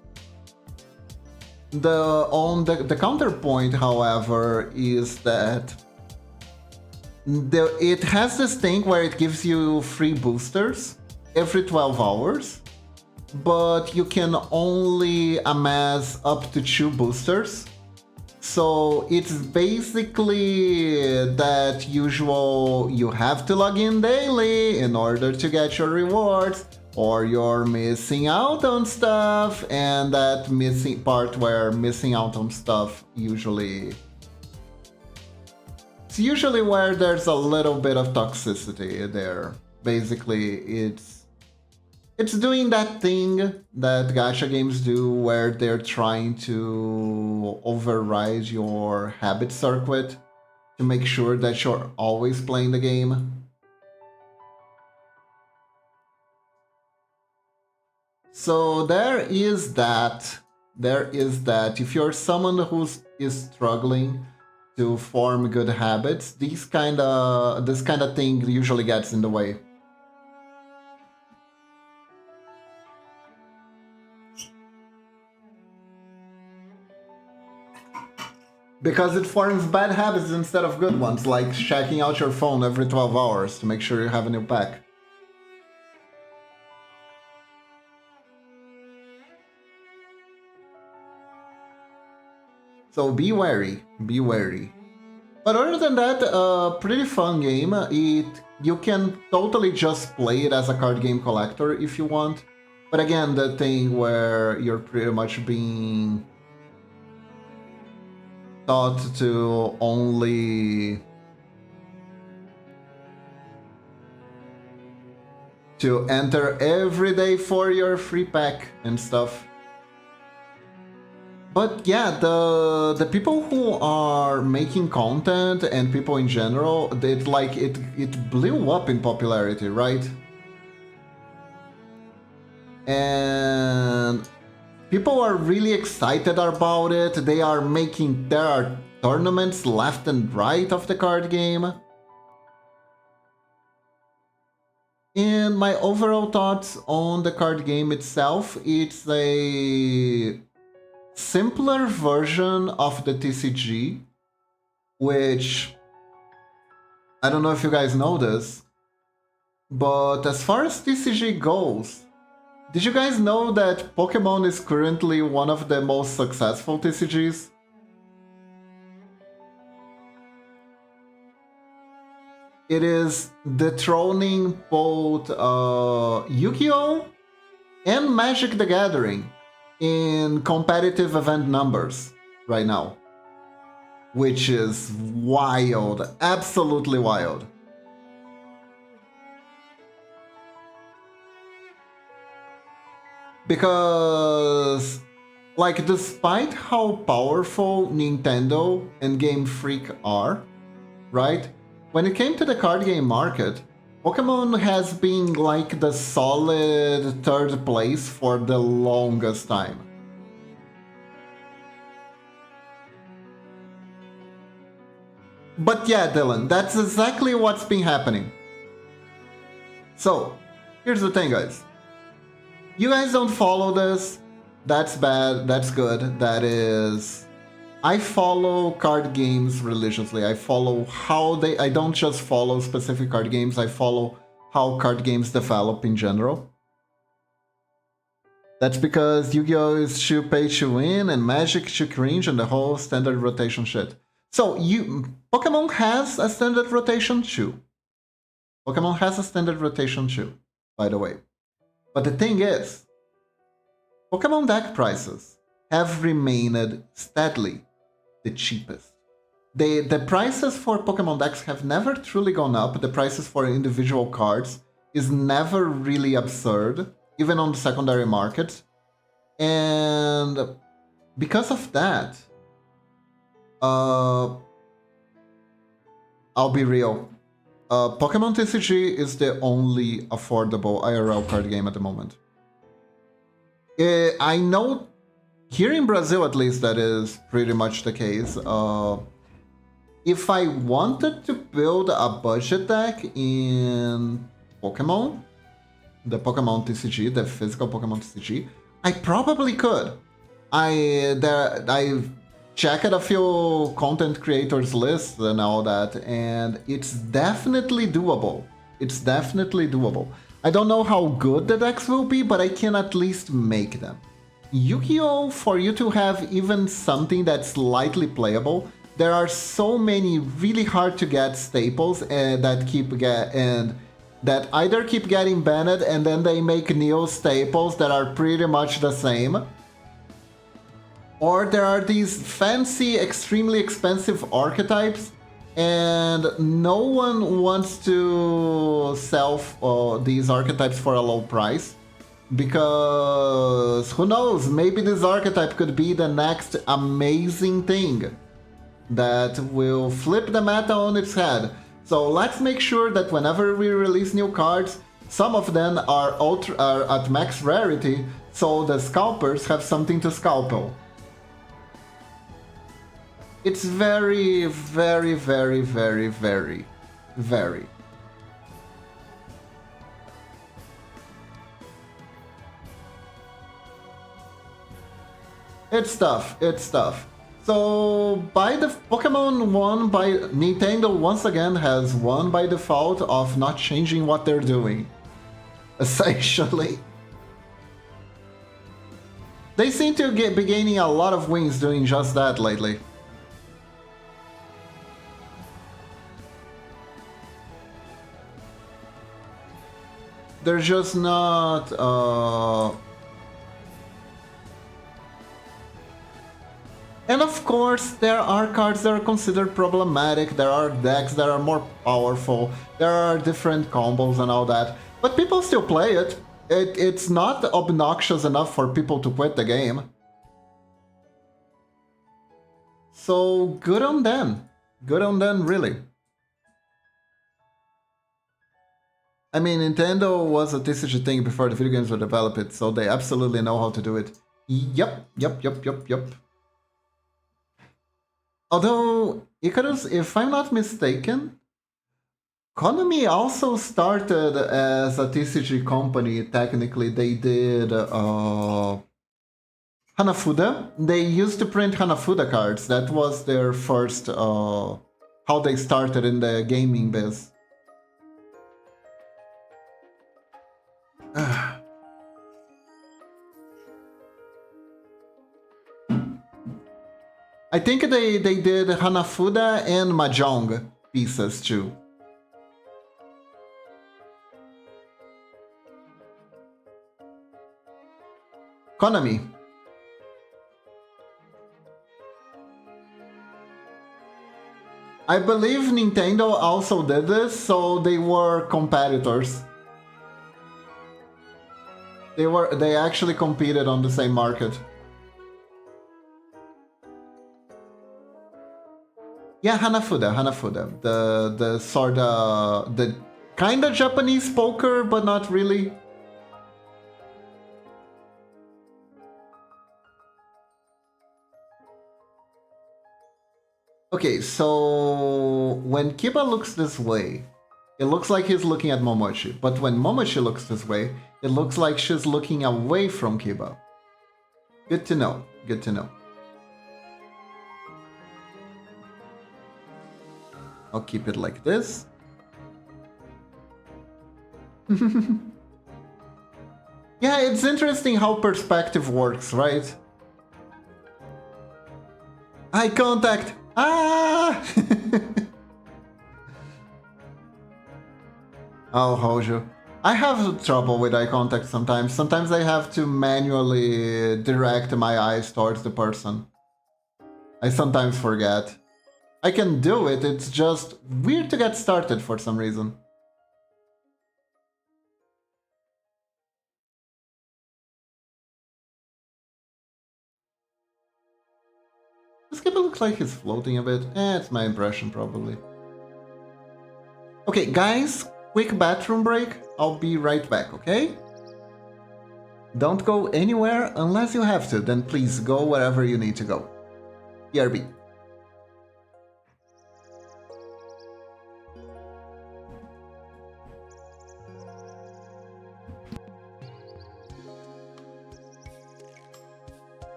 The counterpoint, however, is that it has this thing where it gives you free boosters every 12 hours, but you can only amass up to 2 boosters. So it's basically that usual you have to log in daily in order to get your rewards, or you're missing out on stuff, and that missing part where missing out on stuff usually... It's usually where there's a little bit of toxicity there. Basically, it's doing that thing that gacha games do where they're trying to override your habit circuit to make sure that you're always playing the game. So there is that. If you're someone who is struggling to form good habits, this kind of thing usually gets in the way. Because it forms bad habits instead of good ones, like checking out your phone every 12 hours to make sure you have a new pack. So be wary, be wary. But other than that, pretty fun game. You can totally just play it as a card game collector if you want. But again, the thing where you're pretty much being taught to only to enter every day for your free pack and stuff. But yeah, the people who are making content and people in general, it blew up in popularity, right? And people are really excited about it. There are tournaments left and right of the card game. And my overall thoughts on the card game itself, it's a simpler version of the TCG, which I don't know if you guys know this, but as far as TCG goes, did you guys know that Pokemon is currently one of the most successful TCGs? It is dethroning both Yu-Gi-Oh! And Magic the Gathering in competitive event numbers right now, which is wild, absolutely wild. Because, like, despite how powerful Nintendo and Game Freak are, right? When it came to the card game market, Pokemon has been like the solid third place for the longest time. But yeah, Dylan, that's exactly what's been happening. So, here's the thing, guys. You guys don't follow this. That's bad, that's good, that is... I follow card games religiously. I follow how they... I don't just follow specific card games, I follow how card games develop in general. That's because Yu-Gi-Oh! Is to pay to win and Magic to cringe and the whole standard rotation shit. So, Pokemon has a standard rotation too. Pokemon has a standard rotation too, by the way. But the thing is, Pokemon deck prices have remained steadily the cheapest. The prices for Pokemon decks have never truly gone up. The prices for individual cards is never really absurd, even on the secondary market. And because of that, I'll be real. Pokemon TCG is the only affordable IRL card game at the moment. I know Here in Brazil, at least, that is pretty much the case. If I wanted to build a budget deck in Pokemon, the Pokemon TCG, the physical Pokemon TCG, I probably could. I checked a few content creators lists and all that, and it's definitely doable. It's definitely doable. I don't know how good the decks will be, but I can at least make them. Yu-Gi-Oh! For you to have even something that's slightly playable, there are so many really hard to get staples that either keep getting banned and then they make new staples that are pretty much the same. Or there are these fancy, extremely expensive archetypes and no one wants to sell these archetypes for a low price. Because who knows, maybe this archetype could be the next amazing thing that will flip the meta on its head. So let's make sure that whenever we release new cards, some of them are at max rarity, so the scalpers have something to scalpel. It's very, very, very, very, very, very. It's tough, it's tough. So, by the Pokemon won by Nintendo once again has won by default of not changing what they're doing. Essentially. They seem to be gaining a lot of wins doing just that lately. They're just not... And of course, there are cards that are considered problematic, there are decks that are more powerful, there are different combos and all that, but people still play it. It's not obnoxious enough for people to quit the game. So good on them. Good on them, really. I mean, Nintendo was a TCG thing before the video games were developed, so they absolutely know how to do it. Yep. Although, Icarus, if I'm not mistaken, Konami also started as a TCG company. Technically, they did Hanafuda. They used to print Hanafuda cards. That was their first, how they started in the gaming biz. I think they did Hanafuda and Mahjong pieces too. Konami. I believe Nintendo also did this, so they were competitors. They actually competed on the same market. Yeah, Hanafuda. The sorta... the kinda Japanese poker, but not really. Okay, so... when Kiba looks this way, it looks like he's looking at Momochi. But when Momochi looks this way, it looks like she's looking away from Kiba. Good to know. Good to know. I'll keep it like this. Yeah, it's interesting how perspective works, right? Eye contact! Ah! Oh, Hojo. I have trouble with eye contact sometimes. Sometimes I have to manually direct my eyes towards the person. I sometimes forget. I can do it, it's just weird to get started for some reason. This guy looks like he's floating a bit. It's my impression, probably. Okay, guys, quick bathroom break. I'll be right back, okay? Don't go anywhere unless you have to, then please go wherever you need to go. BRB.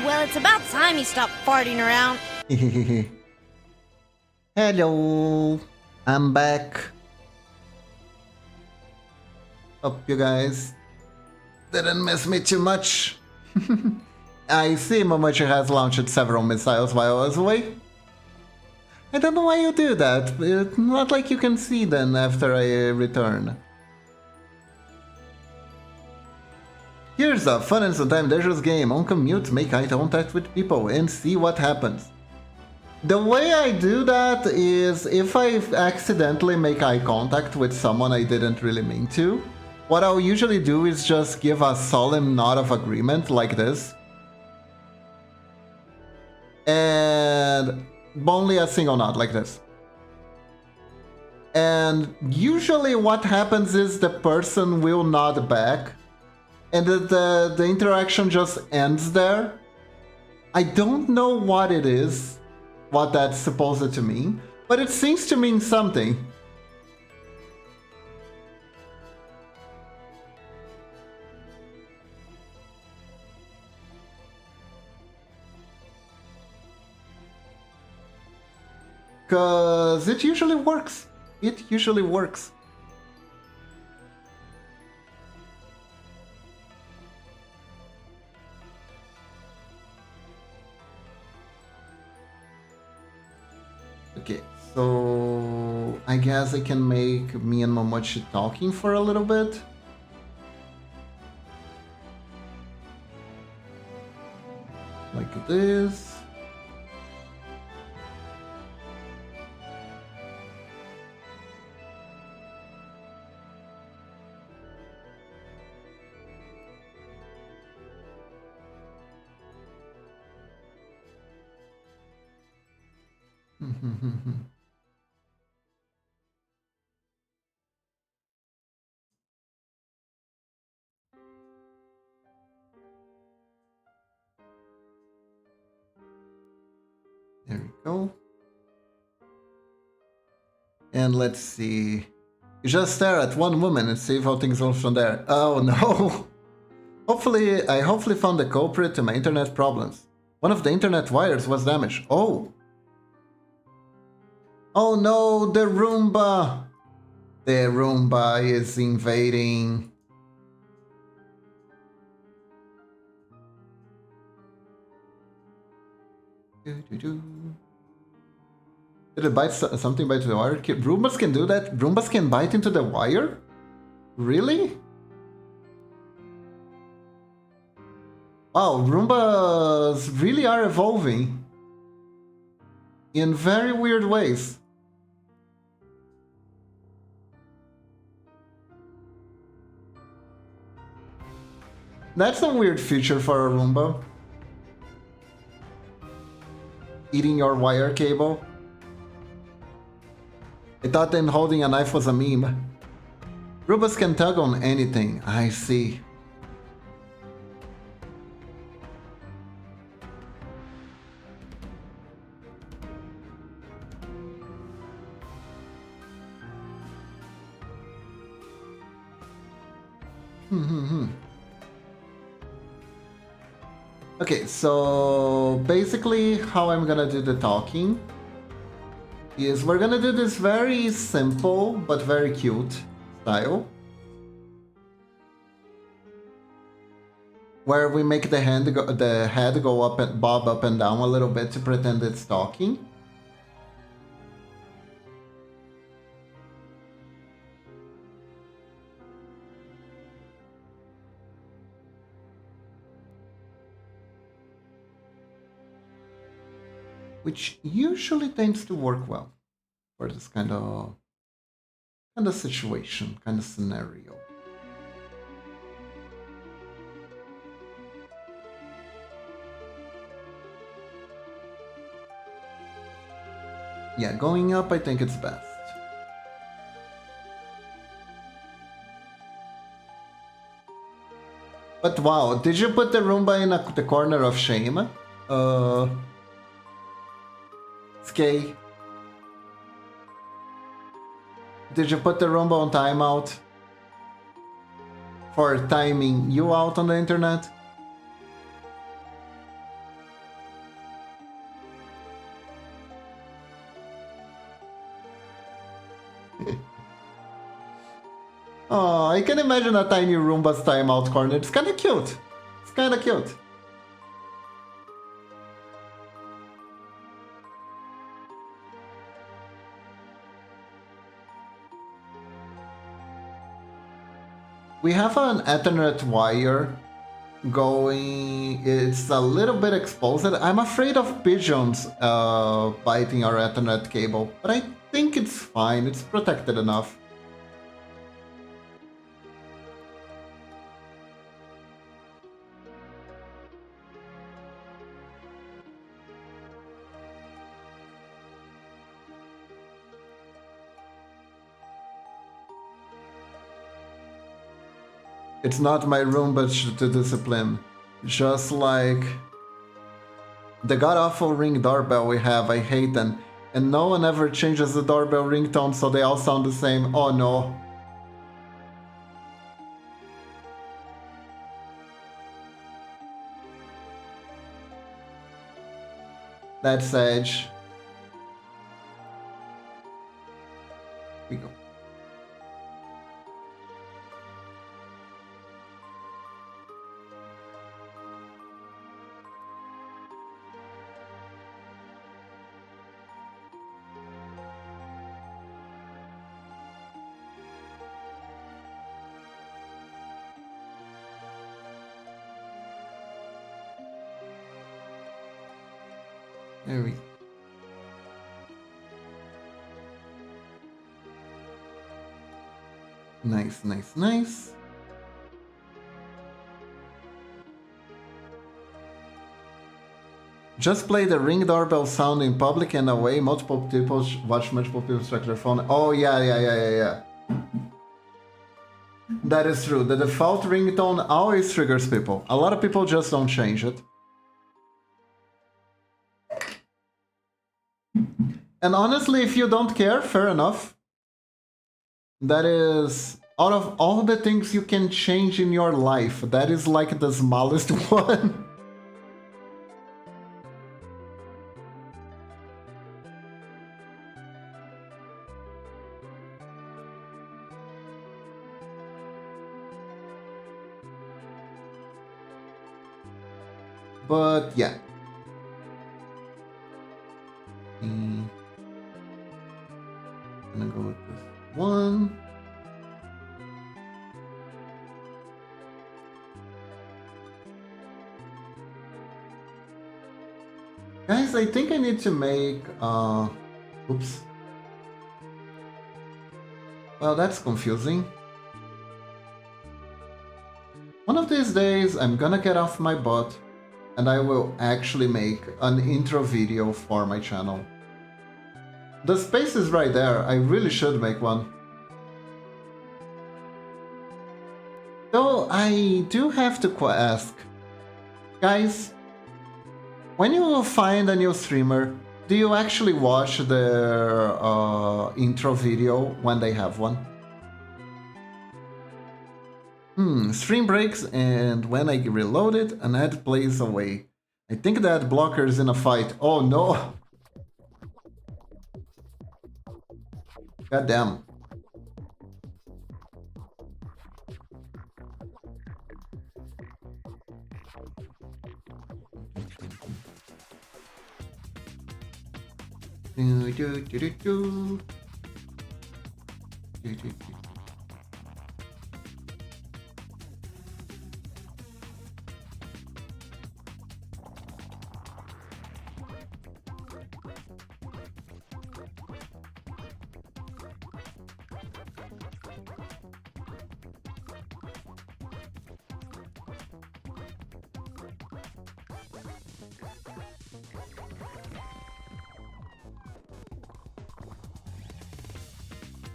Well, it's about time you stopped farting around. Hello, I'm back. Hope you guys didn't miss me too much. I see Momochi has launched several missiles while I was away. I don't know why you do that. It's not like you can see them after I return. Here's a fun and sometimes dangerous game. On commute, make eye contact with people and see what happens. The way I do that is if I accidentally make eye contact with someone I didn't really mean to, what I'll usually do is just give a solemn nod of agreement like this. And only a single nod like this. And usually what happens is the person will nod back and the interaction just ends there. I don't know what it is, what that's supposed to mean, but it seems to mean something. Cause it usually works. It usually works. Okay, so I guess I can make me and Momochi talking for a little bit. Like this. There we go. And let's see. You just stare at one woman and see how things go from there. Oh no! I hopefully found the culprit to my internet problems. One of the internet wires was damaged. Oh! Oh no, the Roomba! The Roomba is invading. Did it bite something bite the wire? Roombas can do that? Roombas can bite into the wire? Really? Wow, Roombas really are evolving in very weird ways. That's a weird feature for a Roomba. Eating your wire cable. I thought then holding a knife was a meme. Roombas can tug on anything, I see. Okay, so basically how I'm gonna do the talking is we're gonna do this very simple but very cute style. Where we make the head go up and bob up and down a little bit to pretend it's talking. Which usually tends to work well for this kind of situation, kind of scenario. Yeah, going up I think it's best. But wow, did you put the Roomba in the corner of shame? Skay. Did you put the Roomba on timeout? For timing you out on the internet? Oh, I can imagine a tiny Roomba's timeout corner. It's kinda cute. It's kinda cute. We have an Ethernet wire going. It's a little bit exposed. I'm afraid of pigeons biting our Ethernet cable, but I think it's fine. It's protected enough. It's not my room, but to discipline. Just like the god-awful Ring doorbell we have, I hate them. And no one ever changes the doorbell ringtone so they all sound the same. Oh no. That's Edge. We go. There we go. Nice, nice, nice. Just play the Ring doorbell sound in public and away. Multiple people watch multiple people check their phone. Oh yeah. That is true. The default ringtone always triggers people. A lot of people just don't change it. And honestly, if you don't care, fair enough. That is, out of all the things you can change in your life, that is like the smallest one. But yeah. I'm gonna go with this one. Guys, I think I need to make, oops. Well, that's confusing. One of these days, I'm gonna get off my butt and I will actually make an intro video for my channel. The space is right there, I really should make one. Though I do have to ask, guys, when you find a new streamer, do you actually watch their intro video when they have one? Stream breaks and when I reload it, an ad plays away. I think the ad blocker is in a fight. Oh no! God damn.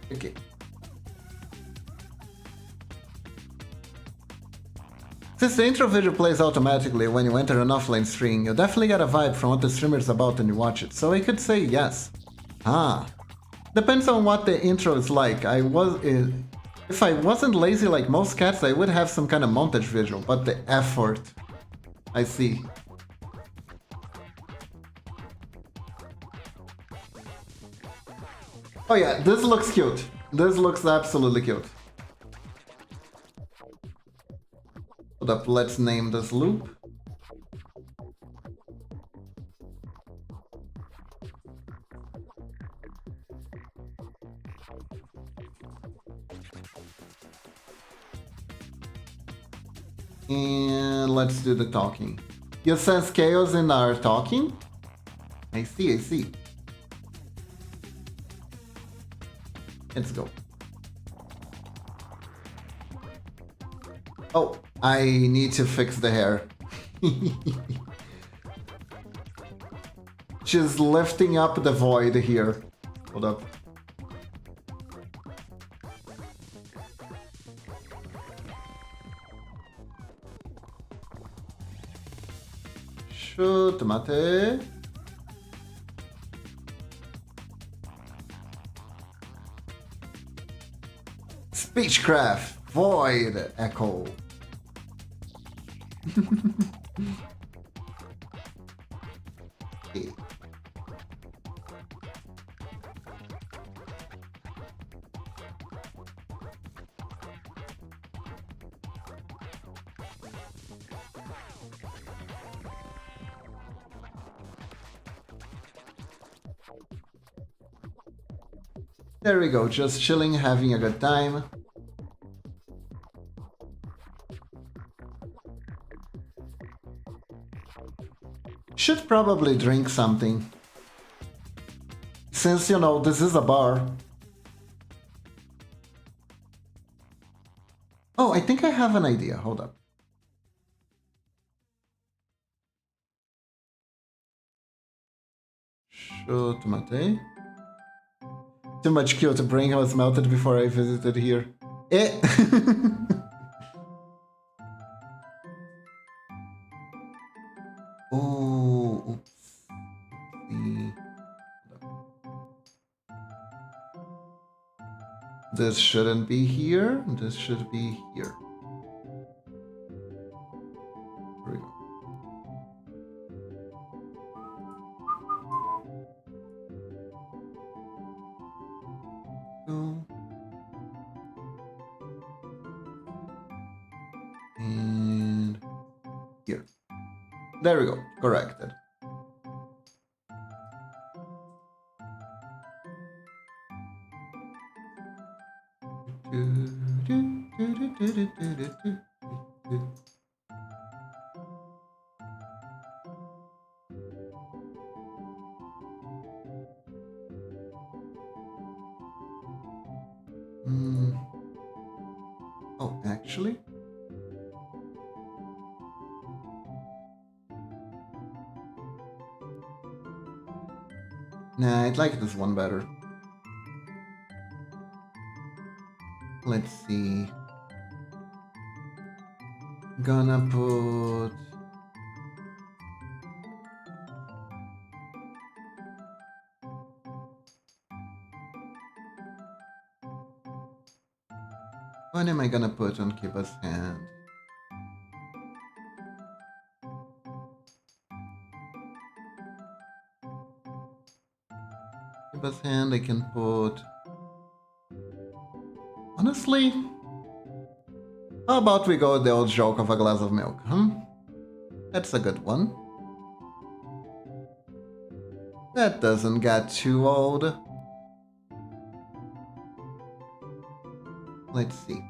Okay. Since the intro video plays automatically when you enter an offline stream, you definitely get a vibe from what the streamer is about when you watch it, so I could say yes. Depends on what the intro is like. If I wasn't lazy like most cats, I would have some kind of montage visual, but the effort. I see. Oh yeah, this looks cute. This looks absolutely cute. Hold up, let's name this loop. And let's do the talking. You sense chaos in our talking? I see, I see. Let's go. Oh, I need to fix the hair. She's lifting up the void here. Hold up. Shoot, mate. Speechcraft, void, echo. Okay. There we go, just chilling, having a good time. Should probably drink something. Since, you know, this is a bar. Oh, I think I have an idea. Hold up. Shoot, mate. Too much Kyoto brain was melted before I visited here. Eh! Oh, oops. This shouldn't be here. This should be here. Here we go. And here. There we go. Corrected. Oh, actually? Nah, I'd like this one better. Let's see. Gonna put... What am I gonna put on Kiba's hand? Kiba's hand I can put... Honestly, how about we go with the old joke of a glass of milk, That's a good one. That doesn't get too old. Let's see.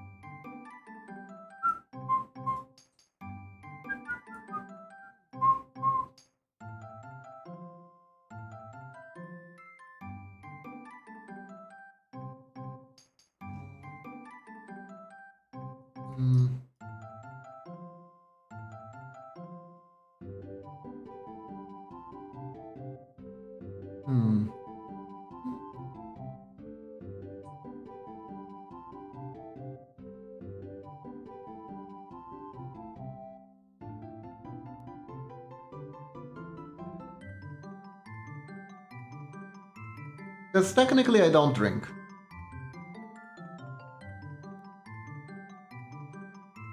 Because technically I don't drink.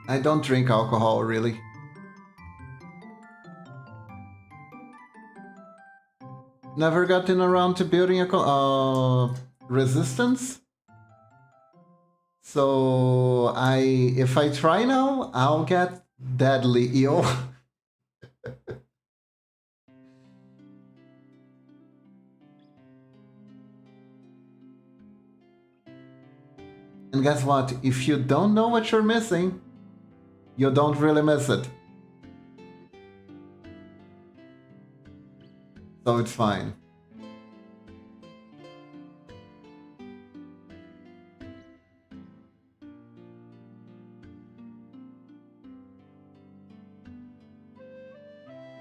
I don't drink alcohol, really. Never gotten around to building a resistance. So if I try now, I'll get deadly ill. And guess what? If you don't know what you're missing, you don't really miss it. So it's fine.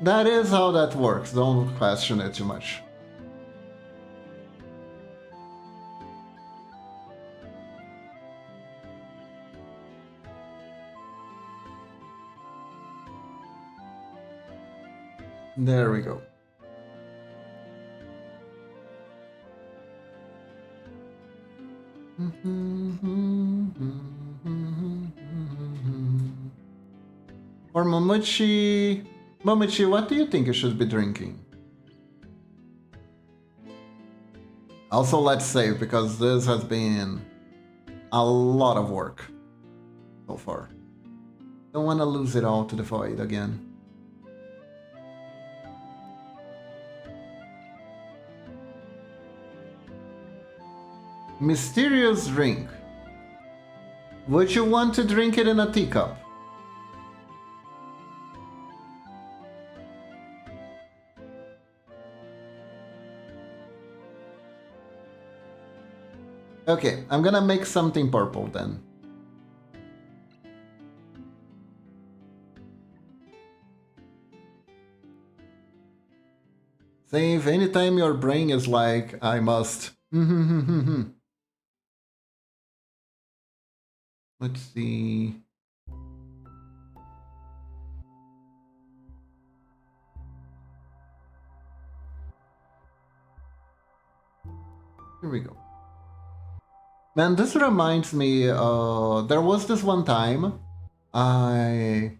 That is how that works. Don't question it too much. There we go. Or Momochi... Momochi, what do you think you should be drinking? Also, let's save, because this has been a lot of work so far. Don't want to lose it all to the void again. Mysterious drink. Would you want to drink it in a teacup? Okay, I'm gonna make something purple then. Save anytime your brain is like, I must. Let's see. Here we go. Man, this reminds me, there was this one time I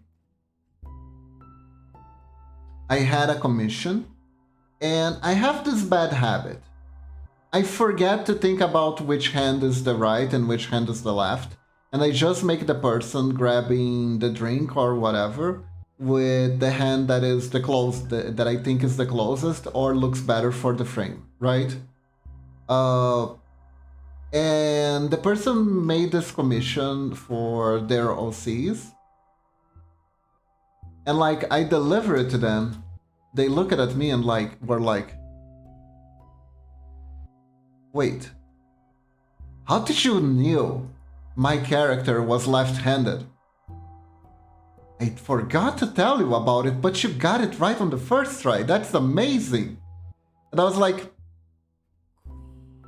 had a commission, and I have this bad habit. I forget to think about which hand is the right and which hand is the left, and I just make the person grabbing the drink or whatever with the hand that is the that I think is the closest or looks better for the frame, right? And the person made this commission for their OCs. And like, I deliver it to them. They look at me and like, were like, wait, how did you know my character was left-handed? I forgot to tell you about it, but you got it right on the first try. That's amazing. And I was like,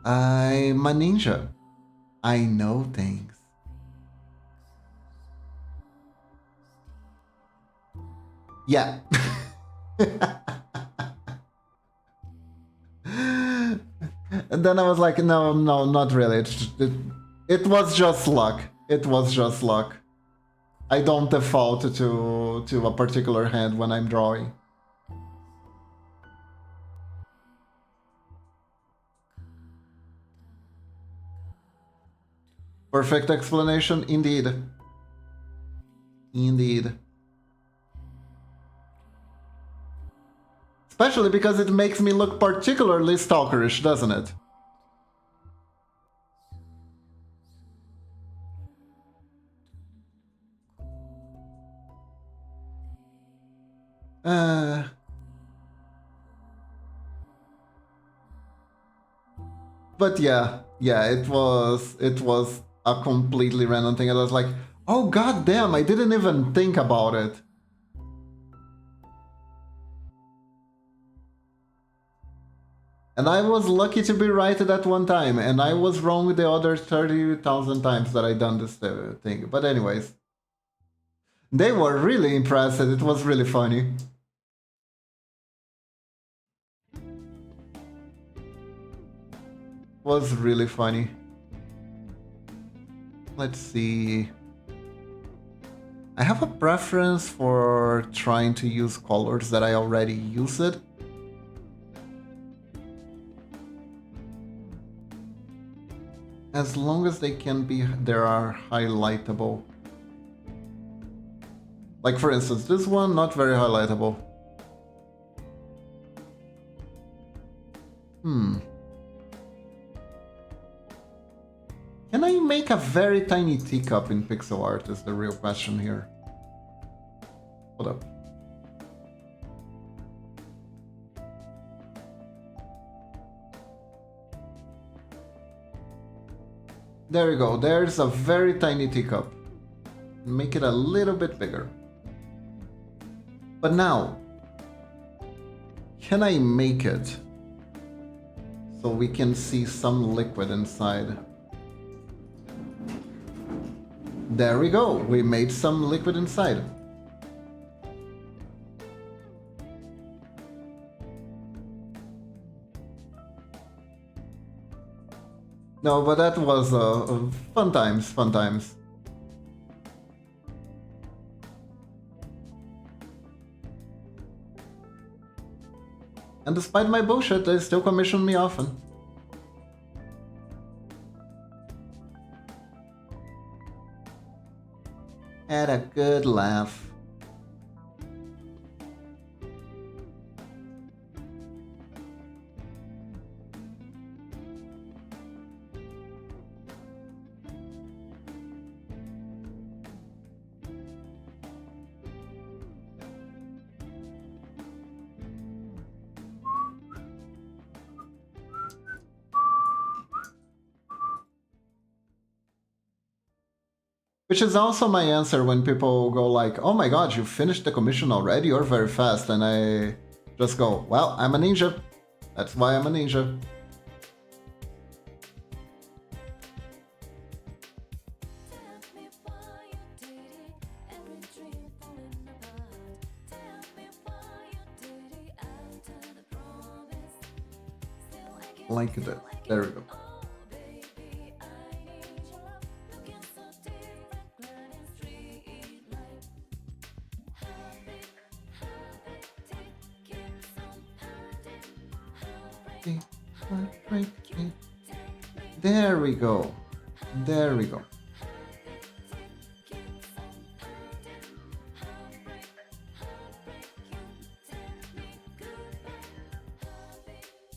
I'm a ninja. I know things. Yeah. And then I was like, no, not really. It was just luck. It was just luck. I don't default to a particular hand when I'm drawing. Perfect explanation, indeed. Indeed. Especially because it makes me look particularly stalkerish, doesn't it? But yeah, it was a completely random thing. I was like, oh god damn, I didn't even think about it. And I was lucky to be right at that one time, and I was wrong the other 30,000 times that I done this thing. But anyways, they were really impressed. It was really funny. Was really funny. Let's see. I have a preference for trying to use colors that I already used. As long as they are highlightable. Like for instance, this one, not very highlightable. Can I make a very tiny teacup in pixel art is the real question here. Hold up. There you go, there's a very tiny teacup. Make it a little bit bigger. But now, can I make it so we can see some liquid inside? There we go, we made some liquid inside. No, but that was fun times, fun times. And despite my bullshit, they still commission me often. Had a good laugh. Which is also my answer when people go like, oh my god, you finished the commission already? You're very fast. And I just go, well, I'm a ninja. That's why I'm a ninja. Like that. There we go. There we go. There we go.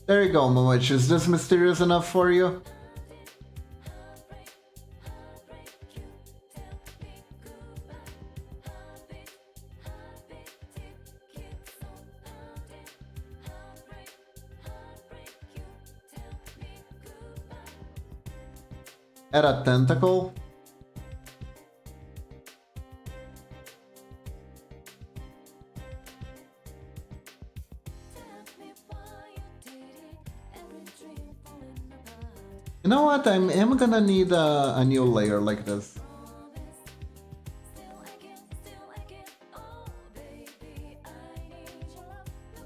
There you go, Moich. Is this mysterious enough for you? Add a tentacle. You know what? I am gonna need a new layer like this.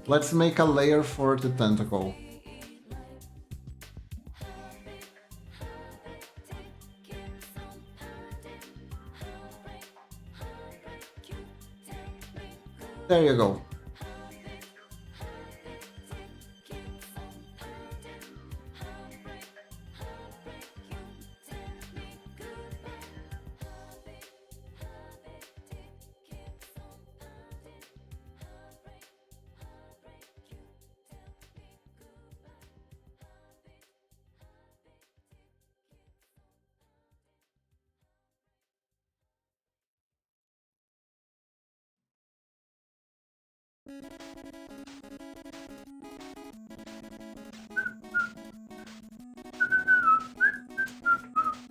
Let's make a layer for the tentacle. There you go.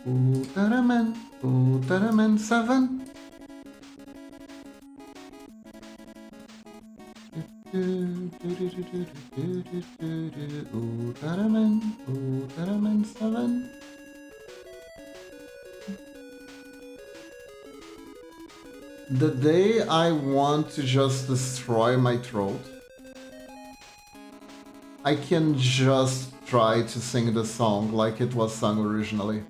Utaraman 7. Utaraman 7. The day I want to just destroy my throat, I can just try to sing the song like it was sung originally.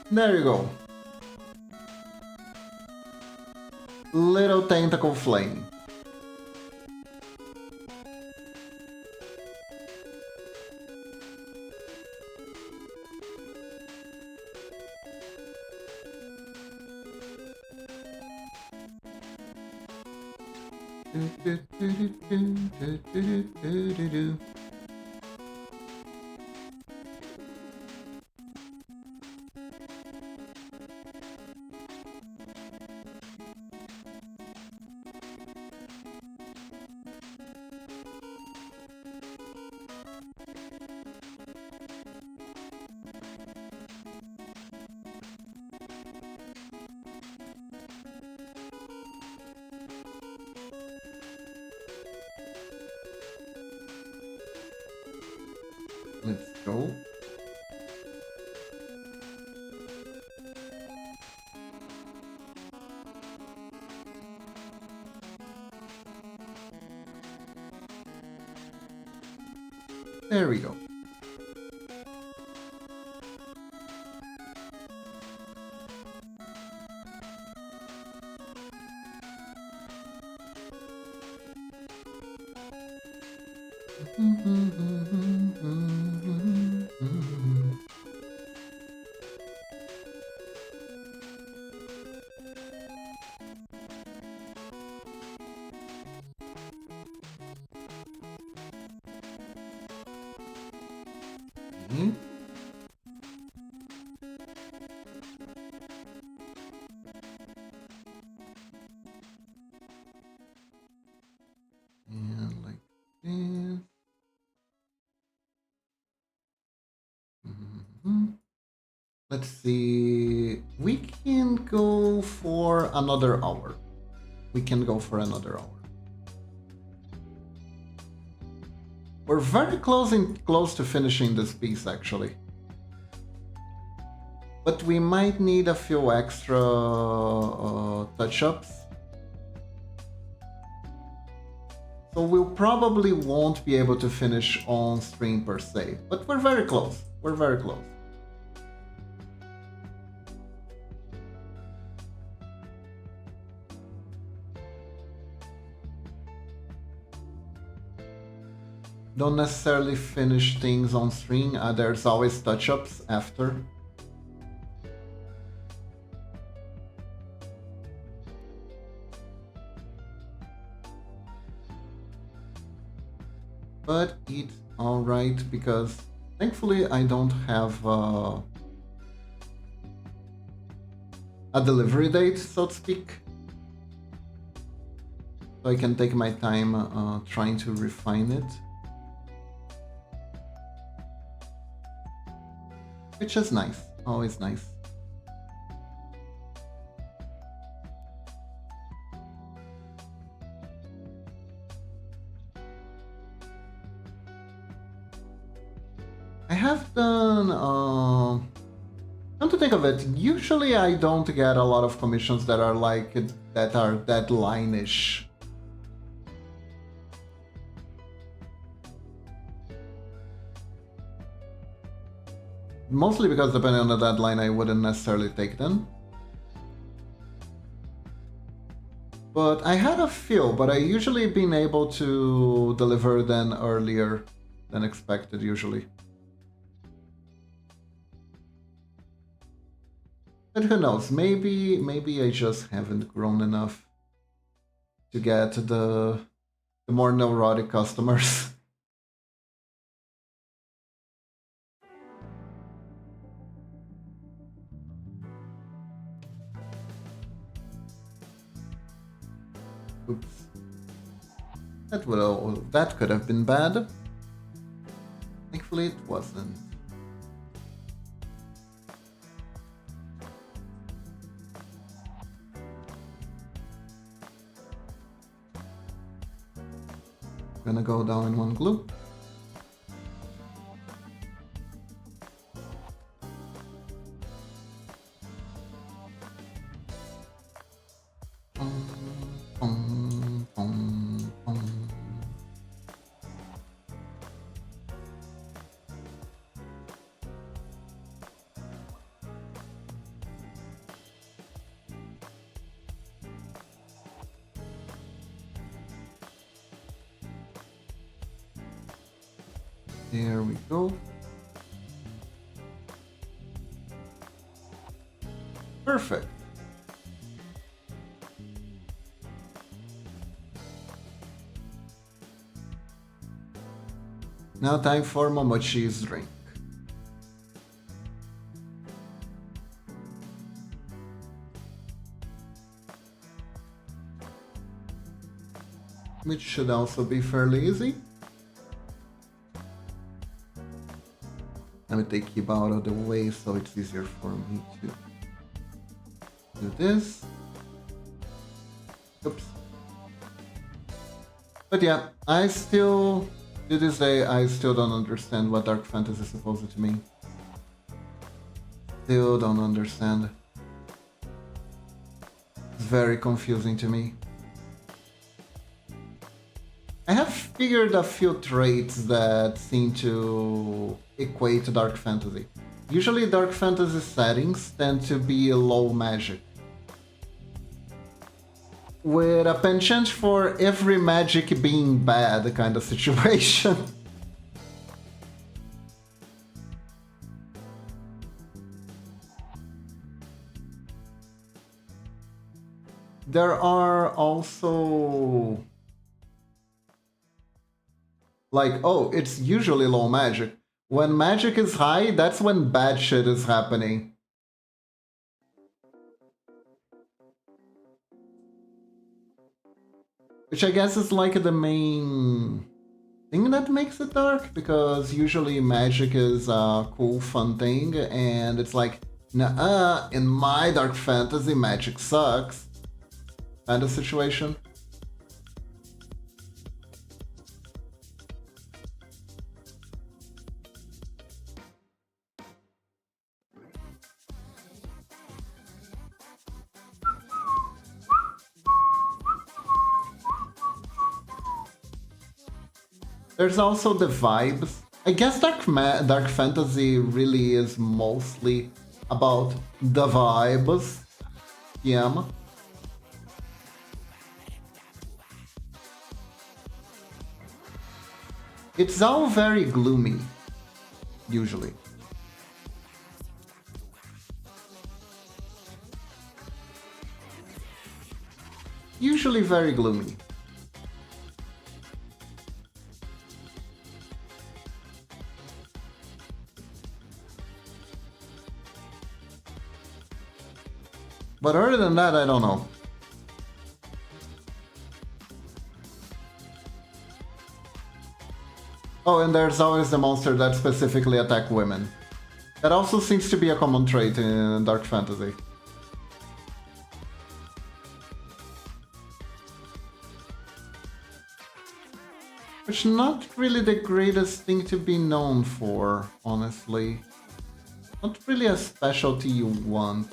There you go. Little tentacle flame. Let's go. There we go. And like this. Let's see. We can go for another hour. We can go for another hour. We're very close to finishing this piece, actually. But we might need a few extra touch-ups. So we probably won't be able to finish on stream per se. But we're very close. We're very close. Don't necessarily finish things on stream. There's always touch-ups after. But it's alright because thankfully I don't have a delivery date, so to speak. so I can take my time trying to refine it. Which is nice, always nice. I have done, come to think of it, usually I don't get a lot of commissions that are like, that are deadline-ish. Mostly because depending on the deadline, I wouldn't necessarily take them. But I had a few, but I usually been able to deliver them earlier than expected, usually. But who knows, maybe I just haven't grown enough to get the more neurotic customers. Oops. That could have been bad. Thankfully it wasn't. Gonna go down in one glue. There we go. Perfect. Now time for Momochi's drink. Which should also be fairly easy. Let me take him out of the way so it's easier for me to do this. Oops. But yeah, to this day, I still don't understand what Dark Fantasy is supposed to mean. Still don't understand. It's very confusing to me. I have figured a few traits that seem to equate to Dark Fantasy. Usually Dark Fantasy settings tend to be low magic, with a penchant for every magic being bad kind of situation. There are also like, oh, it's usually low magic. When magic is high, that's when bad shit is happening. Which I guess is like the main thing that makes it dark, because usually magic is a cool, fun thing, and it's like, nah, in my Dark Fantasy, magic sucks kind of situation. There's also the vibes. I guess Dark Fantasy really is mostly about the vibes. Yeah. It's all very gloomy, usually. Usually very gloomy. But other than that, I don't know. Oh, and there's always the monster that specifically attack women. That also seems to be a common trait in Dark Fantasy. Which not really the greatest thing to be known for, honestly. Not really a specialty you want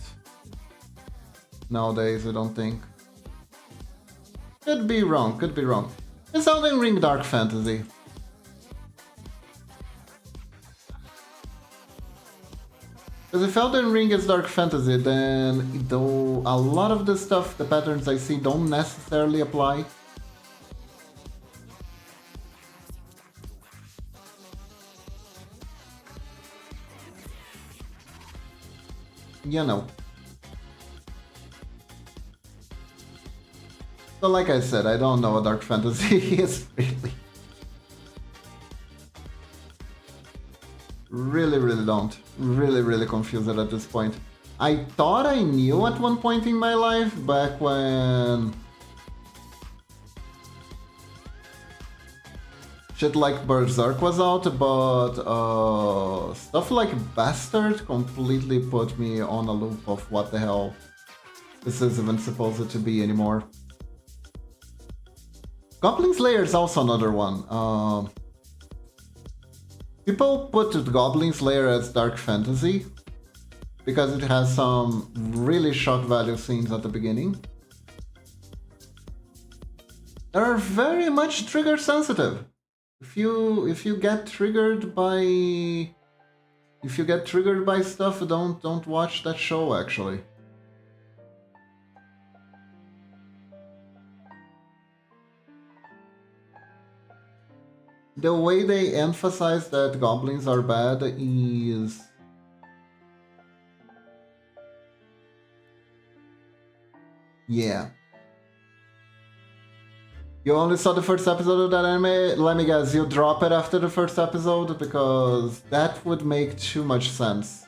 nowadays, I don't think. Could be wrong, could be wrong. It's Elden Ring Dark Fantasy. Because if Elden Ring is Dark Fantasy, then though a lot of the stuff, the patterns I see don't necessarily apply. You know. So like I said, I don't know what Dark Fantasy is really. Really don't. Really confused at this point. I thought I knew at one point in my life, back when shit like Berserk was out, but stuff like Bastard completely put me on a loop of what the hell this is even supposed to be anymore. Goblin Slayer is also another one. People put Goblin Slayer as Dark Fantasy because it has some really shock value scenes at the beginning. They're very much trigger sensitive. If you get triggered by stuff, don't watch that show actually. The way they emphasize that goblins are bad is yeah. You only saw the first episode of that anime? Let me guess, you drop it after the first episode? Because that would make too much sense.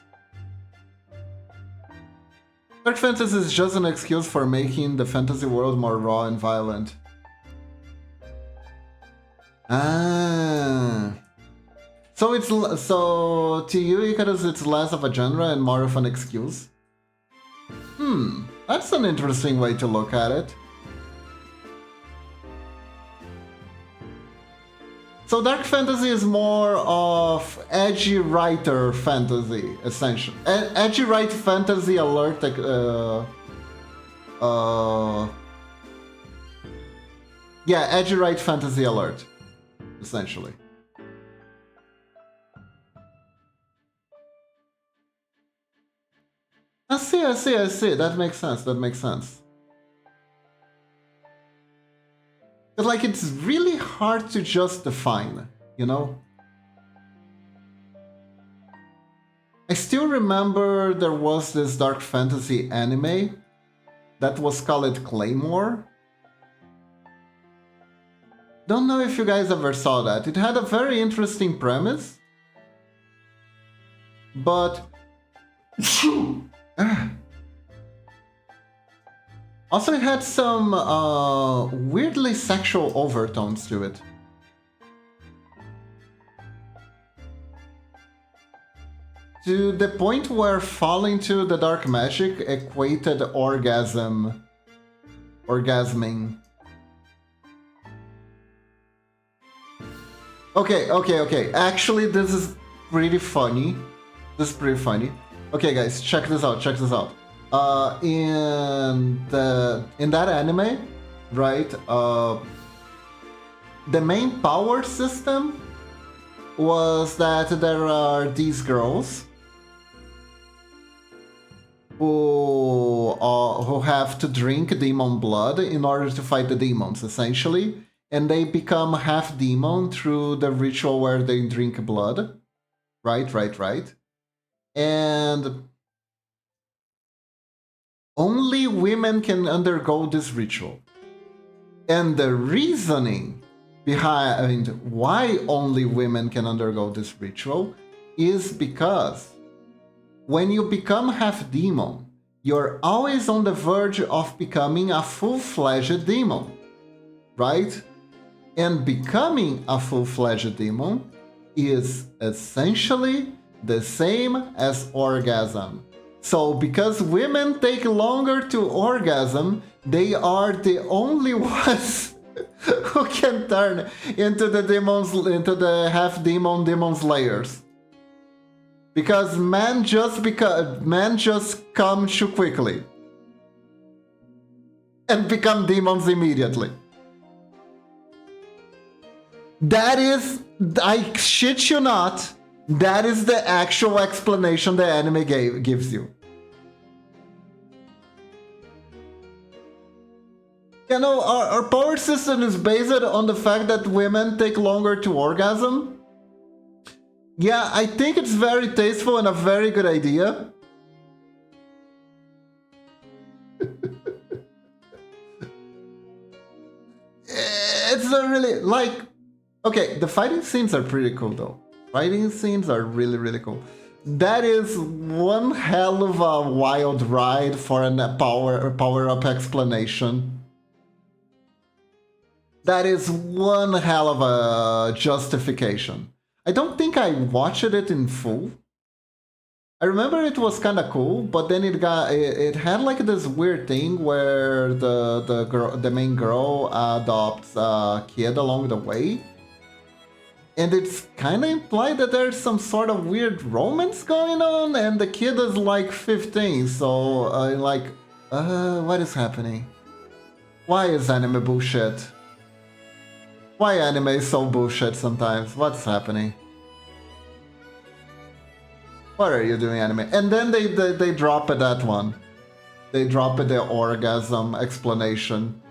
Dark Fantasy is just an excuse for making the fantasy world more raw and violent. Ah. So to you, Icarus, it's less of a genre and more of an excuse? That's an interesting way to look at it. So Dark Fantasy is more of edgy writer fantasy, essentially. Edgy right fantasy alert, yeah, edgy right fantasy alert, essentially. I see. That makes sense. But like, it's really hard to just define, you know? I still remember there was this dark fantasy anime that was called Claymore. Don't know if you guys ever saw that. It had a very interesting premise, but also it had some weirdly sexual overtones to it. To the point where falling to the dark magic equated orgasming. Okay. Actually, this is pretty funny. Okay, guys, check this out. In that anime, right? The main power system was that there are these girls who have to drink demon blood in order to fight the demons, essentially. And they become half demon through the ritual where they drink blood. Right. And only women can undergo this ritual. And the reasoning behind why only women can undergo this ritual is because when you become half demon, you're always on the verge of becoming a full-fledged demon, right? And becoming a full-fledged demon is essentially the same as orgasm. So because women take longer to orgasm, they are the only ones who can turn into the half demon slayers. Because men just come too quickly and become demons immediately. That is, I shit you not, that is the actual explanation the anime gives you. You know, our power system is based on the fact that women take longer to orgasm. Yeah, I think it's very tasteful and a very good idea. It's a really, like, okay, the fighting scenes are pretty cool though. Fighting scenes are really, really cool. That is one hell of a wild ride for a power-up explanation. That is one hell of a justification. I don't think I watched it in full. I remember it was kind of cool, but then it had like this weird thing where the main girl adopts a kid along the way, and it's kind of implied that there's some sort of weird romance going on, and the kid is like 15, so what is happening? Why is anime bullshit? Why anime is so bullshit sometimes? What's happening? What are you doing, anime? And then they drop it, that one. They drop it, the orgasm explanation.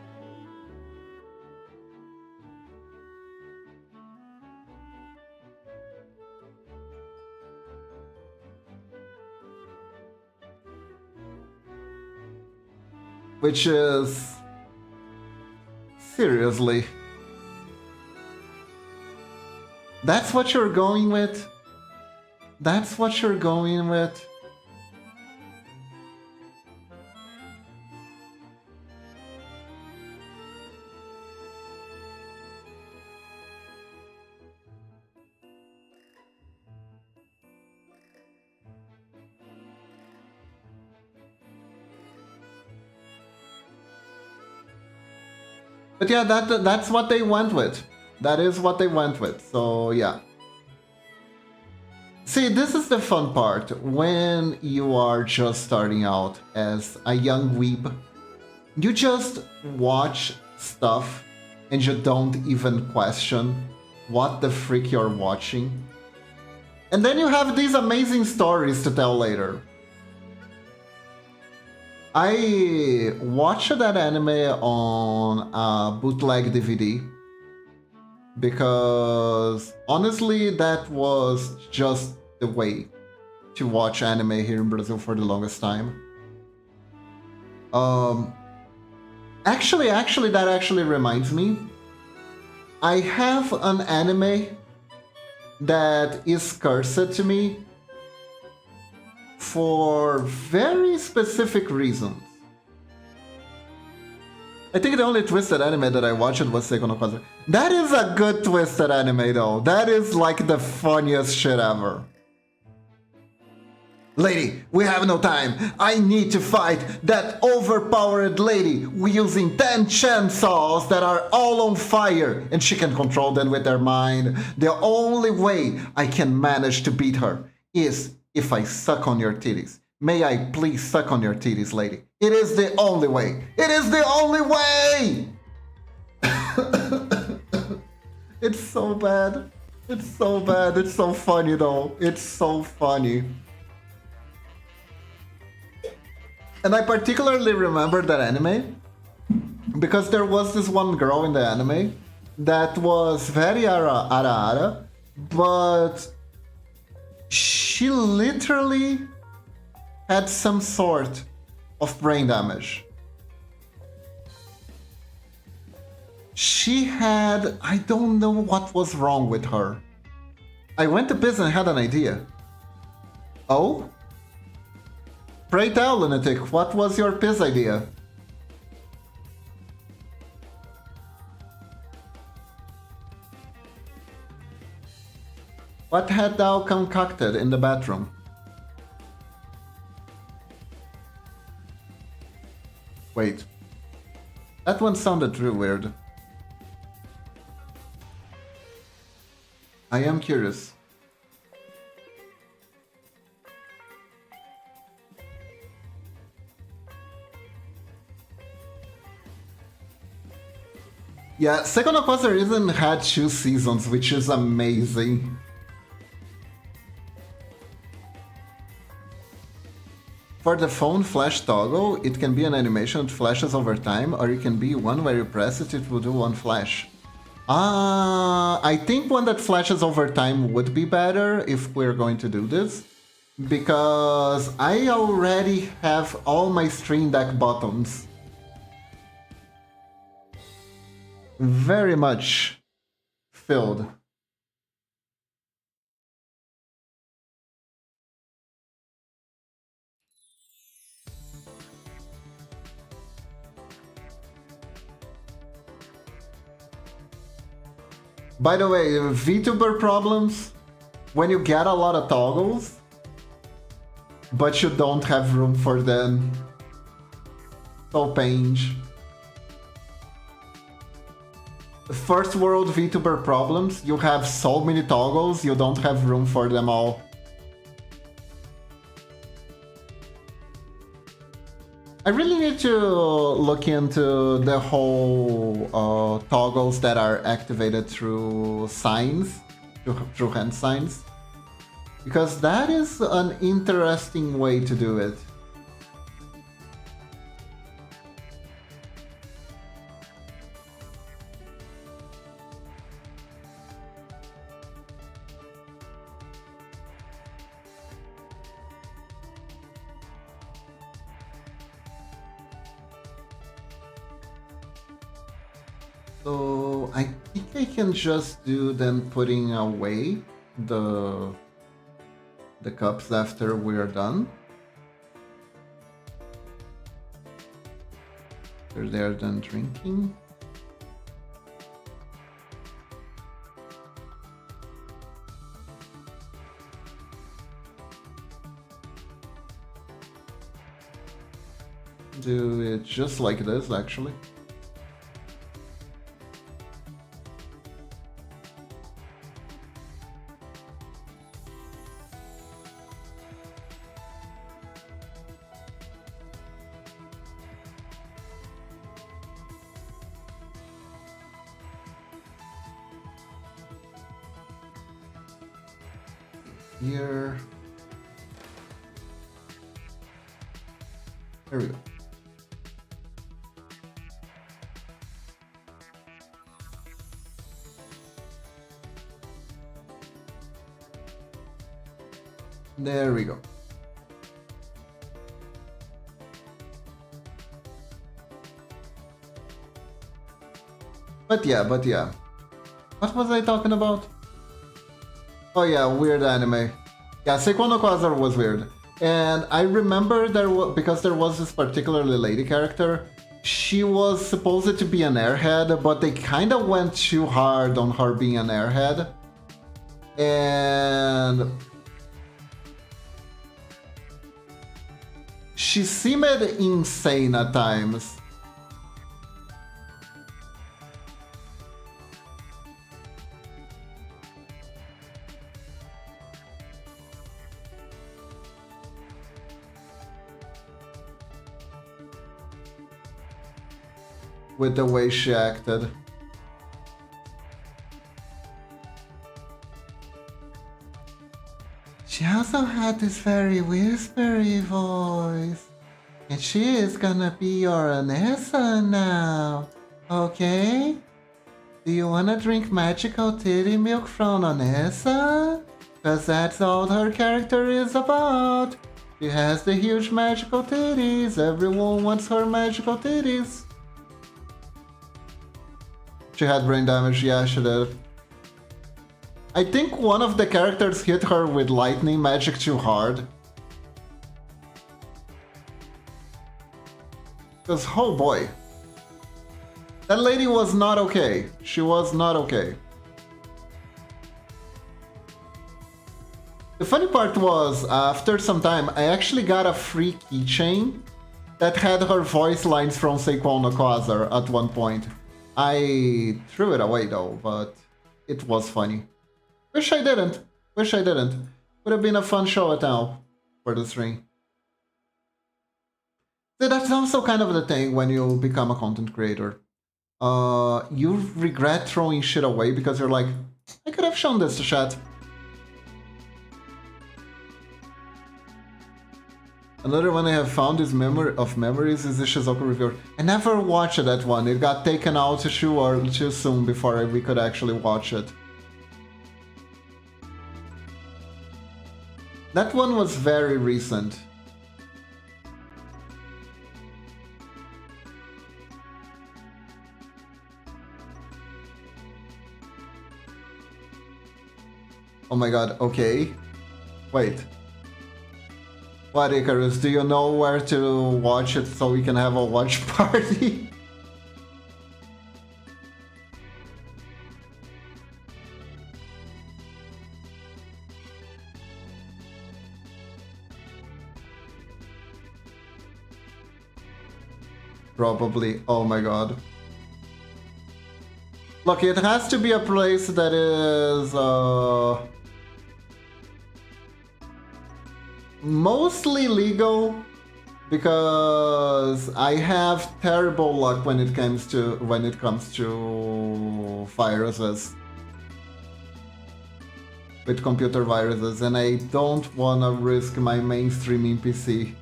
Which is... seriously. That's what you're going with? That's what you're going with? But yeah, that's what they went with. That is what they went with, so yeah. See, this is the fun part, when you are just starting out as a young weeb. You just watch stuff and you don't even question what the freak you're watching. And then you have these amazing stories to tell later. I watched that anime on a bootleg DVD. Because honestly, that was just the way to watch anime here in Brazil for the longest time. Actually, that actually reminds me. I have an anime that is cursed to me for very specific reasons. I think the only twisted anime that I watched was Seiko no Kaze. That is a good twisted anime though. That is like the funniest shit ever. Lady, we have no time. I need to fight that overpowered lady using 10 chainsaws that are all on fire, and she can control them with her mind. The only way I can manage to beat her is if I suck on your titties. May I please suck on your titties, lady? It is the only way. It is the only way! It's so bad. It's so bad. It's so funny though. It's so funny. And I particularly remember that anime because there was this one girl in the anime that was very ara, but she literally had some sort of brain damage. She had, I don't know what was wrong with her. I went to Biz and had an idea. Oh? Pray tell, lunatic, what was your piss idea? What had thou concocted in the bathroom? Wait. That one sounded real weird. I am curious. Yeah, Second of Us even had 2 seasons, which is amazing. For the phone flash toggle, it can be an animation that flashes over time, or it can be one where you press it, it will do one flash. I think one that flashes over time would be better if we're going to do this. Because I already have all my Stream Deck buttons very much filled. By the way, VTuber problems, when you get a lot of toggles, but you don't have room for them. So painful. First world VTuber problems, you have so many toggles, you don't have room for them all. I really need to look into the whole toggles that are activated through signs, through hand signs, because that is an interesting way to do it. So I think I can just do then putting away the cups after we're done. They're done drinking. Do it just like this, actually. Here. There we go. There we go. But yeah. What was I talking about? Oh yeah, weird anime. Yeah, Seiko no Quasar was weird. And I remember because there was this particularly lady character, she was supposed to be an airhead, but they kind of went too hard on her being an airhead. And she seemed insane at times. With the way she acted. She also had this very whispery voice. And she is gonna be your Anessa now, okay? Do you wanna drink magical titty milk from Anessa? Cause that's all her character is about. She has the huge magical titties, everyone wants her magical titties. She had brain damage, yeah, she did. I think one of the characters hit her with lightning magic too hard. Because, oh boy. That lady was not okay. She was not okay. The funny part was, after some time, I actually got a free keychain that had her voice lines from Sequel no Quasar at one point. I threw it away though, but it was funny. Wish I didn't. Wish I didn't. Would have been a fun show at now for the stream. So that's also kind of the thing when you become a content creator. You regret throwing shit away because you're like, I could have shown this to chat. Another one I have found is Memories is the Shizuku review. I never watched that one. It got taken out too soon before we could actually watch it. That one was very recent. Oh my god, okay. Wait. What, Icarus, do you know where to watch it so we can have a watch party? Probably. Oh my god. Look, it has to be a place that is mostly legal, because I have terrible luck when it comes to viruses, with computer viruses, and I don't wanna risk my mainstreaming PC,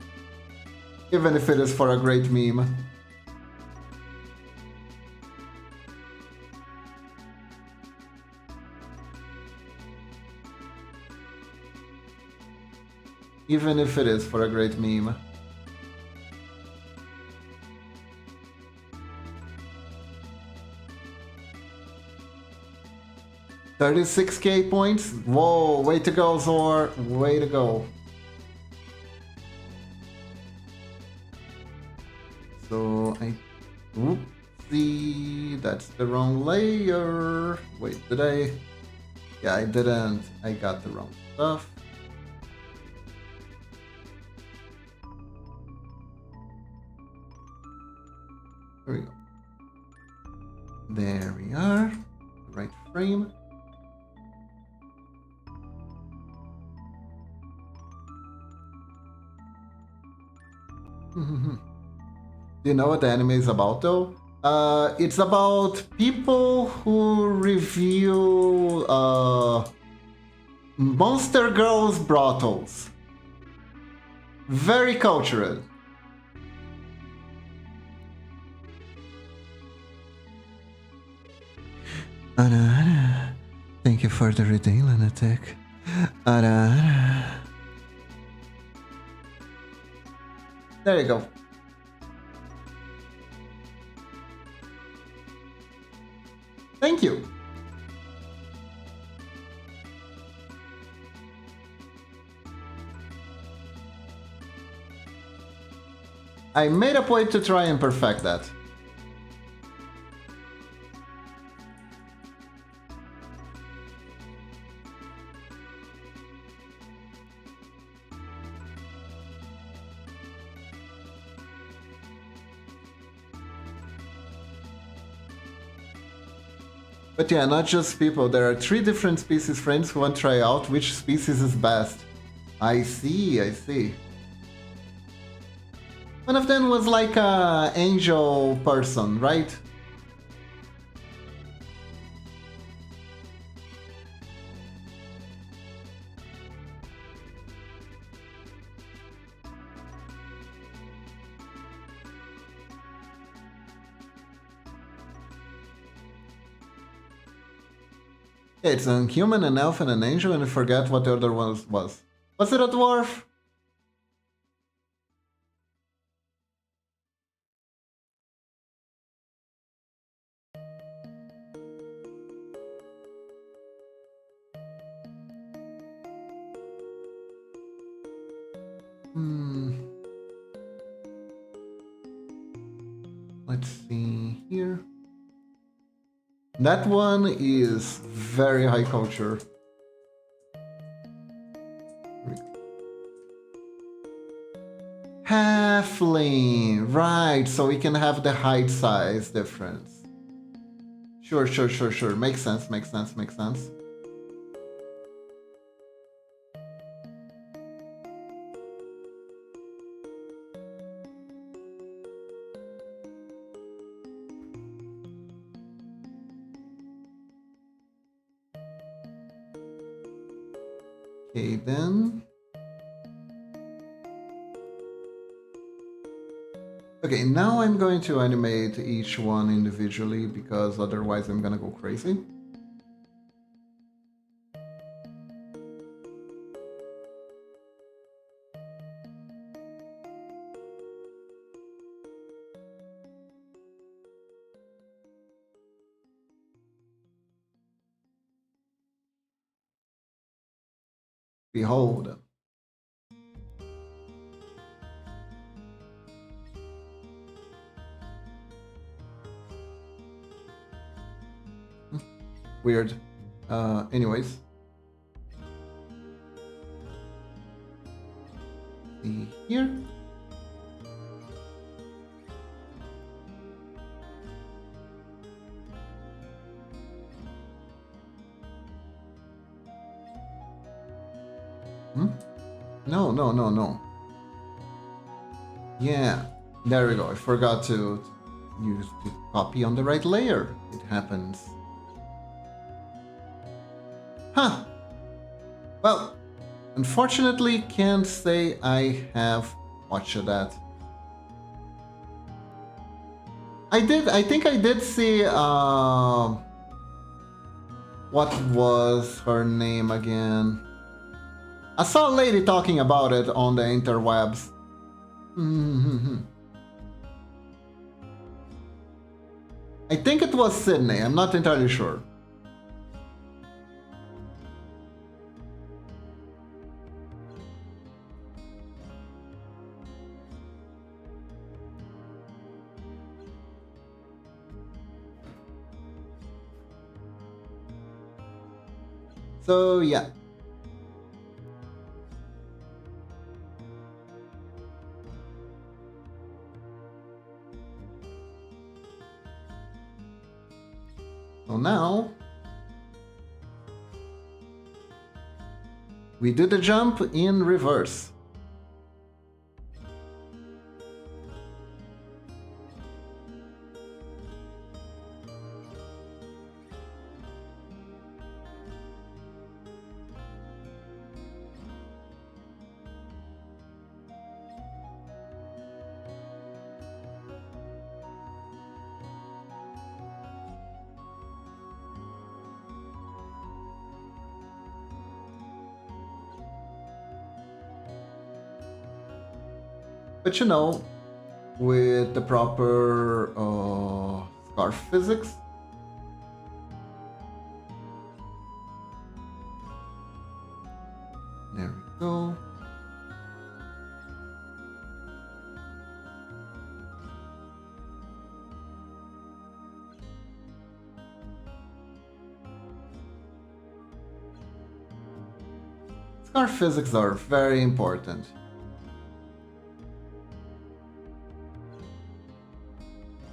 even if it is for a great meme. Even if it is for a great meme. $36K points? Whoa, way to go, Zor. Way to go. So I... Oopsie, that's the wrong layer. Wait, did I? Yeah, I didn't. I got the wrong stuff. There we go. There we are. Right frame. Do you know what the anime is about though? It's about people who review Monster Girls brothels. Very cultural. Ara, thank you for the redeem, Lunatic. Ara. There you go. Thank you. I made a point to try and perfect that. But yeah, not just people. There are 3 different species friends who want to try out which species is best. I see, I see. One of them was like a angel person, right? It's a human, an elf, and an angel, and I forget what the other one was. Was it a dwarf? Let's see here. That one is very high culture. Halfling, right, so we can have the height size difference. Sure. Makes sense. Okay, then. Okay, now I'm going to animate each one individually because otherwise I'm gonna go crazy. Behold. Weird. Anyways. See here. No. Yeah, there we go. I forgot to use the copy on the right layer. It happens. Huh. Well, unfortunately, can't say I have watched that. I think I did see, what was her name again? I saw a lady talking about it on the interwebs. I think it was Sydney, I'm not entirely sure. So yeah. So now we do the jump in reverse. But you know, with the proper scarf physics. There we go. Scarf physics are very important.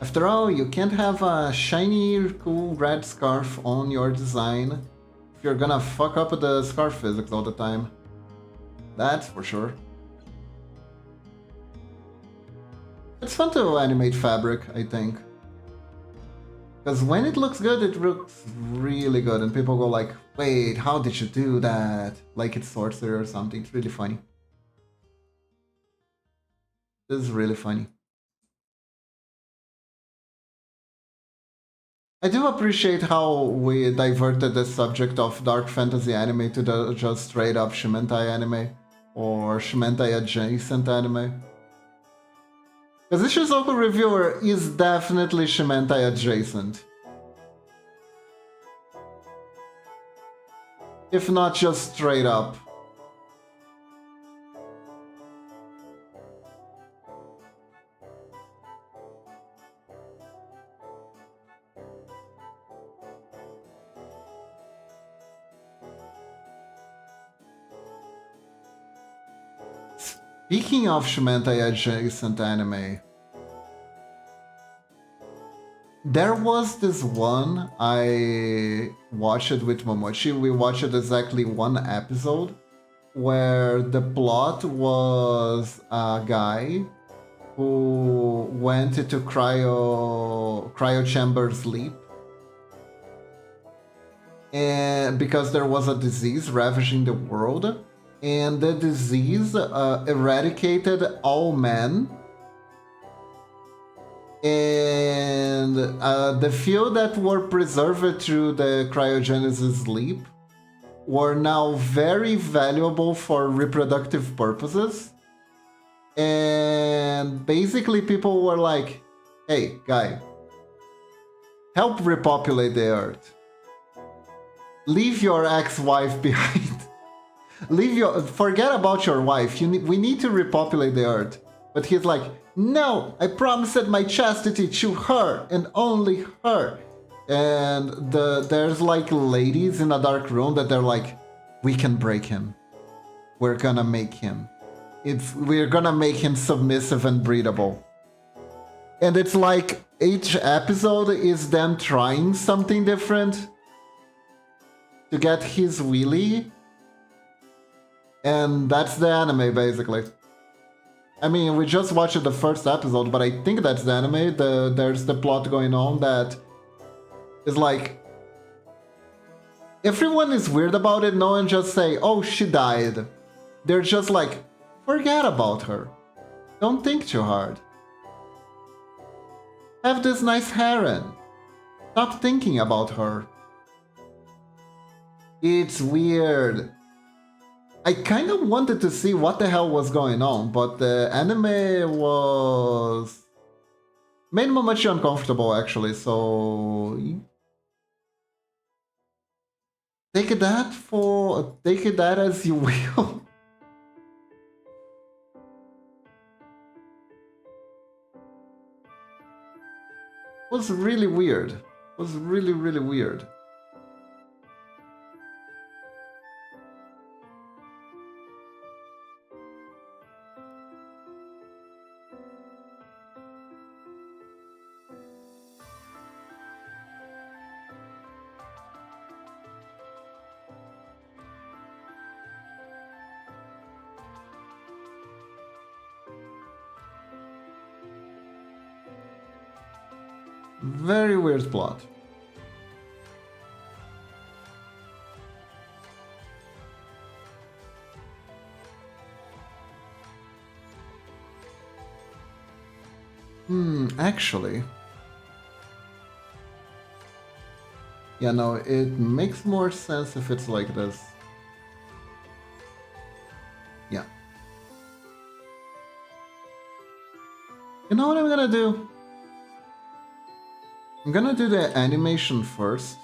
After all, you can't have a shiny, cool red scarf on your design if you're gonna fuck up the scarf physics all the time. That's for sure. It's fun to animate fabric, I think. Because when it looks good, it looks really good, and people go like, wait, how did you do that? Like it's sorcery or something. It's really funny. This is really funny. I do appreciate how we diverted the subject of dark fantasy anime to the just straight up Shimentai anime or Shimentai adjacent anime. Because this Shizuku reviewer is definitely Shimentai adjacent. If not just straight up. Speaking of Shumentai adjacent anime, there was this one I watched it with Momochi. We watched exactly one episode where the plot was a guy who went into cryo chamber sleep, and because there was a disease ravaging the world, and the disease eradicated all men, and the few that were preserved through the cryogenesis sleep were now very valuable for reproductive purposes. And basically people were like, hey, guy, help repopulate the earth. Leave your ex-wife behind. Forget about your wife. We need to repopulate the earth. But he's like, no, I promised my chastity to her and only her. And there's like ladies in a dark room that they're like, we can break him. We're gonna make him. We're gonna make him submissive and breedable. And it's like each episode is them trying something different to get his wheelie. And that's the anime, basically. I mean, we just watched the first episode, but I think that's the anime. There's the plot going on that is like, everyone is weird about it. No one just say, oh, she died. They're just like, forget about her. Don't think too hard. Have this nice harem. Stop thinking about her. It's weird. I kind of wanted to see what the hell was going on, but the anime made me much uncomfortable, actually, so take that as you will. It was really weird. It was really, really weird. Very weird plot. Actually. Yeah, no, it makes more sense if it's like this. Yeah. You know what I'm gonna do? I'm gonna do the animation first.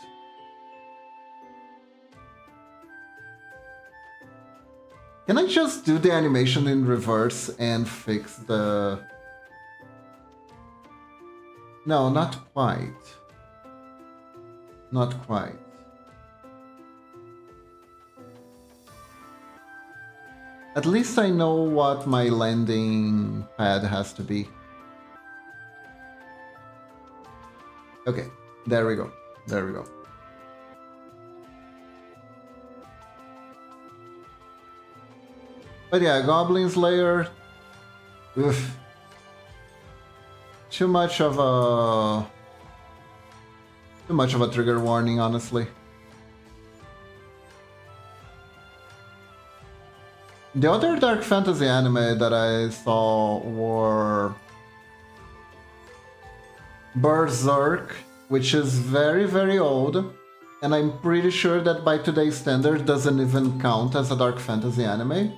Can I just do the animation in reverse and fix the... No, not quite. Not quite. At least I know what my landing pad has to be. Okay, there we go. There we go. But yeah, Goblin Slayer. Oof. Too much of a trigger warning, honestly. The other dark fantasy anime that I saw were Berserk, which is very, very old, and I'm pretty sure that by today's standard doesn't even count as a dark fantasy anime.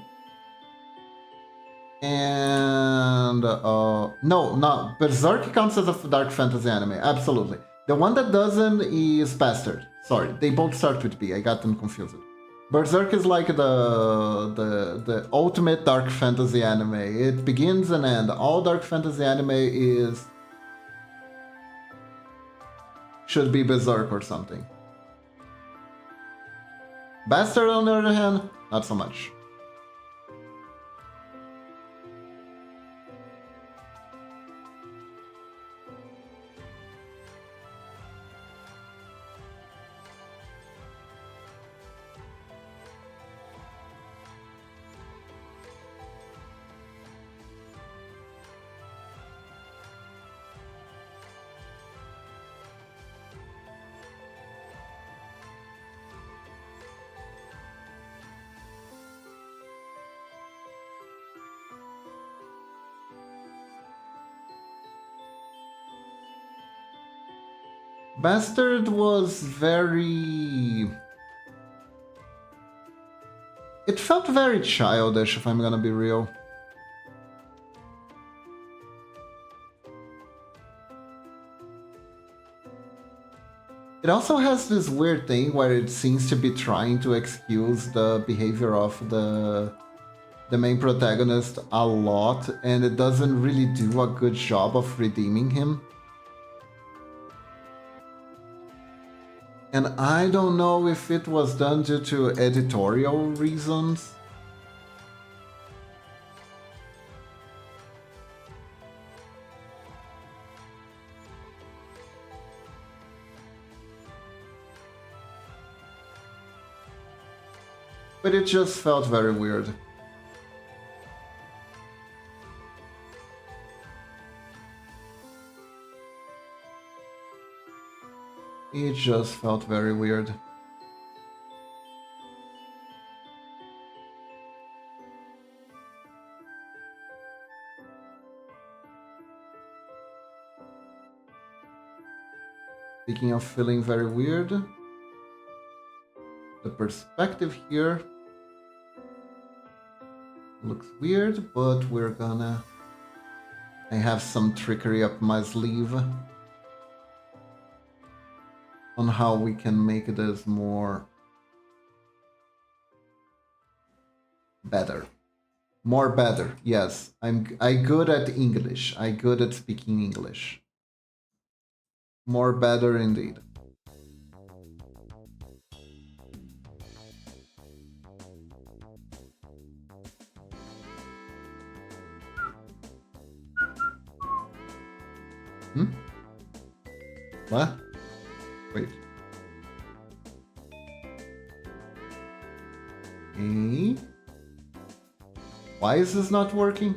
And no, Berserk counts as a dark fantasy anime, absolutely. The one that doesn't is Bastard. Sorry, they both start with B, I got them confused. Berserk is like the ultimate dark fantasy anime. It begins and ends. All dark fantasy anime should be Berserk or something. Bastard, on the other hand, not so much. Bastard was very... It felt very childish, if I'm gonna be real. It also has this weird thing where it seems to be trying to excuse the behavior of the main protagonist a lot, and it doesn't really do a good job of redeeming him. And I don't know if it was done due to editorial reasons. But it just felt very weird. It just felt very weird. Speaking of feeling very weird, the perspective here looks weird, but we're gonna... I have some trickery up my sleeve on how we can make this more better. More better, yes. I good at English. I good at speaking English. More better indeed. What? Wait. Okay. Why is this not working?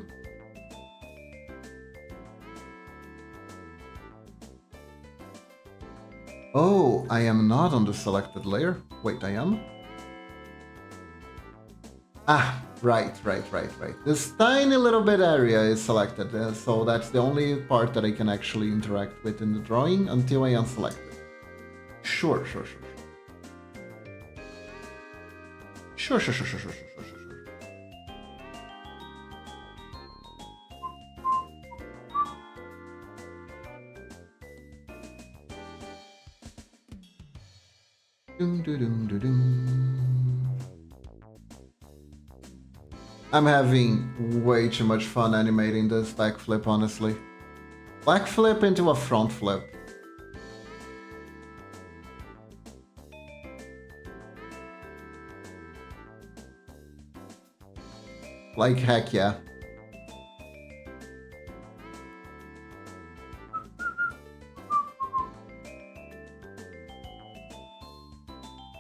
Oh, I am not on the selected layer. Wait, I am? Ah, right. This tiny little bit area is selected, so that's the only part that I can actually interact with in the drawing until I unselect it. Sure. I'm having way too much fun animating this backflip, honestly. Backflip into a front flip. Like heck yeah.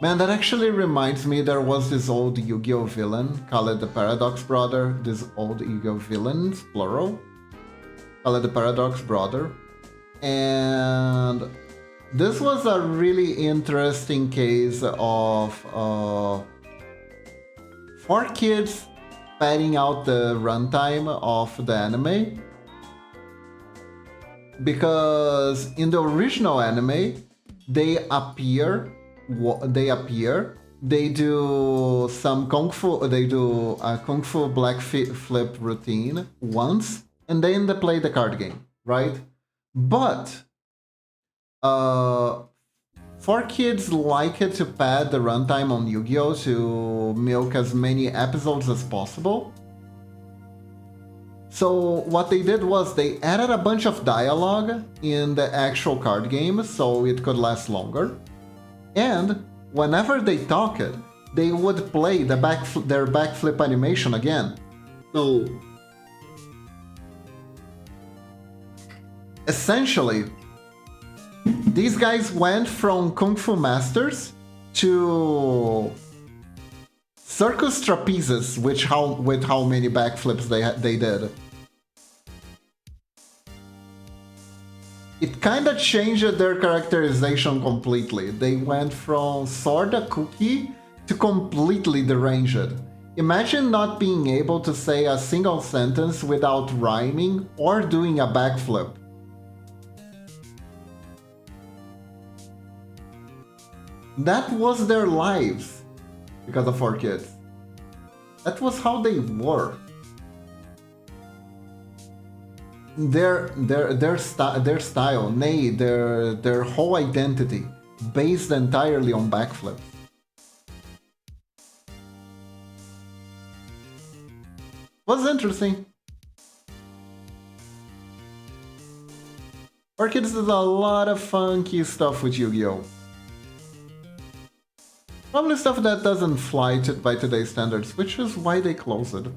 Man, that actually reminds me, there was this old Yu-Gi-Oh villain, called the Paradox Brother. This old Yu-Gi-Oh villains, plural. Called the Paradox Brother. And this was a really interesting case of 4 kids padding out the runtime of the anime. Because in the original anime, they do some they do a kung fu black flip routine once, and then they play the card game, right? But 4 kids like it to pad the runtime on Yu-Gi-Oh to milk as many episodes as possible. So what they did was they added a bunch of dialogue in the actual card game so it could last longer. And whenever they talked, they would play their backflip animation again. So essentially, these guys went from Kung Fu Masters to circus trapezes, with how many backflips they did. It kinda changed their characterization completely. They went from sorta kooky to completely deranged. Imagine not being able to say a single sentence without rhyming or doing a backflip. That was their lives because of 4Kids. That was how they were. Their style, nay, their whole identity, based entirely on backflips. Was interesting. 4Kids did a lot of funky stuff with Yu-Gi-Oh! Probably stuff that doesn't fly by today's standards, which is why they closed it.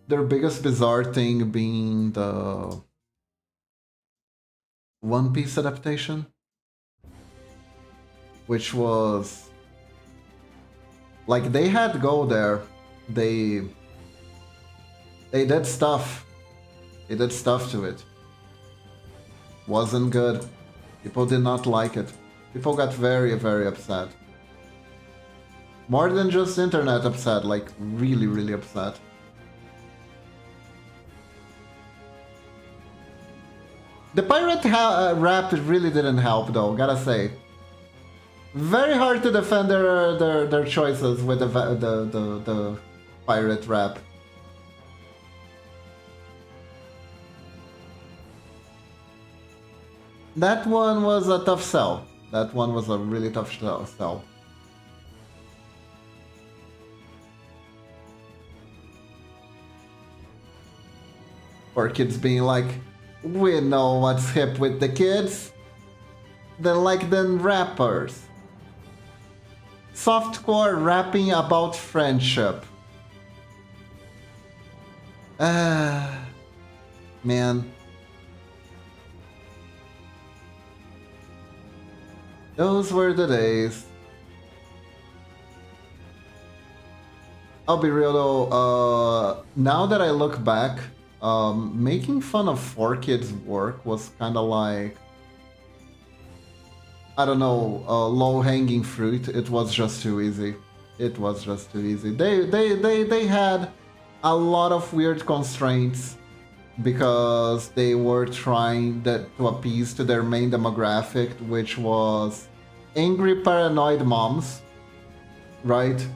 Their biggest bizarre thing being the One Piece adaptation, which was like they had go there. They did stuff. They did stuff to it. Wasn't good. People did not like it. People got very, very upset. More than just internet upset, like really, really upset. The pirate rap really didn't help though, gotta say. Very hard to defend their choices with the pirate rap. That one was a tough sell. That one was a really tough sell. Or kids being like, we know what's hip with the kids. They like them rappers. Softcore rapping about friendship. Man. Those were the days. I'll be real though, now that I look back, making fun of 4Kids' work was kind of like, I don't know, low-hanging fruit. It was just too easy. It was just too easy. They had a lot of weird constraints because they were trying to appease to their main demographic, which was angry, paranoid moms, right?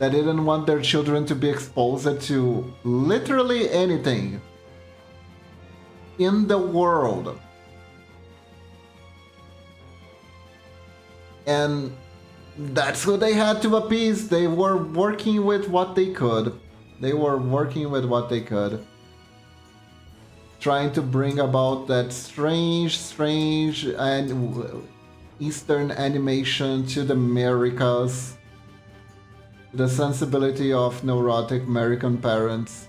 That didn't want their children to be exposed to literally anything in the world. And that's who they had to appease. They were working with what they could. They were working with what they could. Trying to bring about that strange and Eastern animation to the Americas. The sensibility of neurotic American parents.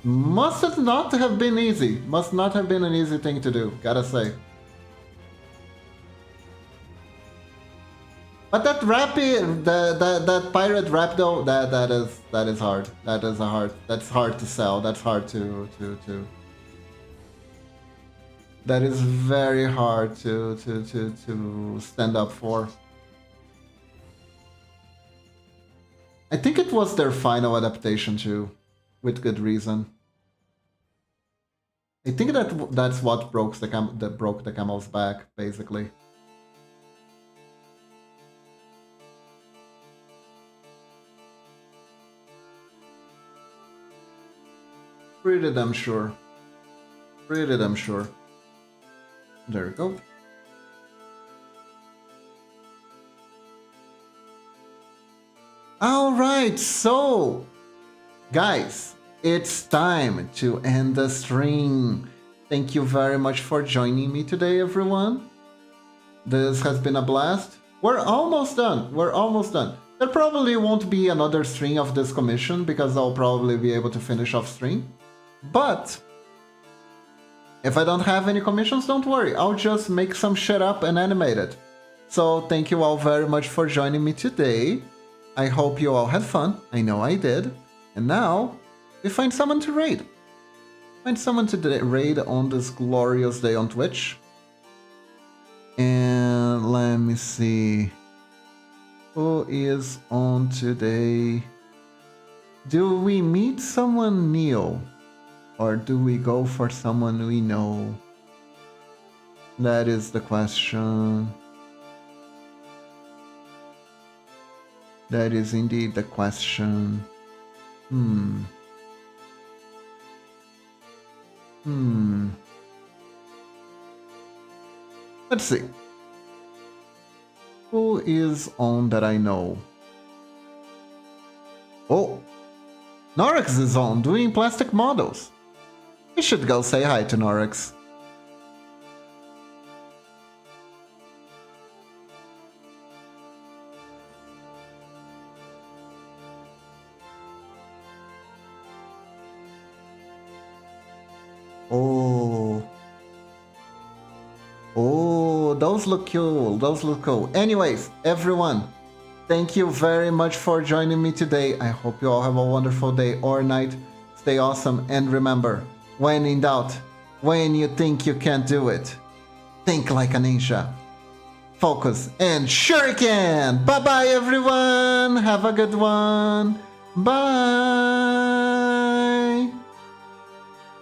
Must not have been easy. Must not have been an easy thing to do, gotta say. But that that pirate rap though, that is hard. That's hard to sell. That's hard to that is very hard to stand up for. I think it was their final adaptation too, with good reason. I think that's what broke the camel's back, basically. Pretty damn sure. Pretty damn sure. There we go. Alright, so guys, it's time to end the stream. Thank you very much for joining me today, everyone. This has been a blast. We're almost done. We're almost done. There probably won't be another stream of this commission because I'll probably be able to finish off stream. But if I don't have any commissions, don't worry. I'll just make some shit up and animate it. So thank you all very much for joining me today. I hope you all had fun. I know I did. And now we find someone to raid. Find someone to raid on this glorious day on Twitch. And let me see. Who is on today? Do we meet someone new? Or do we go for someone we know? That is the question. That is indeed the question. Let's see. Who is on that I know? Oh! Norix is on, doing plastic models. We should go say hi to Norix. Oh. Oh, those look cool. Those look cool. Anyways, everyone, thank you very much for joining me today. I hope you all have a wonderful day or night. Stay awesome, and remember, when in doubt, when you think you can't do it, think like a ninja. Focus and shuriken! Bye bye, everyone! Have a good one! Bye!